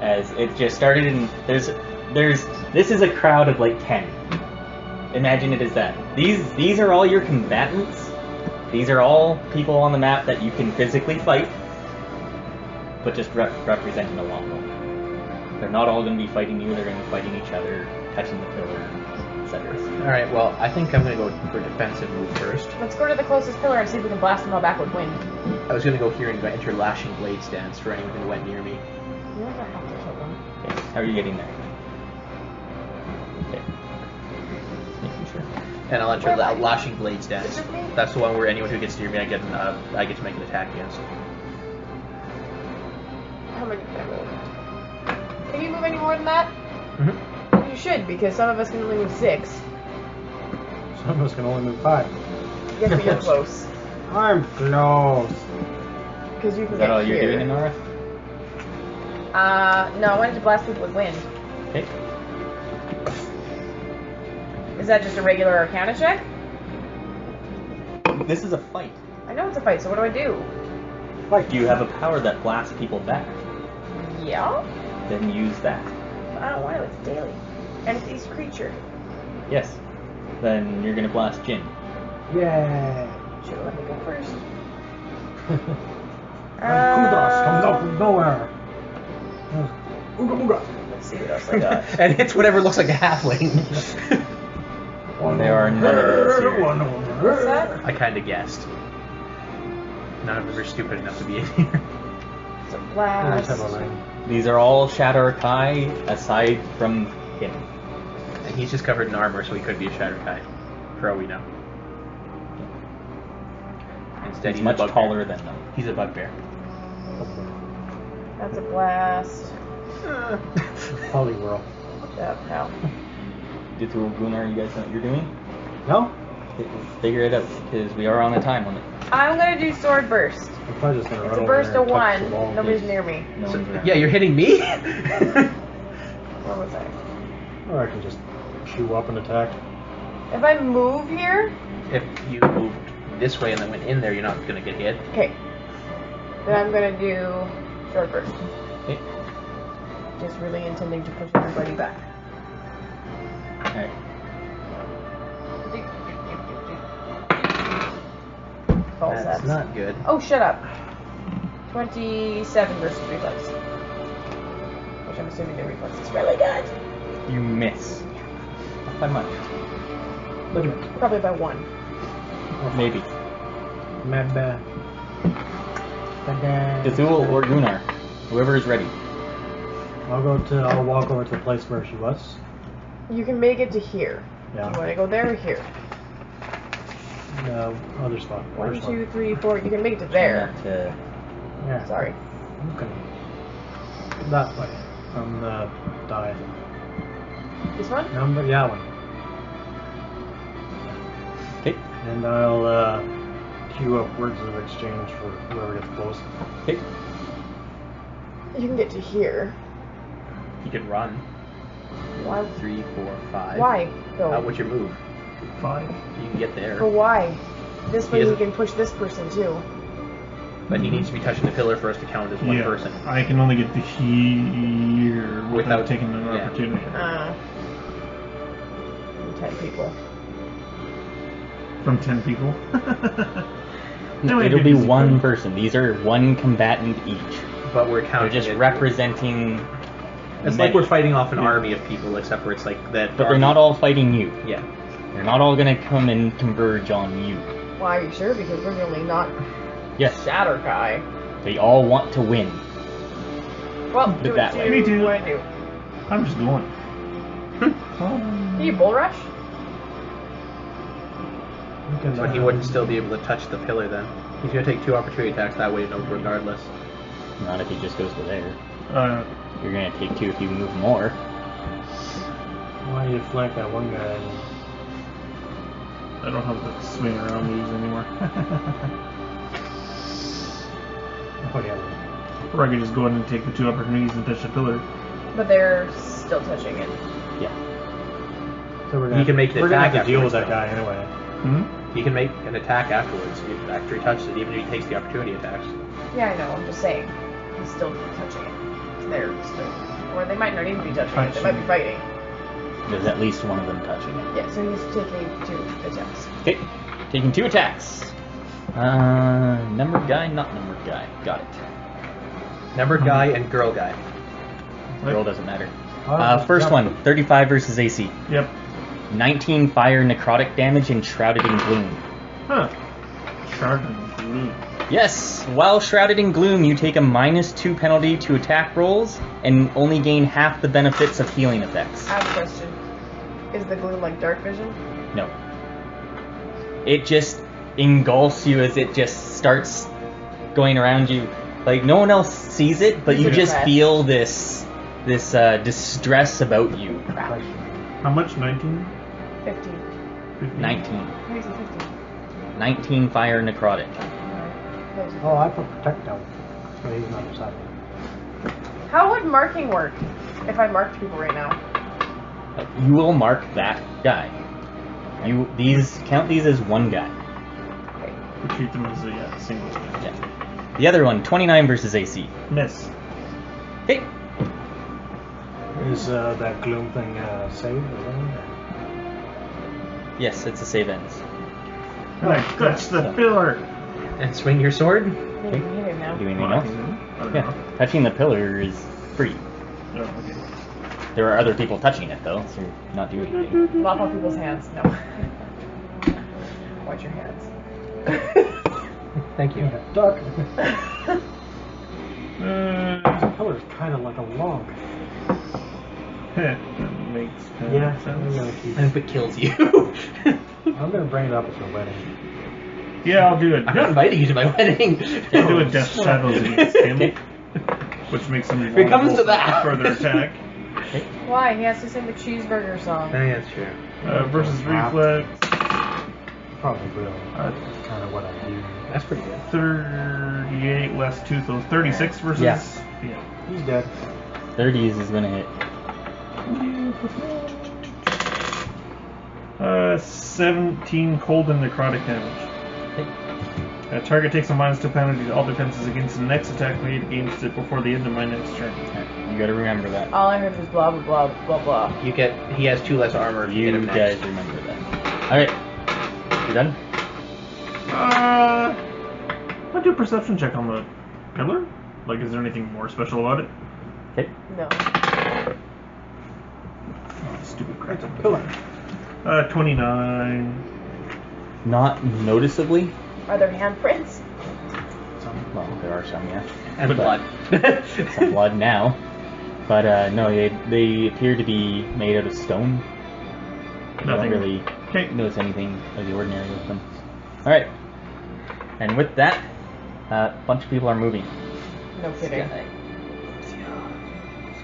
As it just started, and this is a crowd of like 10. Imagine it as that. These are all your combatants. These are all people on the map that you can physically fight, but just representing a long one. They're not all going to be fighting you. They're going to be fighting each other, touching the pillar, etc. Alright, well, I think I'm going to go for a defensive move first. Let's go to the closest pillar and see if we can blast them all back with wind. I was going to go here and enter Lashing Blade stance for anyone who went near me. You never have to kill them. Okay, how are you getting there? Okay. Making sure. And I'll enter Lashing Blade stance. Is it me? That's the one where anyone who gets near me, I get to make an attack against. How many can I move? Can you move any more than that? Mm-hmm. Well, you should, because some of us can only move 6. Some of us can only move 5. Yes, but you're close. I'm close. Because you can Is get that all here. you're doing, Anara? No, I wanted to blast people with wind. Okay. Is that just a regular Arcana check? This is a fight. I know it's a fight, so what do I do? Do you have a power that blasts people back? Yeah? Then use that. I don't want to, it's daily. And it's each creature. Yes. Then you're gonna blast Jin. Yay. Should have let me go first. Kudos comes out from nowhere. Ooga booga. Let's see what else I got. And it's whatever looks like a halfling. There are none of those here. What's that? I kind of guessed. None of them are stupid enough to be in here. It's a I just blast. have a line. These are all Shadar-kai, aside from him. And he's just covered in armor, so he could be a Shadar-kai, for all we know. Instead, He's much a bugbear. taller than them. He's a bugbear. That's a blast. Poliwhirl. Yep, no. Dethul, Gunnar, you guys know what you're doing? No? Figure it out, because we are on a time limit. I'm gonna do Sword Burst. I'm probably just gonna It's run a over burst there of and touch 1. the wall. Nobody's near me. No one's around. Yeah, you're hitting me? What was I? Or I can just chew up and attack. If I move here, If you moved this way and then went in there, you're not going to get hit. okay. Then I'm gonna do Sword Burst. Okay. Just really intending to push everybody back. Alright. False That's Fs. not good. Oh, shut up. 27 versus reflex. Which I'm assuming the reflex is really good. You miss. Not by much. Look at it. Probably by 1. Maybe. Mad bad. Dethul or Gunnar. Whoever is ready. I'll walk over to the place where she was. You can make it to here. Yeah. You want to go there or here? No, other spot. 1, First 2, 3, 4. You can make it to there. To Yeah. Sorry. Okay. That way. From the die. This one? Number, yeah, one. Okay. And I'll queue up words of exchange for whoever gets close. Okay. You can get to here. You can run. Why? 3, 4, 5. Why? Though. What's your move? 5. You can get there. But why? This way He you doesn't- can push this person too. But he needs to be touching the pillar for us to count as one Yeah, person. I can only get to here without Without- taking an yeah. opportunity. 10 people. From 10 people. It'll be one person. These are one combatant each. But we're They're counting just it. representing. It's many. like we're fighting off an army of people, except for it's like that. But they're not all fighting you. Yeah. They're not all gonna come and converge on you. Why are you sure? Because we're the only not Yes, Shadar-kai. they all want to win. Well, Put do it that way. do Me too. what I do. I'm just going. Can you bull rush? You can, But he wouldn't still be able to touch the pillar then. He's gonna take 2 opportunity attacks that way, no, regardless. Not if he just goes to there. Uh, You're gonna take 2 if you move more. Why do you flank that one guy? I don't have the swing around moves anymore. Oh yeah. Or I could just go in and take the 2 opportunities and touch the pillar. But they're still touching it. Yeah. So we're He can make an we're gonna attack have to deal with afterwards, that guy anyway. Hmm? He can make an attack afterwards after he touches it, even if he takes the opportunity attacks. Yeah, I know. I'm just saying. He's still touching it. They're still, or they might not even be touching it. They might be fighting. There's at least one of them touching it. Yeah. So he's taking 2 attacks. Okay, taking 2 attacks. Numbered guy, not numbered guy. Got it. Numbered guy and girl guy. Girl doesn't matter. Oh, First jump. one, 35 versus AC. Yep. 19 fire necrotic damage and shrouded in gloom. Huh. Shrouded in gloom. Yes, while shrouded in gloom, you take a -2 penalty to attack rolls and only gain half the benefits of healing effects. I have a question. Is the gloom like dark vision? No. It just engulfs you as it just starts going around you. Like, no one else sees it, but you Is it just red? feel this distress about you. Crap. How much? 19? 15. 15? 19. Why is it 15? 19 fire necrotic. Alright. Oh, I put protect down. So he's not beside me. How would marking work if I marked people right now? You will mark that guy. Count these as one guy. Okay. We treat them as a single. Yeah. The other one, 29 versus AC. Miss. Okay. Is that gloom thing saved? Or something? Yes, it's a save ends. And I touch the pillar. And swing your sword? Maybe we hit him now. Do anything Well, I else? can- I don't Yeah. know. Touching the pillar is free. Oh, okay. There are other people touching it though, so you're not doing anything. Lop off people's hands. No. Watch your hands. Thank you. Duck. Uh, The pillar's kind of like a log. that makes kind Yeah, of I'm sense. gonna keep. And if it kills you. I'm gonna bring it up at your wedding. Yeah, I'll do it. I'm not inviting you to my wedding. I'll do a Death Shadows against him, which makes him If it comes vulnerable to that. for further attack. Why? He has to sing the cheeseburger song. Yeah, that's true. Versus reflex, Probably will. That's kind of what I do. That's pretty good. 38 less 2, so 36 versus. Yeah. Yeah. He's dead. 30s is gonna hit. 17 cold and necrotic damage. Target takes a -2 penalty to all defenses against the next attack made against it before the end of my next turn. You gotta remember that. All I heard was blah blah blah blah blah. He has 2 less armor if you hit You him guys next. remember that. Alright. You done? I'll do a perception check on the pillar. Like, is there anything more special about it? Okay. No. Oh, stupid crap. It's a pillar. 29. Not noticeably. Are there handprints? Well, there are some, yeah. And But- blood. Some blood now. But no, they appear to be made out of stone. You don't Nothing. really Okay. notice anything of the ordinary with them. Alright. And with that, a bunch of people are moving. No kidding. This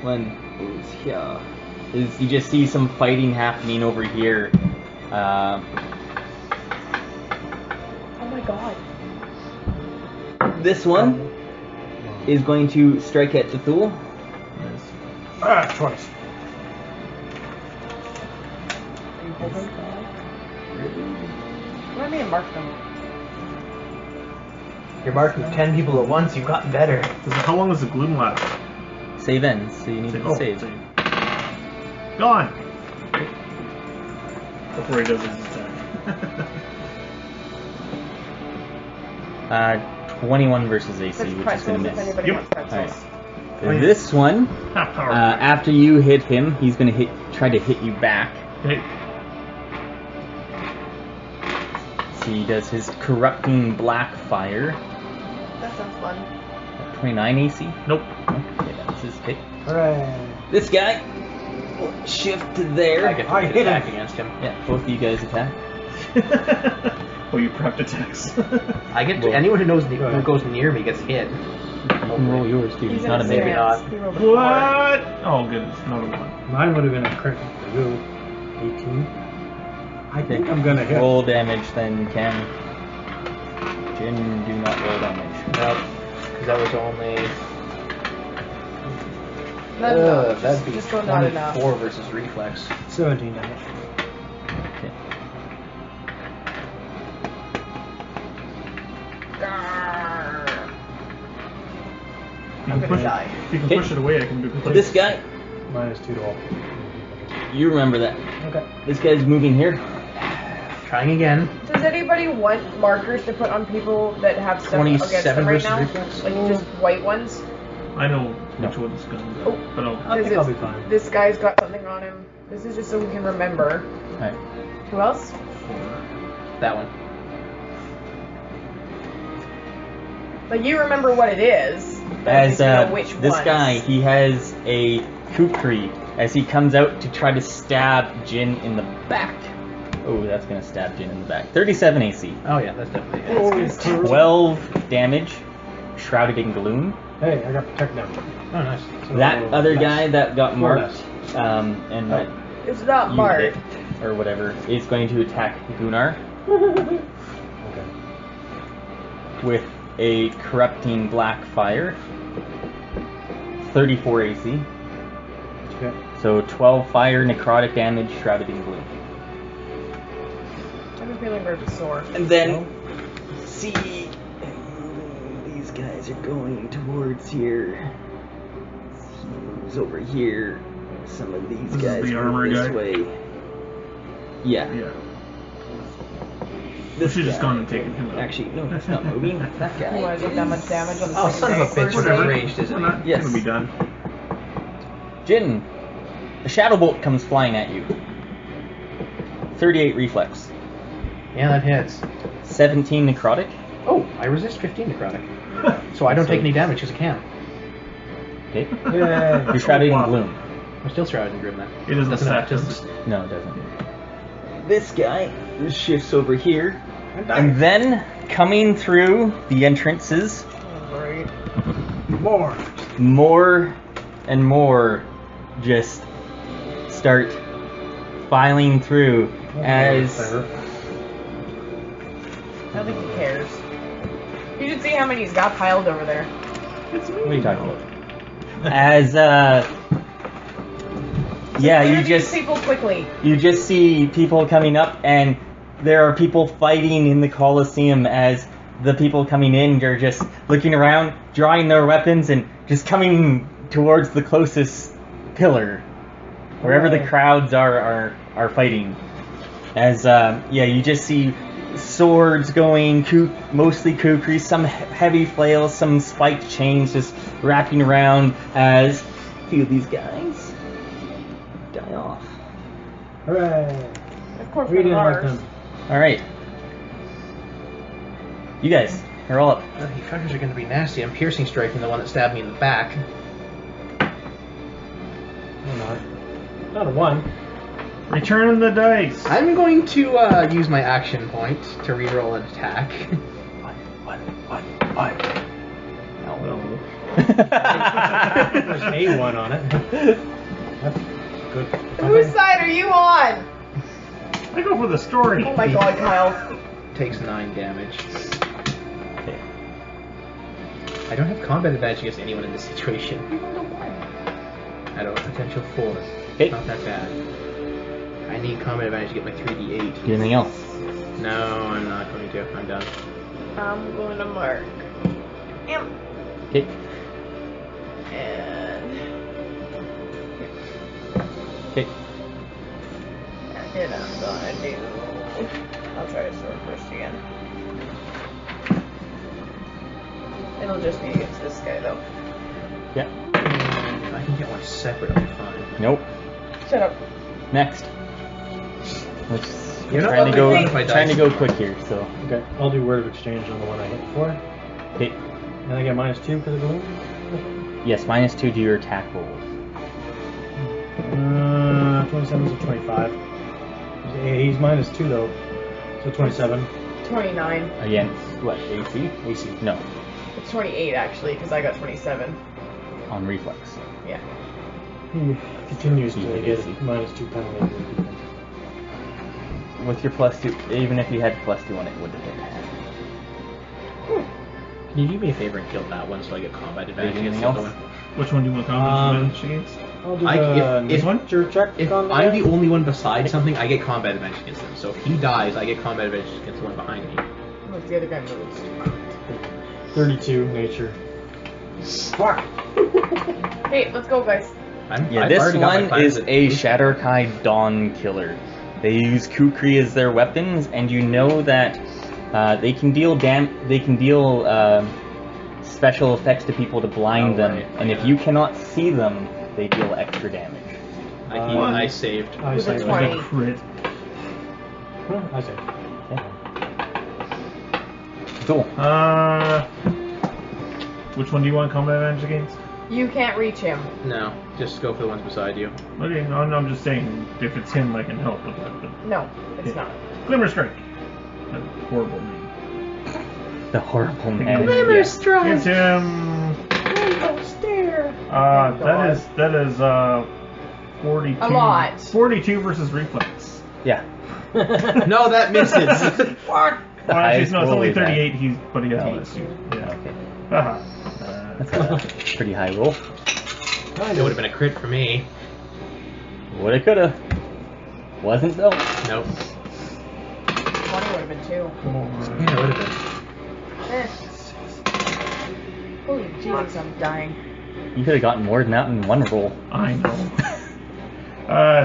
one is here. You just see some fighting happening over here. Oh my god. This one is going to strike at Dethul. Twice. Are you holding? What do I mean mark them? You're marking 10 people at once, you've gotten better. How long does the gloom last? Save ends, so you need to save. Gone! Before he does his attack. 21 versus AC, That's which is pretzels going to if miss. anybody Yep. wants pretzels. Alright. This one, Half power. after you hit him, he's going to try to hit you back. Okay. So he does his corrupting black fire. That sounds fun. 29 AC. Nope. Okay, that's his hit. Hooray. This guy will shift to there. I get to I hit attack him. against him. Yeah, both of you guys attack. Oh, you prepped attacks. I get to, anyone who knows who goes near me gets hit. You can roll yours too. It's in not a maybe. advance. not. He rolled a 4. What? Oh, goodness. Not a 1. Mine would have been a crit for you. 18. I think I'm gonna hit. Roll damage then, Cam. Jin, do not roll damage. Nope. Because that was only. Not enough. That'd be Just go not enough. 24 versus reflex. 17 damage. Okay. I'm gonna die. If you can push it away, I can do it. This guy, -2 to all. you remember that. Okay. This guy's moving here. Trying again. Does anybody want markers to put on people that have stuff against 27 them right versus now? reflex? Like just white ones? I know which one's going to go. Oh. But I'll. I think Because I'll be fine. This guy's got something on him. This is just so we can remember. Alright. Who else? That one. Like you remember what it is. But As you know which this ones. guy, he has a kukri as he comes out to try to stab Jin in the back. Oh, that's gonna stab Jin in the back. 37 AC. Oh yeah, that's definitely it. 12 damage, shrouded in gloom. Hey, I got protect now. Oh, nice. So That other less. guy that got 4 marked, and that It's not you marked. hit, or whatever, is going to attack Gunnar Okay. with a corrupting black fire. 34 AC. Okay. So 12 fire, necrotic damage, shrouded in gloom. I'm feeling very sore. And then see these guys are going towards here. He moves over here. Some of these This is guys the move armor this guy? way. Yeah. Yeah. This Should've just guy. gone and taken him out. Actually, no, he's not moving. That's that You guy. want to take that much damage on the Oh, same son of a day? bitch, First we're day? ranged, isn't We're he? not Yes. gonna be done. Jin, a shadow bolt comes flying at you. 38 reflex. Yeah, that hits. 17 necrotic. Oh, I resist 15 necrotic. So I don't take any damage because I can. Okay. Yay. You're shrouded wow. in gloom. I'm still shrouded in grim then. It doesn't Doesn't stack. have- Just No, it doesn't. This guy shifts over here. And And then, coming through the entrances, Right. more. more and more just start filing through as I don't think he cares. You should see how many he's got piled over there. what are you talking about? As yeah, Clear you these just people quickly. see people coming up, and there are people fighting in the Colosseum as the people coming in are just looking around, drawing their weapons, and just coming towards the closest pillar, wherever the crowds are fighting. As yeah, you just see swords going, mostly kukri, some heavy flails, some spiked chains just wrapping around as a few of these guys die off. Hooray. Of course, We we're didn't like ours. them. Alright. You guys, you're all up. You fuckers are going to be nasty. I'm piercing striking the one that stabbed me in the back. No, not. Not a 1. return the dice. I'm going to use my action point to reroll an attack. No. There's a 1 on it. That's good. Whose side are you on? I go for the story. Oh my god, Kyle. Takes 9 damage. Okay. I don't have combat advantage against anyone in this situation. I don't have potential 4. Okay. Not that bad. I need combat advantage to get my 3d8. Anything else? No, I'm not going to. I'm done. I'm going to mark. Yep. Okay. And Okay. then I'm gonna do. I'll try to sword first again. It'll just be against this guy though. Yeah. If I can get one separate, I'll be fine. Nope. Shut up. Next. You're not Trying to really go. good if I Trying to die. go quick here. So. Okay, I'll do word of exchange on the one I hit for. Okay. And I get -2 because of the wound. Yes, -2 to your attack rolls. 27 is a 25. He's -2 though, so 27. 29. Against what? AC? AC. No, It's 28 actually, because I got 27. on reflex. Yeah. He continues to He get hit AC. -2 penalty. With your +2, even if you had +2 on it, would have hit. Can you do me a favor and kill that one so I get combat advantage Anything against the other else? one? Which one do you want combat advantage against? I'll do I- the if nature check If on I'm that. the only one beside something, I get combat advantage against them. So if he dies, I get combat advantage against the one behind me. What's the other guy moves? 32 nature. Fuck! Hey, let's go, guys. Yeah, I've this already got my one plans is that- a Shadar-kai Dawn Killer. They use Kukri as their weapons, and you know that they can deal special effects to people to blind Oh, them, right, and if yeah. you cannot see them, they deal extra damage. I saved. I With a say. 20. Like a crit. I say. Cool. Which one do you want combat advantage against? You can't reach him. No, just go for the ones beside you. Okay, no, I'm just saying if it's him, I can help with that. But No, it's Yeah. not. Glimmer Strike. That's horrible name. The horrible man. Glimmer strike. It's him. Rainbow stare. That is 42. A lot. 42 versus reflex. Yeah. No, that misses. What? Well, actually, highest no, it's roll only is that. 38. But he has Oh, less. Yeah. Okay. Haha. That's a pretty high roll. It would have been a crit for me. Woulda, coulda. Wasn't though. Nope. 20 would have been 2. Yeah, it would have been. Eh. Holy Jesus, I'm dying. You could have gotten more than that in one roll. I know.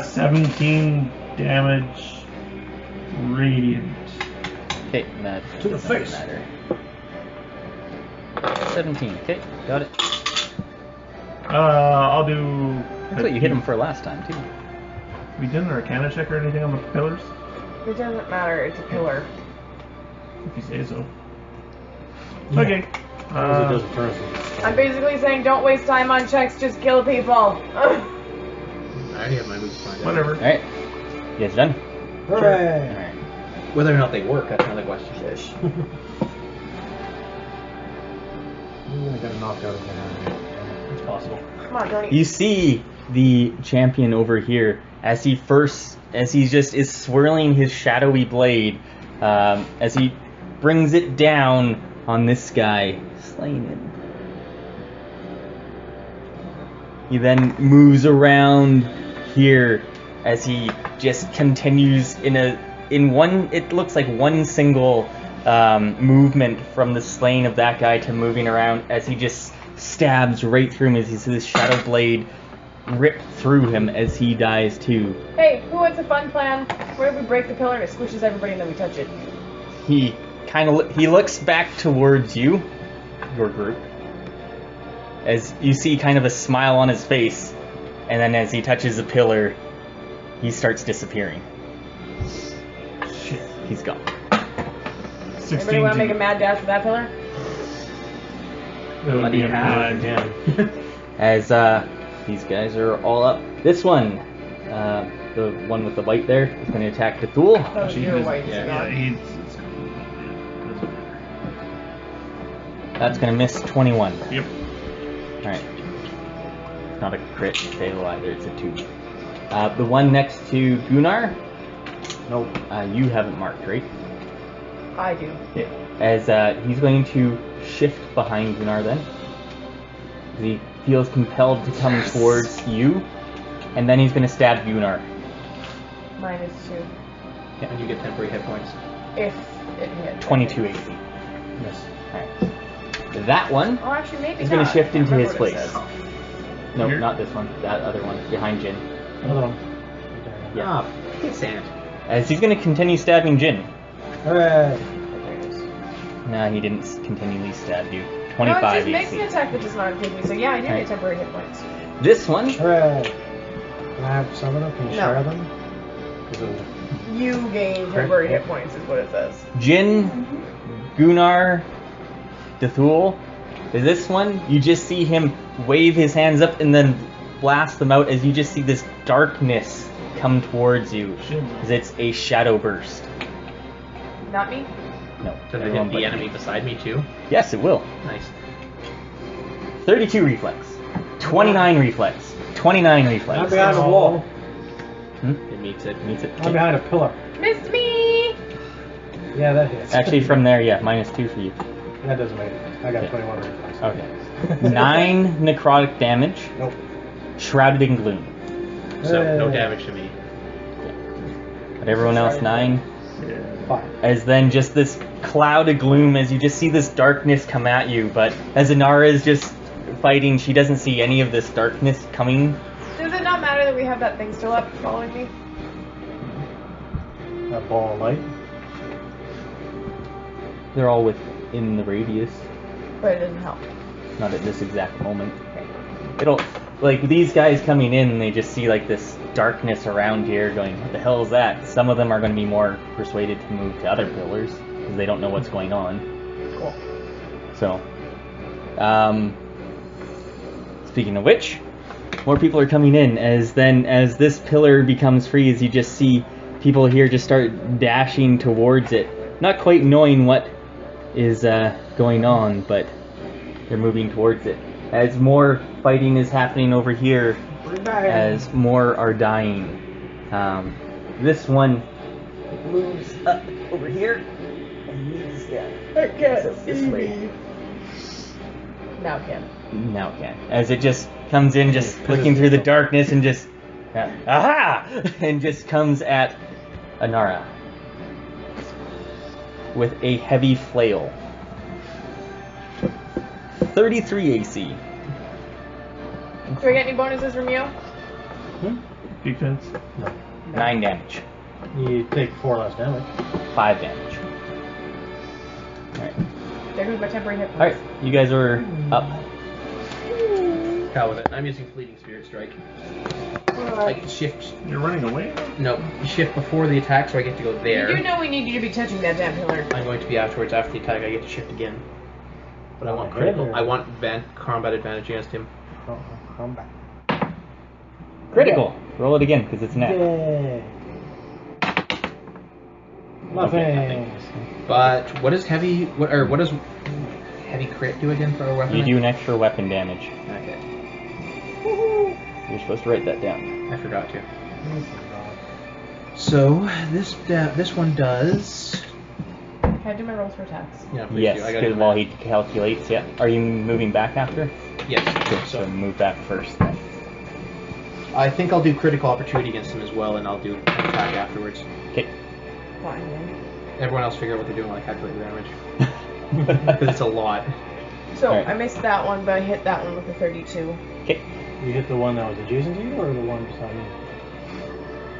17 damage. Radiant. Okay, that To the doesn't face. matter. 17. Okay, got it. I'll do. That's what you hit him for last time too. We didn't Arcana check or anything on the pillars? It doesn't matter, it's a pillar. If you say so. Yeah. Okay. As it does currently. I'm basically saying don't waste time on checks, just kill people. I already have my moves planned out. Whatever. Alright. You guys done? Hooray! Alright. Whether or not they work, that's another question. I got a knockout again. It's possible. Come on, don't You see the champion over here as he just is swirling his shadowy blade as he brings it down on this guy, slaying him. He then moves around here as he just continues it looks like one single movement from the slaying of that guy to moving around as he just stabs right through him as he sees his shadow blade rip through him as he dies too. Hey, who wants a fun plan? Where if we break the pillar and it squishes everybody and then we touch it? He he looks back towards you, your group, as you see kind of a smile on his face, and then as he touches the pillar, he starts disappearing. Shit. He's gone. 16 Anybody want to make a to- mad dash for that pillar? That would be a Bloody mad. Again. As these guys are all up. This one, the one with the white there, is going to attack Dethul. That was your white. yeah, Yeah, cigar. it's doesn't matter. That's going to miss 21. Yep. Alright. It's not a crit fail either, it's a 2. The one next to Gunnar, Nope. you haven't marked, right? I do. As he's going to shift behind Gunnar then. He feels compelled to come towards you, and then he's going to stab Gunnar. -2. And you get temporary hit points. If it hit. 22 AC. Yes. Alright. That one Oh, actually, maybe is going to not. shift I into remember his what it place. says. No, Here? not this one. That other one, behind Jin. Another one. Yeah. Ah, get sand. As he's going to continue stabbing Jin. Hooray! There it is. Nah, he didn't continually stab you. 25 No, it just makes AC. an attack that does not include me, so yeah, I do Right. get temporary hit points. This one, Hooray. Can I have some of them? Can you No. share them? 'Cause it was- You gain temporary hit points, is what it says. Jin, Gunnar, Dethul. This one, you just see him wave his hands up and then blast them out as you just see this darkness come towards you. As it's a shadow burst. Not me? No. Does it everyone hit the but- enemy beside me too? Yes, it will. Nice. 32 reflex. 29 reflex. 29 I'm reflex. behind a wall. It meets it. Meets it. I'm behind a pillar. Missed me! Yeah, that hits. Actually, from there, yeah, -2 for you. That doesn't make it. I got Okay. 21 reflex. Okay. 9 necrotic damage. Nope. Shrouded in gloom. So no Hey. damage to me. But everyone else, 9. Fine. As then just this cloud of gloom as you just see this darkness come at you. But as Anara is just fighting, she doesn't see any of this darkness coming. Does it not matter that we have that thing still up following me? That ball of light. They're all within the radius. But it doesn't help. Not at this exact moment. It'll, like, these guys coming in, they just see, like, this darkness around here going, what the hell is that? Some of them are going to be more persuaded to move to other pillars, because they don't know what's going on. Cool. So, speaking of which, more people are coming in, as this pillar becomes free, as you just see people here just start dashing towards it. Not quite knowing what is going on, but they're moving towards it. As more fighting is happening over here, as more are dying. This one moves up over here and moves down. So this way. Now it can. Now it can. As it just comes in, just looking through the darkness and just, aha! And just comes at Anara with a heavy flail. 33 AC. Do I get any bonuses from you? Defense. 9 damage. You take 4 less damage. 5 damage. Alright. There goes my temporary hit points. Alright, you guys are up. Hell with it. I'm using Fleeting Spirit Strike. I can shift. You're running away? No, shift before the attack, so I get to go there. You do know we need you to be touching that damn pillar. I'm going to be afterwards. After the attack, I get to shift again. But I want Okay, critical. there. I want combat advantage against him. Come back. Critical. Roll it again, because it's net. Yay. Nothing. But what does heavy? What does heavy crit do again for a weapon? You do an extra weapon damage. Okay. You're supposed to write that down. I forgot to. So this one does. Can I do my rolls for attacks? Yeah, please Yes, do. I gotta because do while that. he calculates, yeah. Are you moving back after? Yes. Good, so move back first then. I think I'll do critical opportunity against him as well, and I'll do an attack afterwards. Okay. Fine, then. Everyone else figure out what they're doing while I calculate the damage. Because it's a lot. So, Alright. I missed that one, but I hit that one with a 32. Okay. You hit the one that was adjacent to you, or the one beside me?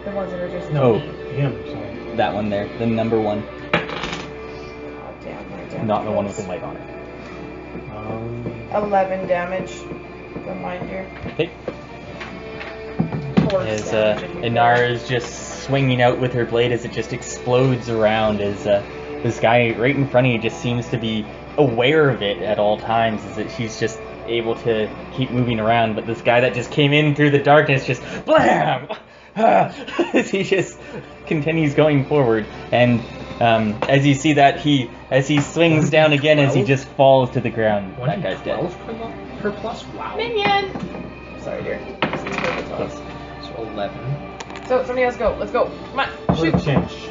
The ones that are just No. Him, sorry. That one there, the number one. Oh, damn, my damn Not the one with rolls. the light on it. 11 damage. Reminder. Okay. Force As damage if you Anara is just swinging out with her blade as it just explodes around, as this guy right in front of you just seems to be aware of it at all times, as that she's just able to keep moving around, but this guy that just came in through the darkness just BLAM! As he just continues going forward, and as you see that as he swings down again, as he just falls to the ground, that guy's dead. 12 per plus? Wow. Minion! Sorry, dear. This is perfect to us. So 11. So, somebody else go. Let's go. Come on. Quick Shoot. change.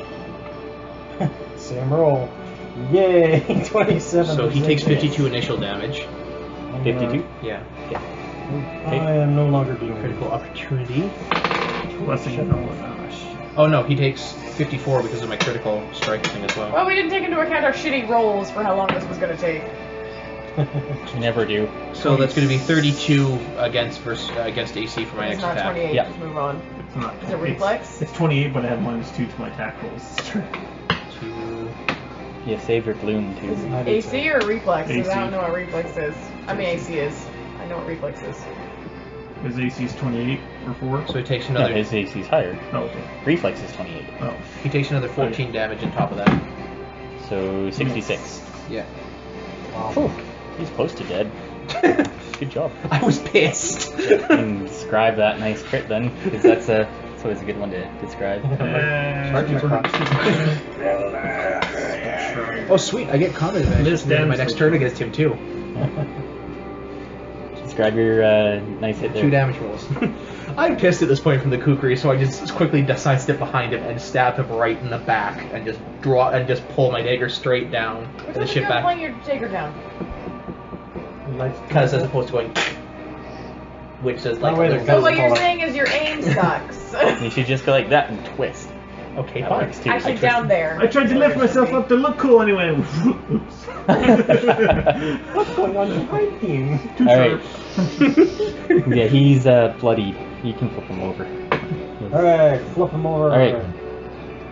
Same roll. Yay! 27. So he for takes 6 hits. 52 initial damage. 52? Yeah. I am no longer doing Critical opportunity. Less than Oh no, he takes 54 because of my critical strike thing as well. Well, we didn't take into account our shitty rolls for how long this was going to take. You never do. So that's going to be 32 against AC for my It's next not attack. 28. Yeah. Just move on. It's not. Is it reflex? It's 28, but I have -2 to my attack rolls. 2, Yeah, save your gloom too. I did AC say. or reflex? 'Cause AC. I don't know what reflex is. I mean AC is. I know what reflex is. His AC's 28 or 4. So he takes No, another. his AC's higher. Oh, okay. Reflex is 28. Oh. He takes another 14 damage on top of that. So 66. Yeah. Whew, he's close to dead. Good job. I was pissed. You can describe that nice crit then, because that's always a good one to describe. Oh sweet, I get combat advantage in my next turn against him too. Describe your nice hit there. 2 damage rolls. I'm pissed at this point from the kukri, so I just quickly sidestep behind him and stab him right in the back and just pull my dagger straight down and the ship back. Pulling your dagger down. Because as opposed to going, which says like. Oh, wait, there's So Doesn't what you're fall. saying is your aim sucks. You should just go like that and twist. okay, That fine. works too. Actually, down there. I tried to lift myself up to look cool anyway. Oops. What's going on behind him? Too Alright. sharp. Yeah, he's bloodied. You can flip him over. Alright, flip him over. Alright.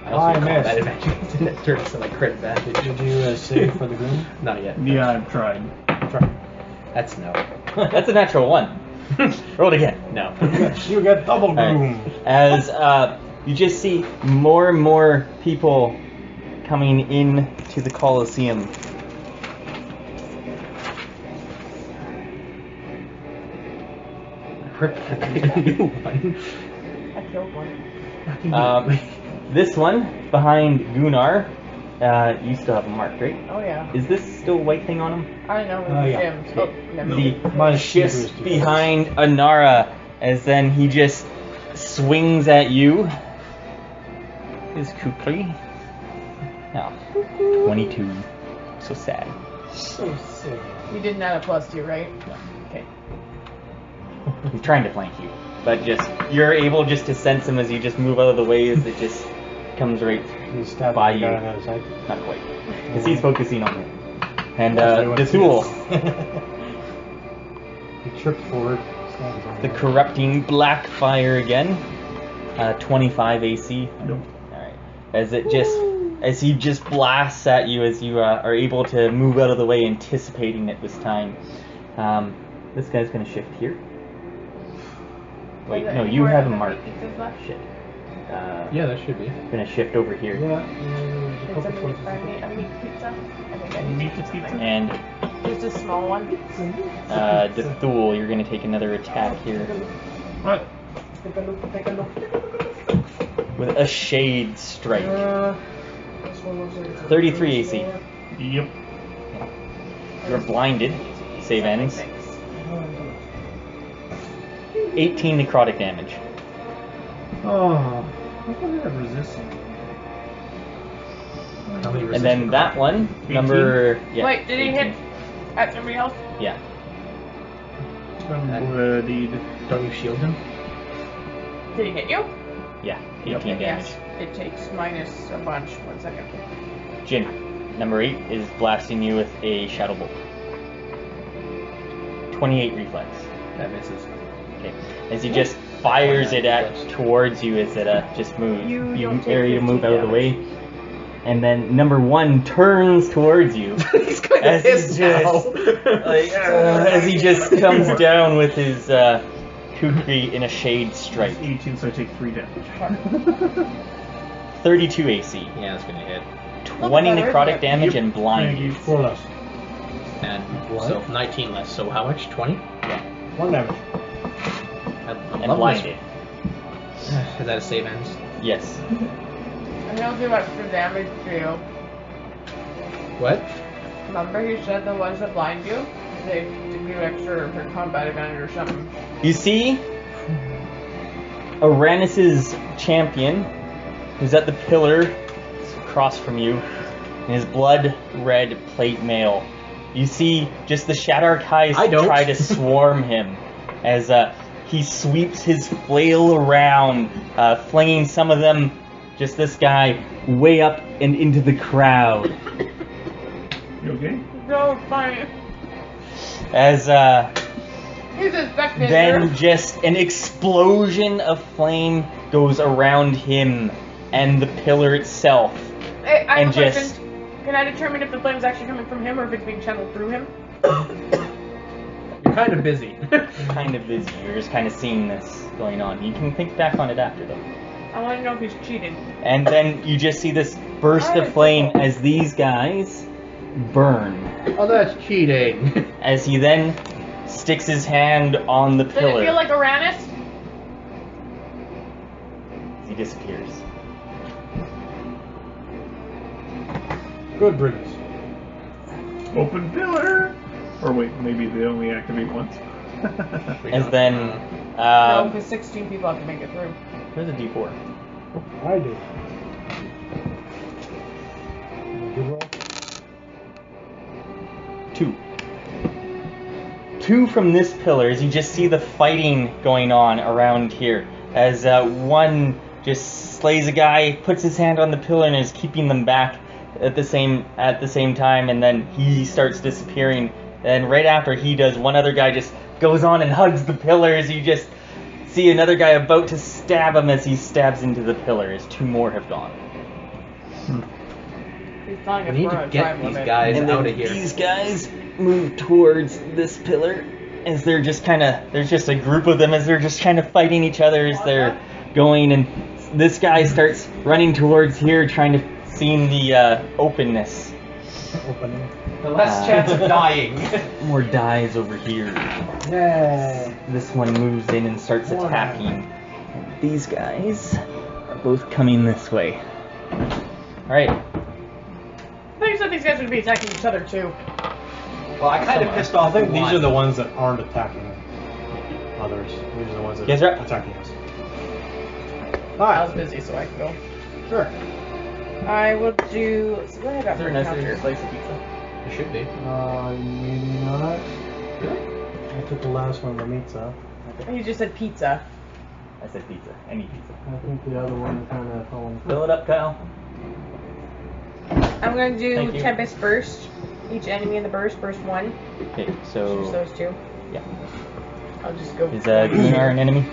I also I have combat missed. advantage against the next turn, so like crit advantage. Did you save for the gloom? Not yet. Yeah, I've tried. Try. That's no. That's a natural 1. Roll it again. No. You get double gloom. Alright. As you just see more and more people coming in to the Colosseum. New one. I killed one. This one behind Gunnar, you still have a mark, right? Oh yeah. Is this still a white thing on him? I know. Oh, yeah. Jim. Oh, never The mind. Minus just 2 behind Anara, as then he just swings at you. His kukri. Now, 22. So sad. So sick. You didn't add a +2, right? No. Okay. He's trying to flank you, but just you're able just to sense him as you just move out of the way as it just comes right He's stabbing by the you. guy on the other side. Not quite, because he's focusing on you. And Dethul. Dethul, He tripped forward. Stands on the there. corrupting black fire again. 25 AC. Nope. Alright. As he just blasts at you as you are able to move out of the way, anticipating it this time. This guy's gonna shift here. Wait, no, you have a mark. Shit. Yeah, that should be. Gonna shift over here. Yeah, It's a couple meat, choices. a meat pizza. I think I need Meat to pizza? And Just a small one. Dethul, you're gonna take another attack here What? Take a look, take a look. with a shade strike. This one looks like it's a 33 AC. Yep. You're blinded. Save ends. 18 necrotic damage. Oh, how come I have resistance? How many And then that one, 18? number. Yeah, Wait, did he 18. hit at somebody else? Yeah. I'm bloodied. Don't you shield him? Did he hit you? Yeah, 18 damage. It takes minus a bunch. 1 second. Jin, number 8 is blasting you with a Shadow Bolt. 28 reflex. That misses. Okay. As he just fires it towards you as it just moves. You don't take area to move 15 out of the way. And then number 1 turns towards you. He's kind As of he pissed now. as he just comes down with his kukri in a shade strike. 18, so I take 3 damage. 32 AC. Yeah, that's gonna hit. 20 necrotic damage and Thank blind. you. 4 less. And What? so 19 less. So how much? 20? 1 damage. And blinded. Is that a save ends? Yes. I'm gonna do extra damage to you. What? Remember you said the ones that blind you? They give you extra for combat advantage or something. You see Aranis's champion, who's at the pillar across from you, in his blood-red plate mail. You see just the Shadar-kai I don't. try to swarm him as he sweeps his flail around, flinging some of them, just this guy, way up and into the crowd. You okay? No, fine. As He's a spectator. then just an explosion of flame goes around him and the pillar itself. Hey, I have and a just question. Can I determine if the flame's actually coming from him or if it's being channeled through him? You're kind of busy. Kind of busy. You're just kind of seeing this going on. You can think back on it after, though. I want to know if he's cheated. And then you just see this burst of flame as these guys burn. Oh, that's cheating. As he then sticks his hand on the Does pillar. it feel like Uranus? He disappears. Good riddance. Open pillar. Or wait, maybe they only activate once. As then, No, because 16 people have to make it through. there's a D4. I do. Good roll. 2. 2 from this pillar, as you just see the fighting going on around here. As one just slays a guy, puts his hand on the pillar, and is keeping them back at the same time, and then he starts disappearing. And right after he does, one other guy just goes on and hugs the pillar as you just see another guy about to stab him as he stabs into the pillar, as 2 more have gone. He's telling We us need we're to on a get time these limit. guys And out then of here. these guys move towards this pillar as they're just kind of, there's just a group of them as they're just kind of fighting each other as they're going, and this guy starts running towards here trying to see the openness. Opening. The less chance of dying. More dies over here. Yay. This one moves in and starts attacking. These guys are both coming this way. Alright. I thought you said these guys would be attacking each other too. Well, I kind of pissed off. I think these one. are the ones that aren't attacking others. These are the ones that Guys are are up. attacking us. I was busy, so I can go. Sure. I will do. So what I got Is for there a a nice counter? slice of pizza? It should be. Maybe not. I took the last one, the pizza. You just said pizza. I said pizza. Any pizza. I think the other one kind of falling. Fill it up, Kyle. I'm going to Thank do you. Tempest burst. Each enemy in the burst 1. Okay, Choose so those 2. yeah. I'll just go. Is Gunnar an enemy?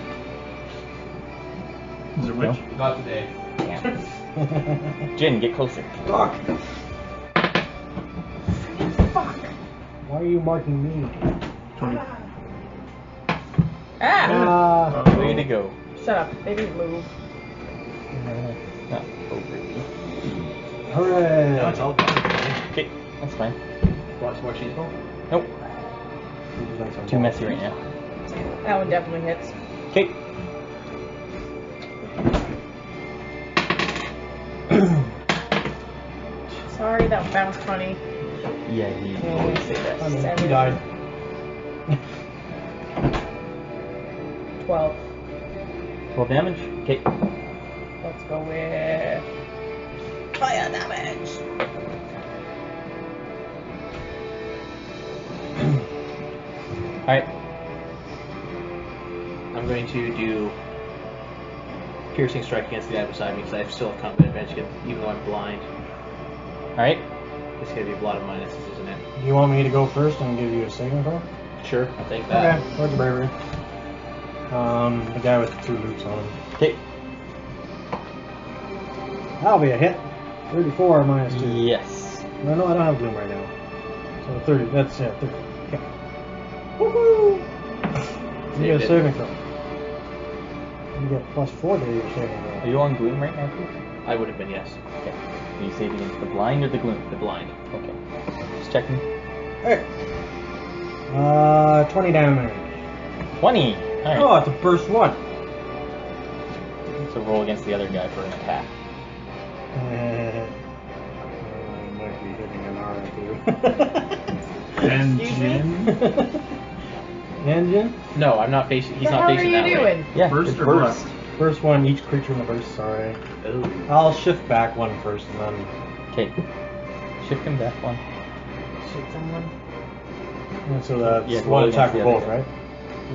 Is it which? Not today. Jin, get closer. Fuck! Why are you marking me? 20. Ah! Way to go. Shut up. They didn't move. Not overly. Hooray! No, it's all good. Okay, that's fine. Want some more cheese ball? Nope. Too messy right now. That one definitely hits. Okay. Sorry, that bounced funny. Yeah, he Oh, always say that. I mean, he 7. died. 12. 12 damage? Okay. Let's go with fire damage. Alright. I'm going to do piercing strike against the guy beside me because I still have combat advantage, even though I'm blind. Alright. It's going to be a lot of minuses, isn't it? Do you want me to go first and give you a saving throw? Sure, I'll take that. Okay, where's the bravery? The guy with the 2 loops on him. Okay. That'll be a hit. 34 minus 2. Yes. No, I don't have gloom right now. So 30. That's 30. Okay. Woohoo! You get a saving throw. You get +4 to your saving Are throw. you on gloom right now, too? I would have been, yes. Okay. Are you saving against the blind or the gloom? The blind. Okay. Just checking. Hey. 20 damage. 20! Alright. Oh, it's a burst 1. So roll against the other guy for an attack. I might be hitting Anara too. Engine. Engine? No, I'm not facing. He's What the not hell are facing you that doing? way. Yeah, Burst it's or burst. blast? First one, each creature in the burst, sorry. Ooh. I'll shift back one first and then Okay. Shift him back one. Shoot someone. and so that's Yeah, roll one against attack the for other both, guy. right?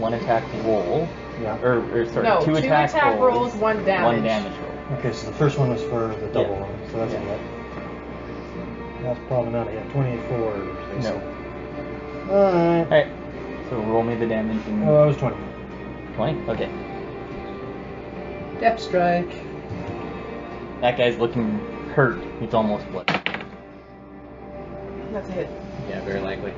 One attack roll. Yeah. Or sorry, No, 2 2 attack, rolls, 1 damage. 1 damage roll. Okay, so the first one was for the double Yeah. one, so that's Yeah. a hit. That's probably not a hit. 24. No. Alright. Alright. So roll me the damage and Oh, that was 20. 20? Okay. Depth strike. That guy's looking hurt. He's almost blood. That's a hit. Yeah, very likely.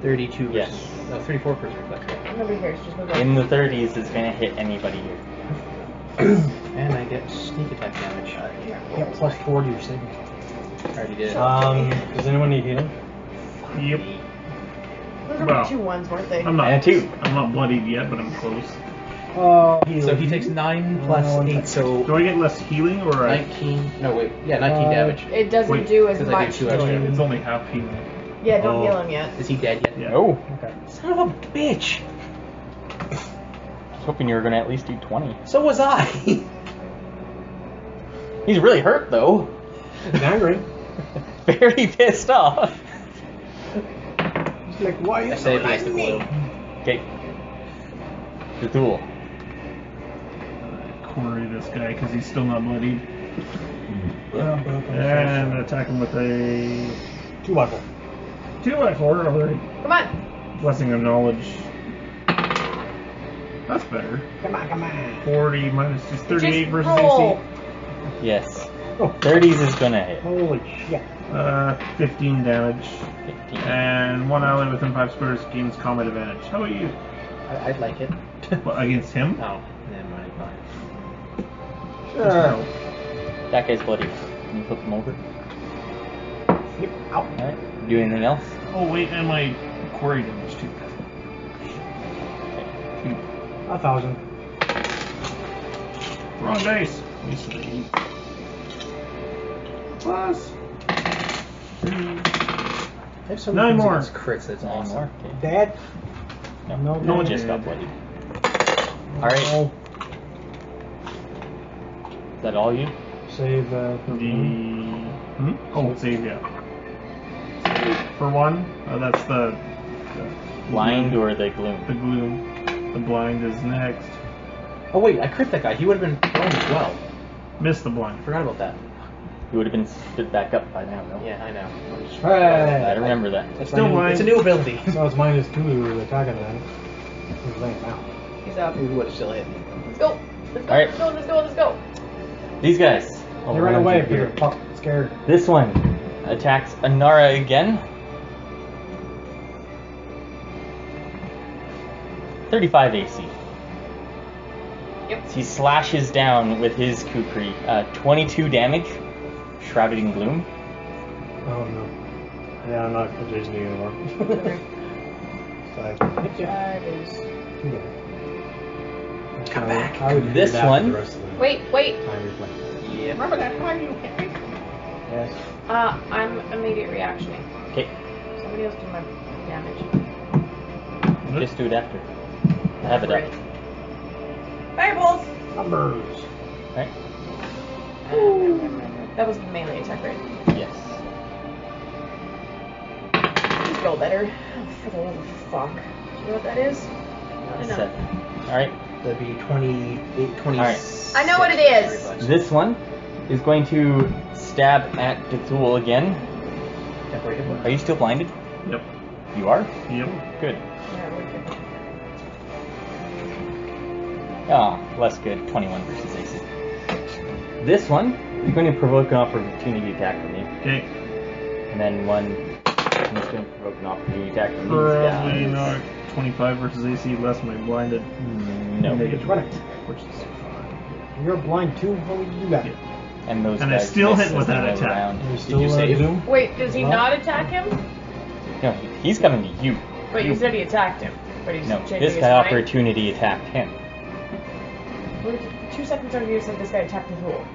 32 versus... Yes. No, 34 versus reflex. Nobody cares. Just move on. In the 30s is gonna hit anybody here. And I get sneak attack damage. Yeah, plus 4 to your saving. Already did. Does anyone need healing? Yep. Those were Well, 2 1s, weren't they? I'm not. And a 2. I'm not bloodied yet, but I'm close. So he takes 9 plus 8, so Do I get less healing or I? 19. No, wait. Yeah, 19 damage. It doesn't Wait, do as 'cause I much. do 2 extra. It's only half healing. Yeah, don't Oh. heal him yet. Is he dead yet? Yeah. Oh, Okay. Son of a bitch! I was hoping you were gonna at least do 20. So was I! He's really hurt though. He's angry. Very pissed off. He's like, why I you saved so against the blue. Okay. Dethul. Quarry this guy because he's still not bloodied. angry? And attack him with a 2x4. 2x4. Alright. Come on. Blessing of knowledge. That's better. Come on, come on. 40 minus just 38 Just versus roll. AC. Yes. Oh, 30s is gonna hit. holy shit. 15 damage. 15. And one ally within 5 squares gains combat advantage. How about you? I'd like it. What, against him? Oh, never mind. Sure. That guy's bloody. Can you flip him over? Yep. Ow. Alright. Do anything else? Oh wait, and my quarry damage too. 1,000. Wrong dice. Wasted an 8. Plus. 3. I have so 9 many more. crits, that's 9 awesome. more. Okay. Dad? No, No, no one no. just got bloodied. Alright. Oh, Is that all you? save Oh, save, yeah. For 1, that's the Blind or the gloom? the gloom. The blind is next. Oh wait, I crit that guy. He would have been prone as well. Miss the blind. Forgot about that. You would have been stood back up by now, no? Yeah, I know. I Hey! remember that. It's Still my new, blind. It's a new ability. So it's minus 2 to attacking then. He's laying down. He's up. He would have still hit me. Let's go. Let's go. Alright. Let's go. Let's go. Let's go. These guys. They ran away because they're fucking scared. This one attacks Anara again. 35 AC. Yep. He slashes down with his kukri. 22 damage. Shrouded in gloom. Oh no. Yeah, I'm not adjacent to you anymore. Okay. So That is. too bad. Come back. I would do This that for one- the rest of the Wait. time we play. Yeah. Remember that time you hit me? Yes. I'm immediate reactioning. Okay, Somebody else do my damage. just do it after. I have it up. Fireballs. Numbers. Right? That was the melee attack, right? Yes. Please roll better. Oh, for the love of fuck. You know what that is? Not enough. 7. Alright. That'd be 28, 20. Alright. I know what it is. This one is going to stab at Dethul again. Temporary hit point. Are you still blinded? Yep. You are? Yep. Good. Yeah, we're good. Ah, less good. 21 versus AC. This one is going to provoke an opportunity attack from me. Okay. And then one is going to provoke an opportunity attack from Probably these guys. not 25 versus AC, less my blinded. No. Negative. Run it. Which is fine. You're blind too? How would you do that? Yeah. And those And I guys still miss hit with as they that move attack. around. You still you save? Zoom? Wait, does he No. not attack him? No, he's coming to you. But you said he attacked him. But he's No, changing this his guy mind. opportunity attacked him. 2 seconds ago you said this guy attacked his rule.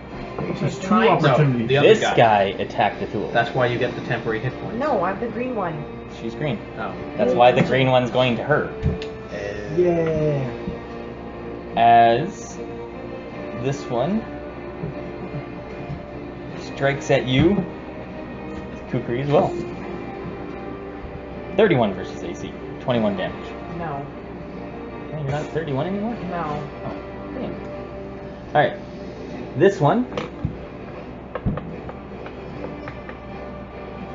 You There's changed your 2 mind? opportunities. the other This guy. guy attacked Dethul. That's why you get the temporary hit points. No, I'm the green one. She's green. Oh. That's why the green one's going to her. Yeah. As this one strikes at you with Kukri as well. 31 versus AC. 21 damage. No. Oh, you're not at 31 anymore? No. Oh, damn. Alright. This one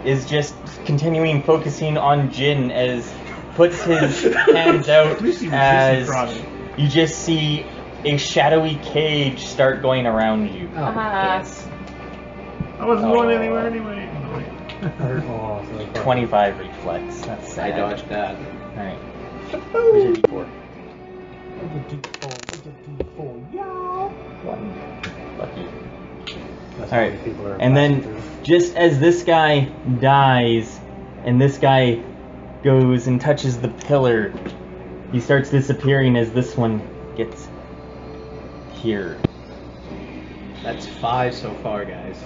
is just continuing focusing on Jin as puts his hands out At least he was as prodding. you just see a shadowy cage start going around you. Oh, Yes. I wasn't Oh. going anywhere anyway. Oh, so far. 25 reflex. That's I sad. dodged that. Alright. Where's your d4? One. Lucky. That's Alright. how many people are And then, passing through. just as this guy dies, and this guy goes and touches the pillar, he starts disappearing as this one gets here. That's 5 so far, guys.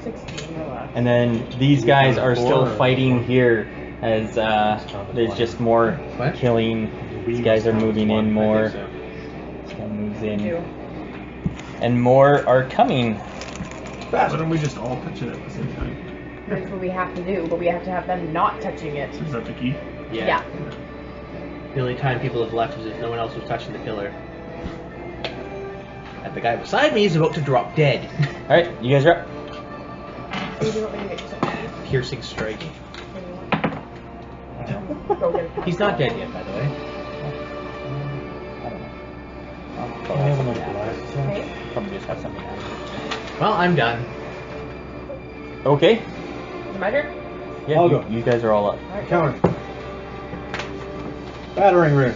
There's 16 left. And then these guys are still Four. fighting here as there's just more What? killing. These guys are moving in more. I think This guy moves Do. in. And more are coming. Why don't we just all touch it at the same time? That's what we have to do, but we have to have them not touching it. Is that the key? so. Yeah. The only time people have left is if no one else was touching the pillar. And the guy beside me is about to drop dead. Alright, you guys are up. So you do want me to get you something? Piercing strike. Go get it. He's not dead yet, by the way. I have enough blast, so- Okay. Probably just have something else. Well, I'm done. Okay. Is it my turn? Yeah, I'll you, go. you guys are all up. Alright. Counter. Battering ring.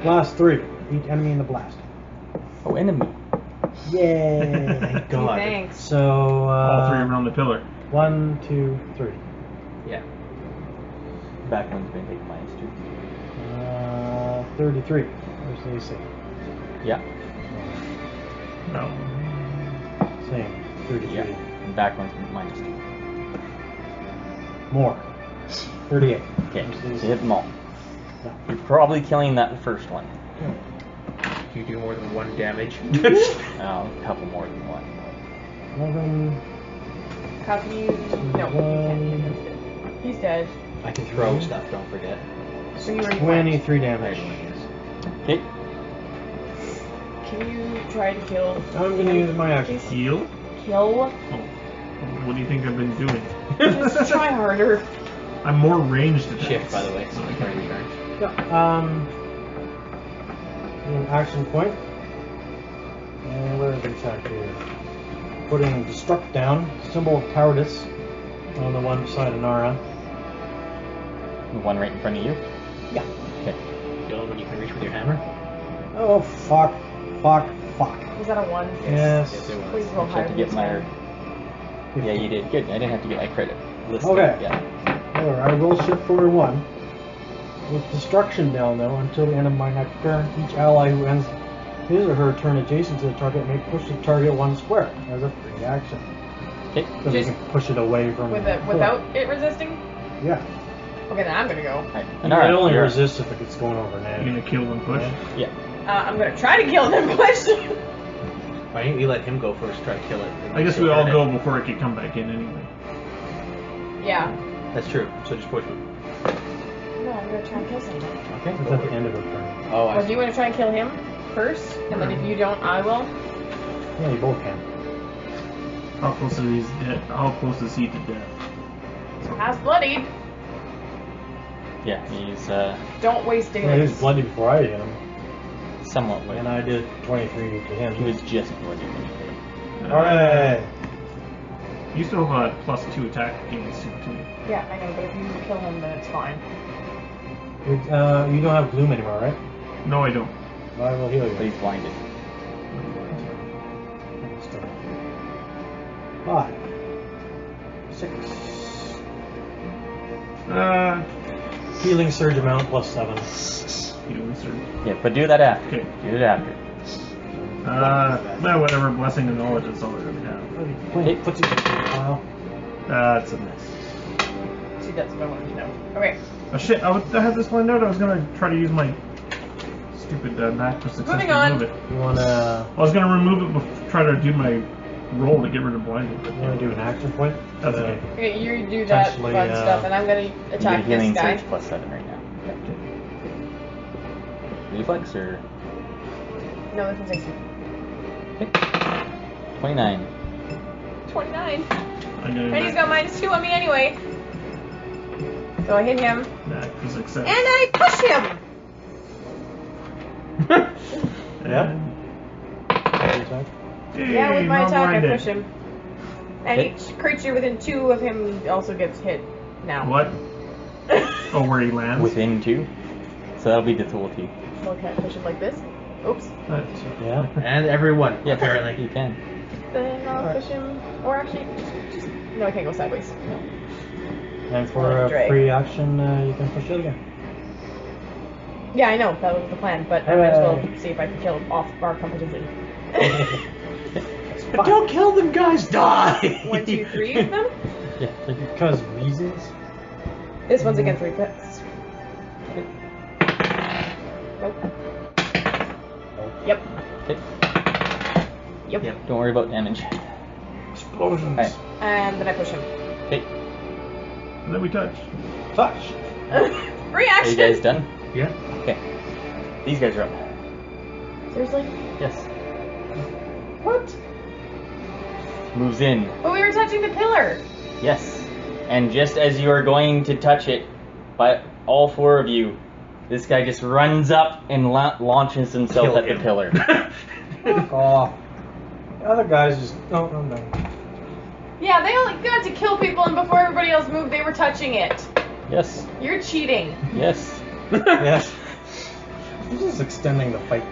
Blast 3. Each enemy in the blast. Oh, enemy. Yay! Thank God. Thanks. So, All three around the pillar. 1, 2, 3. Yeah. Back one's gonna take -2. 33. Where's the AC? Yeah. No. Same. 33. Yeah. And back one's -2. More. 38. Okay, Where's the so AC? hit them all. No. You're probably killing that first one. You do more than 1 damage. A couple more than one. 11. How can you? No, he can't. He's dead. I can throw stuff, don't forget. So you were 23 damage. Okay. Can you try to kill? I'm gonna use my action. Heal? Kill? Oh. What do you think I've been doing? Just try harder. I'm more ranged at Shift, by the way. So I can return. Yeah, an action point. And where is the attack here? Putting Destruct down, symbol of cowardice, on the one beside Anara. The one right in front of you. Yeah. Okay. Kill when you can reach with your hammer. Oh, fuck. Fuck. Fuck. Was that a 1? Yes. Yes, it was. Please roll I higher had to than get my. this Yeah, you did. Good. I didn't have to get my credit. Listed. Okay. Yeah. Alright, I will shift forward 1. With Destruction down, though, until the end of my next turn, each ally who ends his or her turn adjacent to the target may push the target 1 square as a free action. Okay. So they Just- can push it away from With the it, without it resisting? Yeah. Okay, then I'm gonna go. Alright. It Anara, only you're up. resists if it's going over an You're edge. gonna kill and push? Yeah. I'm gonna try to kill them, push. Why don't you let him go first, try to kill it? and I guess you'll we all hurt go it. before it can come back in anyway. Yeah. That's true, so just push him. No, I'm gonna try and kill someone. Okay. It's at the end of her turn. Oh, Or I do you want to try and kill him first? And then if you don't, I will? Yeah, you both can. How close is he dead? How close is he to death? Has bloodied. Yeah. He's Don't waste Yeah, he was damage. bloody before I hit him, somewhat and weak. I did 23 to him. He was just bloody when he did. Alright! You still have a +2 attack against him too. Yeah, I know, but if you kill him, then it's fine. You don't have Gloom anymore, right? No, I don't. I will heal But you. he's blinded. 5. 6. Healing Surge amount plus 7. Healing surge. Yeah, but do that after. Okay. Do it after. Well, whatever. Blessing and knowledge is all I really have. Okay. Puts it in the pile. That's a miss. See, that's what I wanted to know. Okay. Oh shit! I had this planned out. I was gonna try to use my stupid knack for success Moving to on. remove it. You wanna I was gonna remove it, try to do my roll to get rid of blinding. But do an action point? That's okay. Okay, you do that Potentially, fun stuff, and I'm gonna You get a attack healing this guy. surge +7 right now. Reflex or No, this one's 16. 29. 29. I'm gonna And he's got -2 on me anyway. So I hit him, knack for success. and I push him! Yeah? Hey, Yeah, with my not attack, I blinded. push him. And Hit. each creature within 2 of him also gets hit now. What? Oh, where he lands? Within 2. So that'll be Dethul too. Well, can I push it like this? Oops. That's- Yeah. And everyone, Yeah, apparently. you can. Then I'll push him. Or actually, just. No, I can't go sideways. And for a Drag. free action, you can push it again. Yeah, I know. That was the plan. But I might as well see if I can kill him off bar competitively. But don't kill them, guys! Die! 1, 2, 3 of them? Yeah. Because reasons. This one's against reflex. Nope. Yep. Okay. Yep. Yep. Don't worry about damage. Explosions. Alright. And then I push him. Okay. And then we touch. Touch. Free Are action! you guys done? Yeah. Okay. These guys are up. Seriously? Yes. What? Moves in. But we were touching the pillar. Yes. And just as you are going to touch it, by all 4 of you, this guy just runs up and launches himself Kill at him. the pillar. Fuck off. The other guys just. Oh, no. Yeah, they only got to kill people, and before everybody else moved, they were touching it. Yes. You're cheating. Yes. Yes. I'm just extending the fight.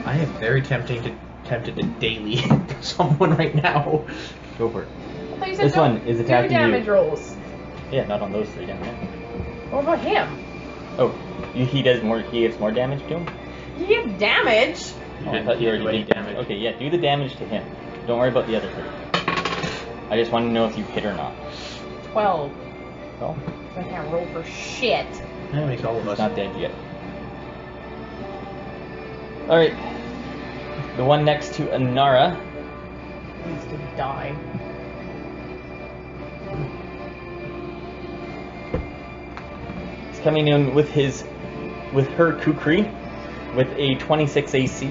I am very tempted to daily someone right now. Go for it. I thought you said This don't one is do attacking damage you. rolls. Yeah, not on those 3 down there. What about him? Oh, he does more. He gets more damage to him. You get damage. Oh, I thought you already do any did damage. Okay, yeah, do the damage to him. Don't worry about the other 3. I just want to know if you hit or not. 12. Well, I can't roll for shit. That makes all of he's us. not dead yet. Alright. The one next to Anara. Needs to die. Is coming in with her kukri with a 26 AC.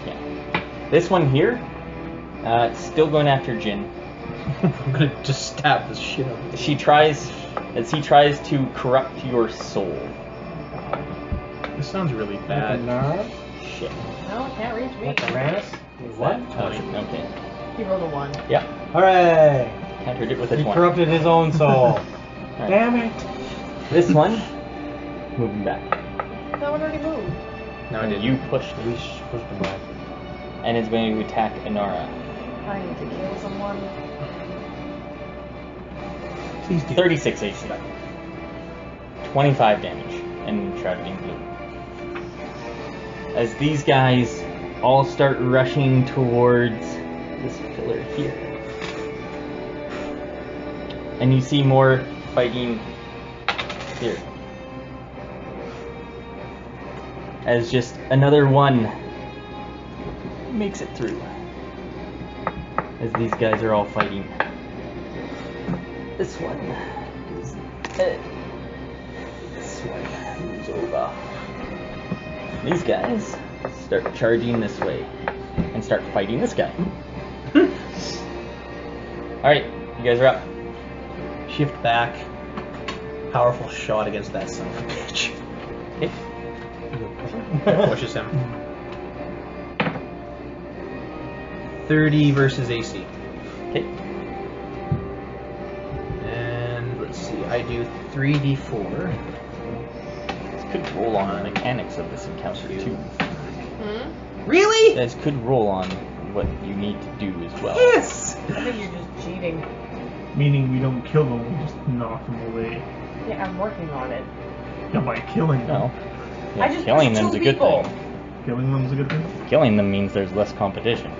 Yeah. This one here, still going after Jin. I'm gonna just stab this shit out of He tries to corrupt your soul. This sounds really bad. Anara? Shit. No, it can't reach me. Like a Ranus? What? Oh, okay. He rolled a 1. Yeah. Hooray! Countered it with a He 20. corrupted his own soul. Alright. Damn it! This one, moving back. That one already moved. No, I didn't. You pushed it, We pushed him back. and is going to attack Anara. I need to kill someone. Please do. 36 AC. 25 damage, and shrouded in blue. As these guys all start rushing towards this pillar here. And you see more fighting here. As just another one makes it through. As these guys are all fighting. This one is dead. This one moves over. These guys start charging this way and start fighting this guy. Alright, you guys are up. Shift back. Powerful shot against that son of a bitch. Okay. Pushes him. 30 versus AC. Okay. And let's see, I do 3d4. This could roll on the mechanics of this encounter too. Hmm? Really? You guys could roll on what you need to do as well. Yes! I think you're just cheating. Meaning we don't kill them, we just knock them away. Yeah, I'm working on it. Yeah, by killing them. No. I Yeah, just killing pushed them's two a good people. thing. Killing them's a good thing? Killing them means there's less competition.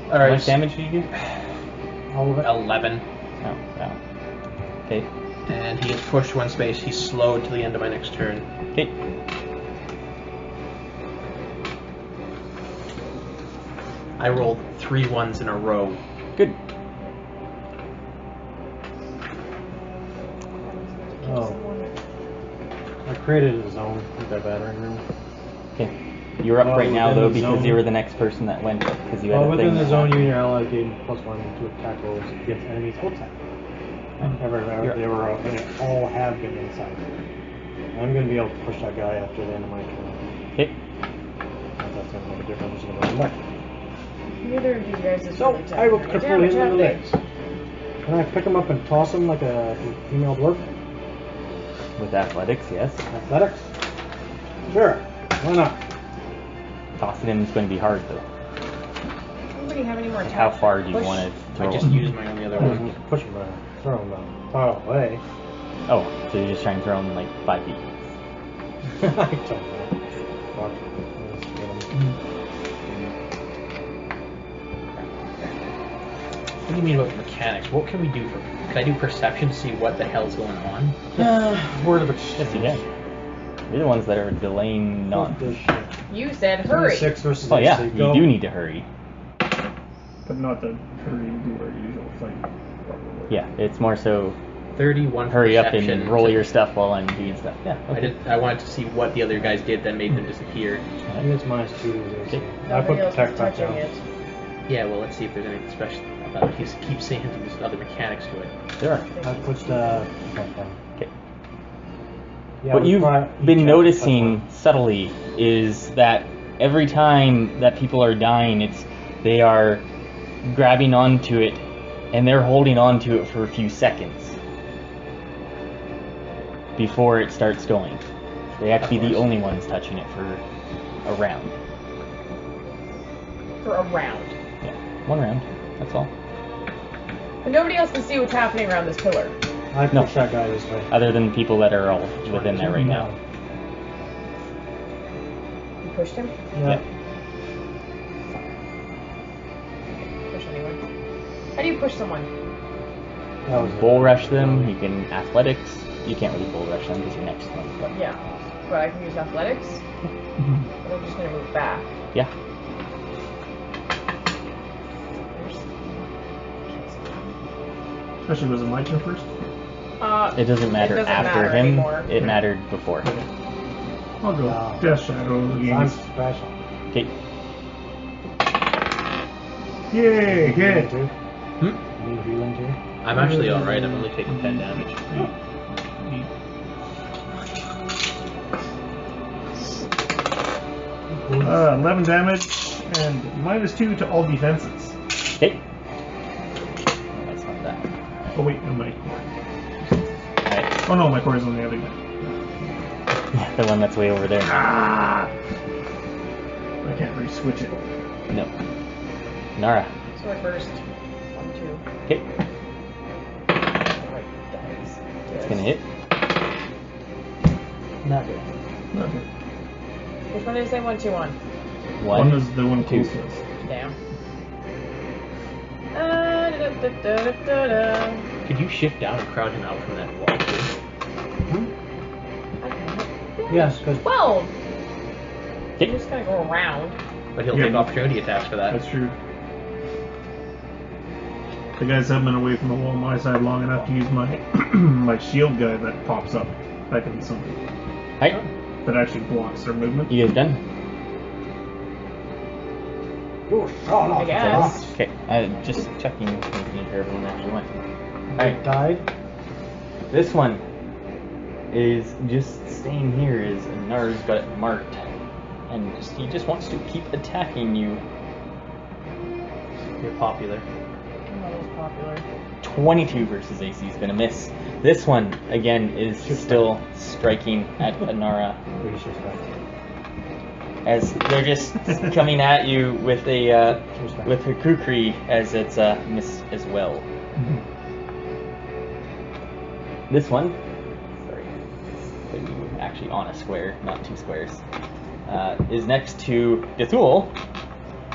How Alright. much damage do you do? All of it. 11. Oh, wow. Okay. And he gets pushed 1 space. He's slowed to the end of my next turn. Okay. I rolled 3 1s in a row. Good. Oh. I created a zone with that battering ram. Okay. You're up Oh, right now within though the because zone. you were the next person that went because you had Well, a within thing. the that zone, you happened. and your ally gain +1 to attack rolls against enemies outside. They all have been inside. I'm going to be able to push that guy after the end of my turn. Okay. difference between the legs. Neither of you guys is So, really I will taking any cripple him damage, in the have they? legs. Can I pick him up and toss him like a female dwarf? With athletics, yes. Athletics? Sure. Why not? Tossing him is going to be hard, though. Anybody have any more Like, attack? how far do you Push? want to I throw just him? used my only other I one. can push him down. Throw him down. Far away. Oh, so you're just trying to throw him like 5 feet. I don't know. Fuck. Let's get him. What do you mean about mechanics? What can we do for? Can I do perception to see what the hell's going on? Word of Yes, you exchange. can. You're the ones that are delaying Fuck not. this shit. You said hurry. 26 versus Oh yeah, AC. you Go. do need to hurry. But not to hurry and do our usual fight. Probably. Yeah, it's more so 31. hurry up perception and roll to- your stuff while I'm doing stuff. Yeah, okay. I wanted to see what the other guys did that made them disappear. I think it's -2 to AC. I Nobody put else protect is back touching down. it. Yeah, well, let's see if there's anything special about it. He keeps saying there's other mechanics to it. There are. I put protect down. Okay. Yeah, What we you've try been each noticing subtly is that every time that people are dying, they are grabbing onto it and they're holding onto it for a few seconds before it starts going. They have to be the only ones touching it for a round. For a round. Yeah, 1 round. That's all. But nobody else can see what's happening around this pillar. I No. push that guy this way. Other than people that are all within there right now. You pushed him? Yeah. Push anyone. How do you push someone? That was it. Bull rush them. You can athletics. You can't really bull rush them because you're next to them. But Yeah. But I can use athletics. But I'm just gonna move back. yeah. Especially, was it my turn first? It doesn't matter doesn't after matter him. anymore. It mattered before. I'll go. No. Death Shadow I'm against. special. Okay. Yay! Healing Hit! too? Hmm? Need healing too? I'm actually alright. I'm only taking 10 damage. 11 damage and -2 to all defenses. Okay. That's not that. Oh wait, no, my Alright. oh no, my core is on the other guy. The one that's way over there. Ah! I can't re-switch it. No. Nara. Sword burst. 1, 2. Okay. Right, dies. It's gonna hit. Not good. Okay. Which one did I say? 1, 2, 1. One is the one 2. closest. Damn. Da-da-da-da-da-da. Could you shift down and crowd him out from that wall too? Yes, because 12! I'm Okay. just gonna go around. But he'll Yeah. take opportunity attacks for that. That's true. The guys have been away from the wall on my side long enough to use my my shield guy that pops up back into something Hi. that actually blocks their movement. You guys done? oh, shot off. I guess. Okay. Just checking, making sure everyone actually went. I died. This one is just staying here as Nara's got it marked. And he just wants to keep attacking you. You're popular. I'm not as popular. 22 versus AC is gonna miss. This one, again, is still striking at Anara Pretty sure it's back. as they're just coming at you with a with her kukri as it's a miss as well. This one, sorry, putting you actually on a square, not 2 squares, is next to Dethul,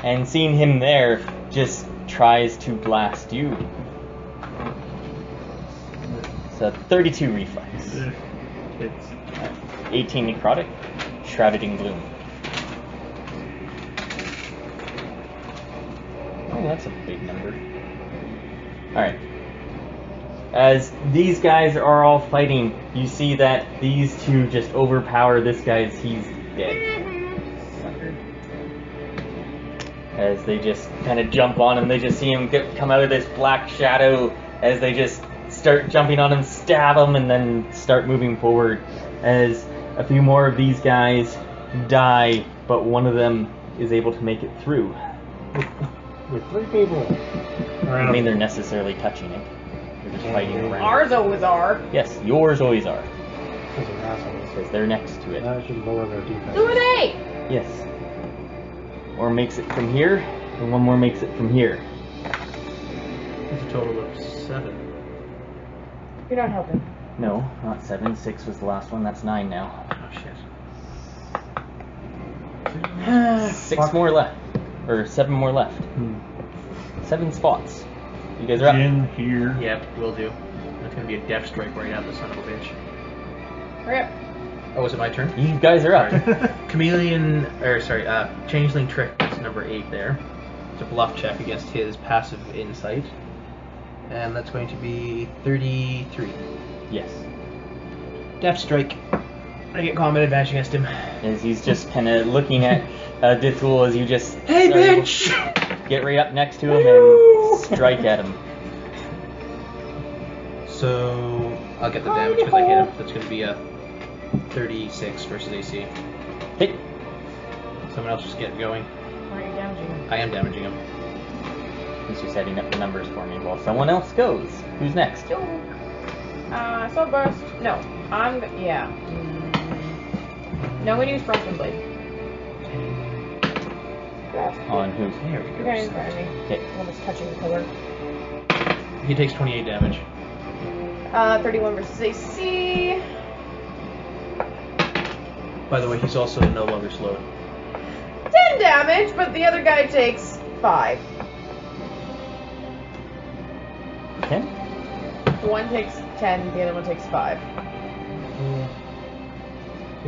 and seeing him there, just tries to blast you. So 32 reflex, It's 18 necrotic, shrouded in gloom. Oh, that's a big number. Alright. As these guys are all fighting, you see that these two just overpower this guy. He's dead. As they just kind of jump on him, they just see him come out of this black shadow as they just start jumping on him, stab him, and then start moving forward. As a few more of these guys die, but one of them is able to make it through. With 3 people. I mean, they're necessarily touching it. They're just fighting around. Ours always are. Yes, yours always are. Those are assholes. Because they're next to it. That should lower their defense. Who are they? Yes. Or makes it from here, and one more makes it from here. It's a total of 7. You're not helping. No, not 7. 6 was the last one. That's 9 now. Oh shit. 6 more left. Or 7 more left. 7 spots. You guys are up. In here. Yep, will do. That's gonna be a death strike right at the son of a bitch. Hurry up. Oh, is it my turn? You guys are up. Changeling trick is number 8 there. It's a bluff check against his passive insight. And that's going to be 33. Yes. Death strike. I get combat advantage against him. As he's just kind of looking at Dethul as you just Hey, are able bitch! to get right up next to him and strike at him. So I'll get the damage because I hit him. That's going to be a 36 versus AC. Hit. Someone else just get going. Why are you damaging him? I am damaging him. He's just setting up the numbers for me while someone else goes. Who's next? Soul burst. No. Yeah. No, I'm gonna use Frostwind Blade. On who? There we The guy in go. front of me. Okay. The one that's touching the pillar. He takes 28 damage. 31 versus AC. By the way, he's also no longer slowed. 10 damage, but the other guy takes 5. 10? One takes 10, the other one takes 5. I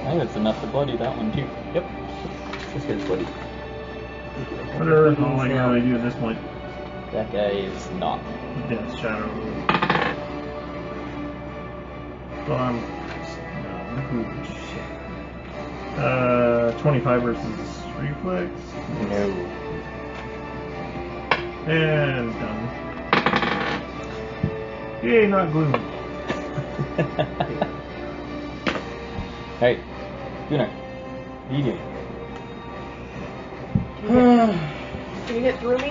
think that's enough to bloody that one too. Yep. This guy's bloody. Whatever the hell I gotta do at this point. That guy is not. Death Shadow. Well, I'm... No, shit. 25 versus Reflex. No. And done. Yay, not gloom. Hey, Gunnar. What are you doing? Can you hit through me?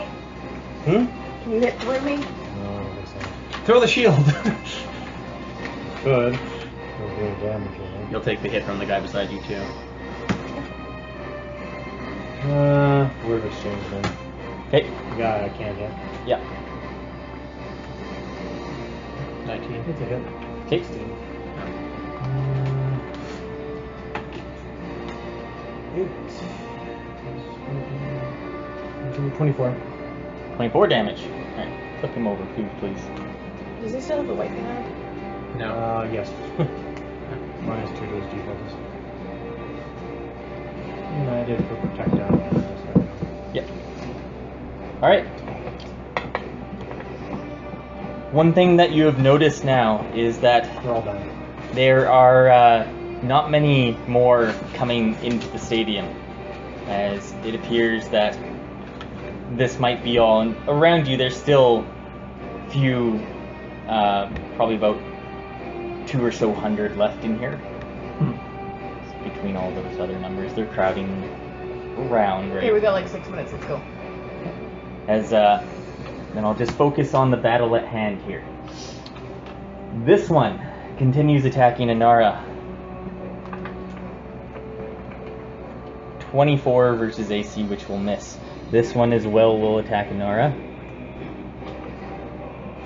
Hmm? Can you hit through me? No, I don't think so. Throw the shield! Good. We're doing damage, I think. You'll take the hit from the guy beside you too. We're exchange then. Okay. The guy I can't hit. Yeah. 19. It's a hit. Okay. 24. 24 damage. Alright. Flip him over, please. Does he still have the white thing on? No. Yes. Minus 2 to his defenses. And I did for protect down. Yep. Alright. One thing that you have noticed now is that We're all done. there are not many more coming into the stadium, as it appears that this might be all. And around you, there's still few, probably about 200 or so left in here. Between all those other numbers, they're crowding around, right? Okay, we got like 6 minutes, let's go. As then I'll just focus on the battle at hand here. This one continues attacking Anara. 24 versus AC, which will miss. This one as well will attack Anara.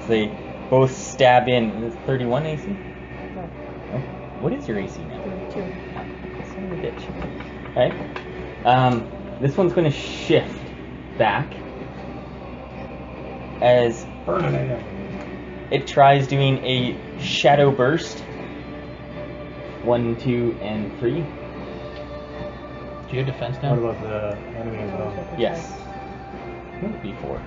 So they both stab in. Is it 31 AC? No, Oh, what is your AC now? 32. Son of a bitch. Alright. This one's going to shift back as it tries doing a shadow burst. 1, 2, and 3. Do you have defense now? What about the enemy as well? Yes. B4.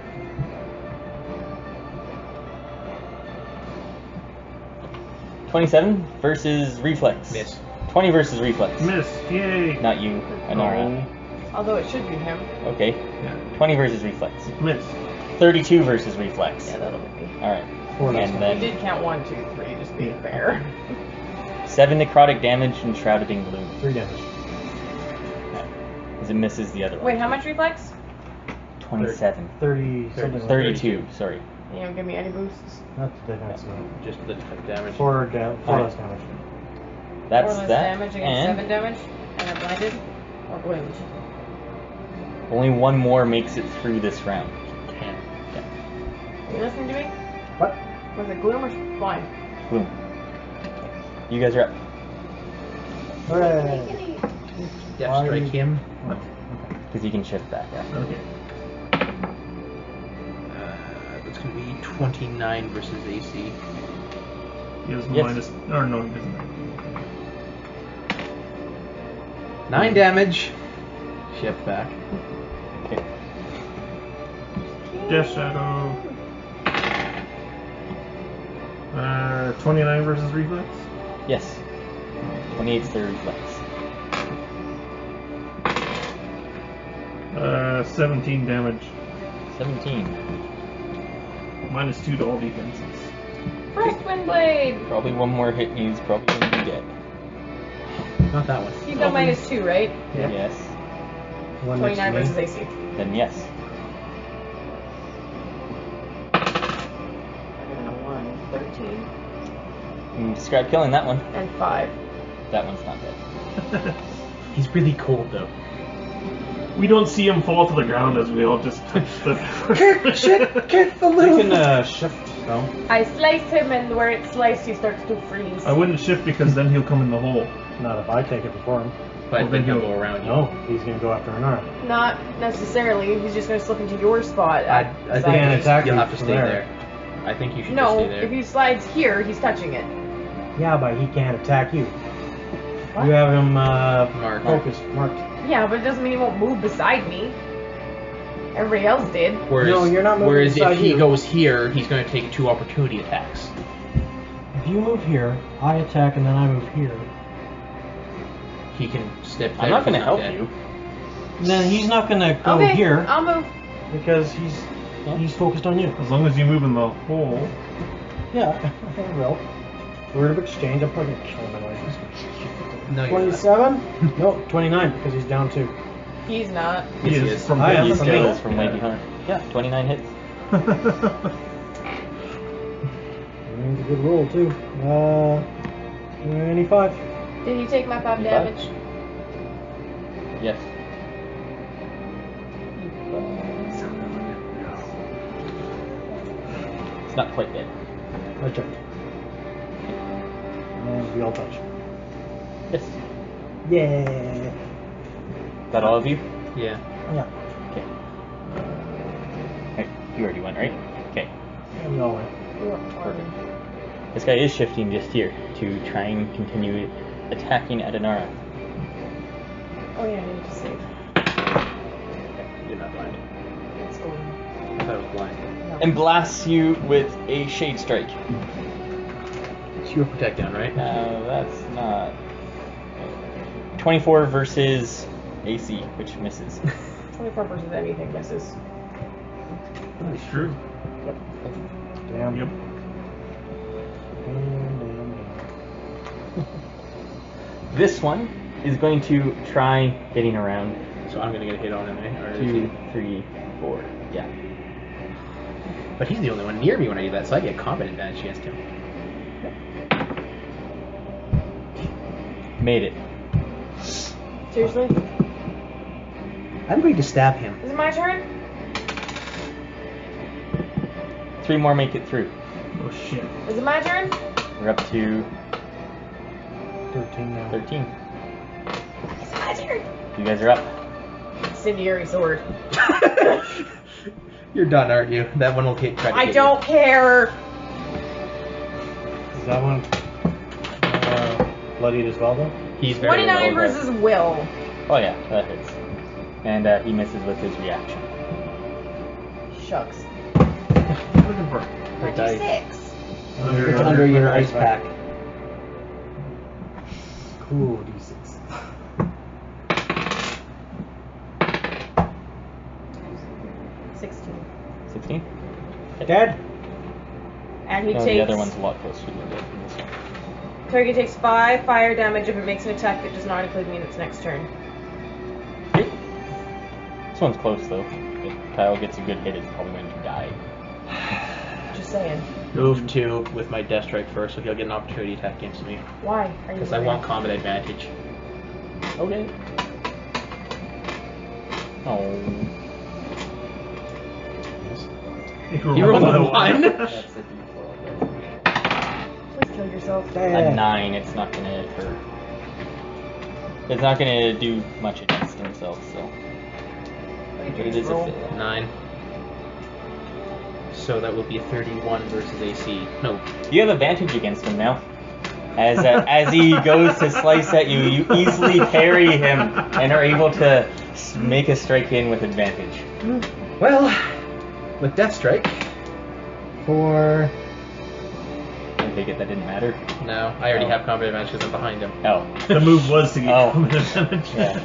$27 versus reflex. Miss. 20 versus reflex. Miss. Yay. Not you, Anara. Although it should be him. Okay. Yeah. 20 versus reflex. Miss. 32 versus reflex. Yeah, that'll be. Alright. Four next And time. We then did count 1, 2, 3, just being fair. 7 necrotic damage and shrouded in gloom. 3 damage. As it misses the other one. Wait, how much reflex? 27. 30 something. 32, sorry. You don't give me any boosts. Not the defense. Just the damage. 4 less damage. That's 4 less that. damage against And 7 damage. And I'm blinded. Or bloomed. only one more makes it through this round. Can. Are you listening to me? What? Was it gloom or blind? Boom. You guys are up. Hooray! Death strike him. Because you can shift back after. Okay. That's going to be 29 versus AC. He has Yes. minus. Or no, he doesn't. 9 damage. Shift back. Okay. Death Shadow. 29 versus reflex. Yes. 28's the reflex. 17 damage. 17. Minus 2 to all defenses. First wind blade! Probably one more hit and he's probably going to be dead. Not that one. He's got minus 2, right? Yeah. Yes. One next 29 to me. versus AC. Then yes. 1, 13, You describe killing that one. and 5. That one's not dead. He's really cold though. We don't see him fall to the ground as we all just touch the. Kick the You loop! can shift, though. I slice him, and where it's sliced, he starts to freeze. I wouldn't shift because then he'll come in the hole. Not if I take it before him. But Well, then then he'll he'll- go around you. No, he's gonna go after Anara. Not necessarily. He's just going to slip into your spot. I beside think can't me. attack you'll you have to from stay there. there. I think you should No, just stay there. if he slides here, he's touching it. Yeah, but he can't attack you. What? You have him Marked. focused, marked. Yeah, but it doesn't mean he won't move beside me. Everybody else did. Whereas, No, you're not moving whereas beside if he you. goes here, he's going to take 2 opportunity attacks. If you move here, I attack, and then I move here. He can step there. I'm not if going to he's help dead. you. Then he's not gonna go Okay, here I'll move. because he's focused on you. As long as you move in the hole. Yeah, I will. Word of exchange. I'm probably gonna kill him anyway. No, you're not. 27? No, 29 because he's down 2. He's not. He Yes, he is is. from I am He from still me. is from way behind. Yeah, 29 hits. It's a good roll too. 25. Did he take my 5 5? damage? Yes. It's not quite dead. I checked. And we all touch. Yes. Yeah. Is that all of you? Yeah. Yeah. Okay. Hey, you already went, right? Okay. We all went. This guy is shifting just here to try and continue attacking at Anara. Oh yeah, I need to save. You're not blind. It's going. I thought it was blind. No. And blasts you with a Shade Strike. It's your protect down, right? That's not... 24 versus AC, which misses. 24 versus anything misses. That's true. Damn. Yep. Damn. This one is going to try getting around. So I'm going to get a hit on him, eh? Or is he- 2, 3, 4. Yeah. But he's the only one near me when I do that, so I get combat advantage against him. Made it. Seriously? I'm going to stab him. Is it my turn? 3 more make it through. Oh shit. Is it my turn? We're up to 13 now. 13. It's my turn. You guys are up. Incendiary sword. You're done, aren't you? That one will hit. Try to I hit don't care. Is that one bloodied as well, though? you. He's very 29 low, though. versus Will. Oh yeah, that hits. And he misses with his reaction. Shucks. Looking for. Her dice. 26. It's under your ice pack. Cool, D6. $16. 16? Dead? And he No, takes. the other one's a lot closer to this one. Target takes 5 fire damage if it makes an attack that does not include me in its next turn. Okay. This one's close though. If Kyle gets a good hit, it's probably going to die. Just saying. Move 2 with my Death Strike first, so he'll get an opportunity attack against me. Why? Are you Because I worried? want combat advantage. Okay. Oh. You rolled a 1. That's a D4. Please kill yourself. A 9, it's not gonna hurt. It's not gonna do much against himself, so. But it is a fail. 9. So that will be a 31 versus AC. No. You have advantage against him now. As he goes to slice at you, you easily parry him and are able to make a strike in with advantage. Well, with Death Strike, for... I take it that didn't matter. No, I already have combat advantage because I'm behind him. Oh. The move was to get Oh. combat advantage. Yeah.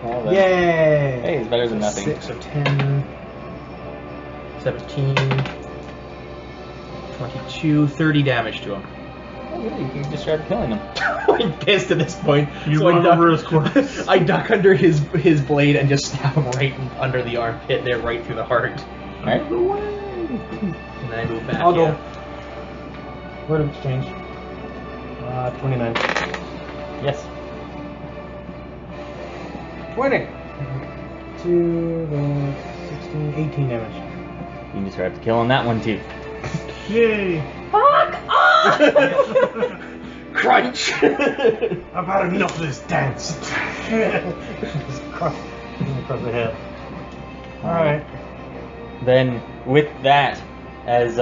Well, then- Yay! Hey, it's better than nothing. 6 or 10, 17, 22, 30 damage to him. Oh, really? You can just start killing him. I'm pissed at this point. You I run duck- over his corpse. I duck under his blade and just stab him right under the armpit there, right through the heart. Alright. And then I move back. I'll go. yeah. Word of exchange. 29. Yes. 20! 2, 16, 18 damage. You can just start killing that one too. Yay! Fuck off! Crunch! I've had enough of this dance. Just across the head. Alright. Then with that, as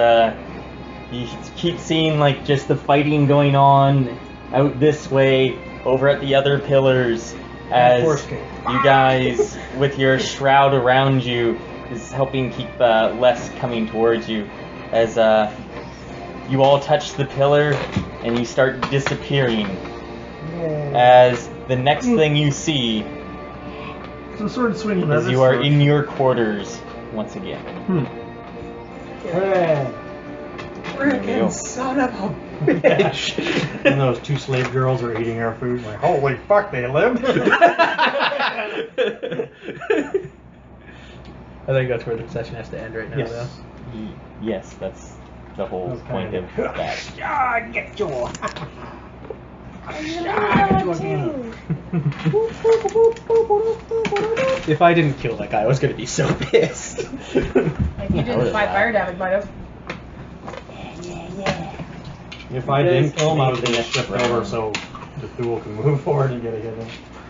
you keep seeing like just the fighting going on out this way, over at the other pillars, as you guys with your shroud around you is helping keep less coming towards you, as you all touch the pillar and you start disappearing. As the next thing you see So sword swinging. is you are in your quarters once again. Hooray. Frickin' son of a bitch! And those 2 slave girls are eating our food. Like, holy fuck, they lived! I think that's where the session has to end right now, Yes. though. Yes, that's the whole That's point kind of of- that. Ah, get you! If I didn't kill that guy, I was gonna be so pissed. If you didn't 5 fire damage, might have. If I didn't kill him, I was going to shift over so Dethul can move forward and get a hit in.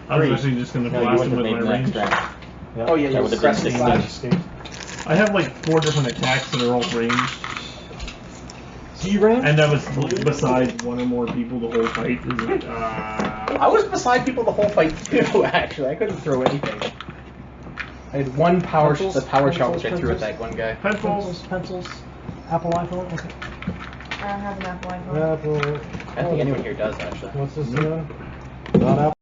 I was actually just gonna No, you blast wouldn't him have with made my the next range. round. Yeah. Oh yeah, That you would have press been the Slash slash. escape. I have like 4 different attacks that are all ranged, C-range? and I was beside one or more people the whole fight. I was beside people the whole fight too, actually. I couldn't throw anything. I had one power Pencils? the power shot which I Pencils? threw at that one guy. Pencils. Pencils. Apple iPhone? Okay. I don't have an Apple iPhone. Apple. I don't think anyone here does actually. What's this again? Not Apple?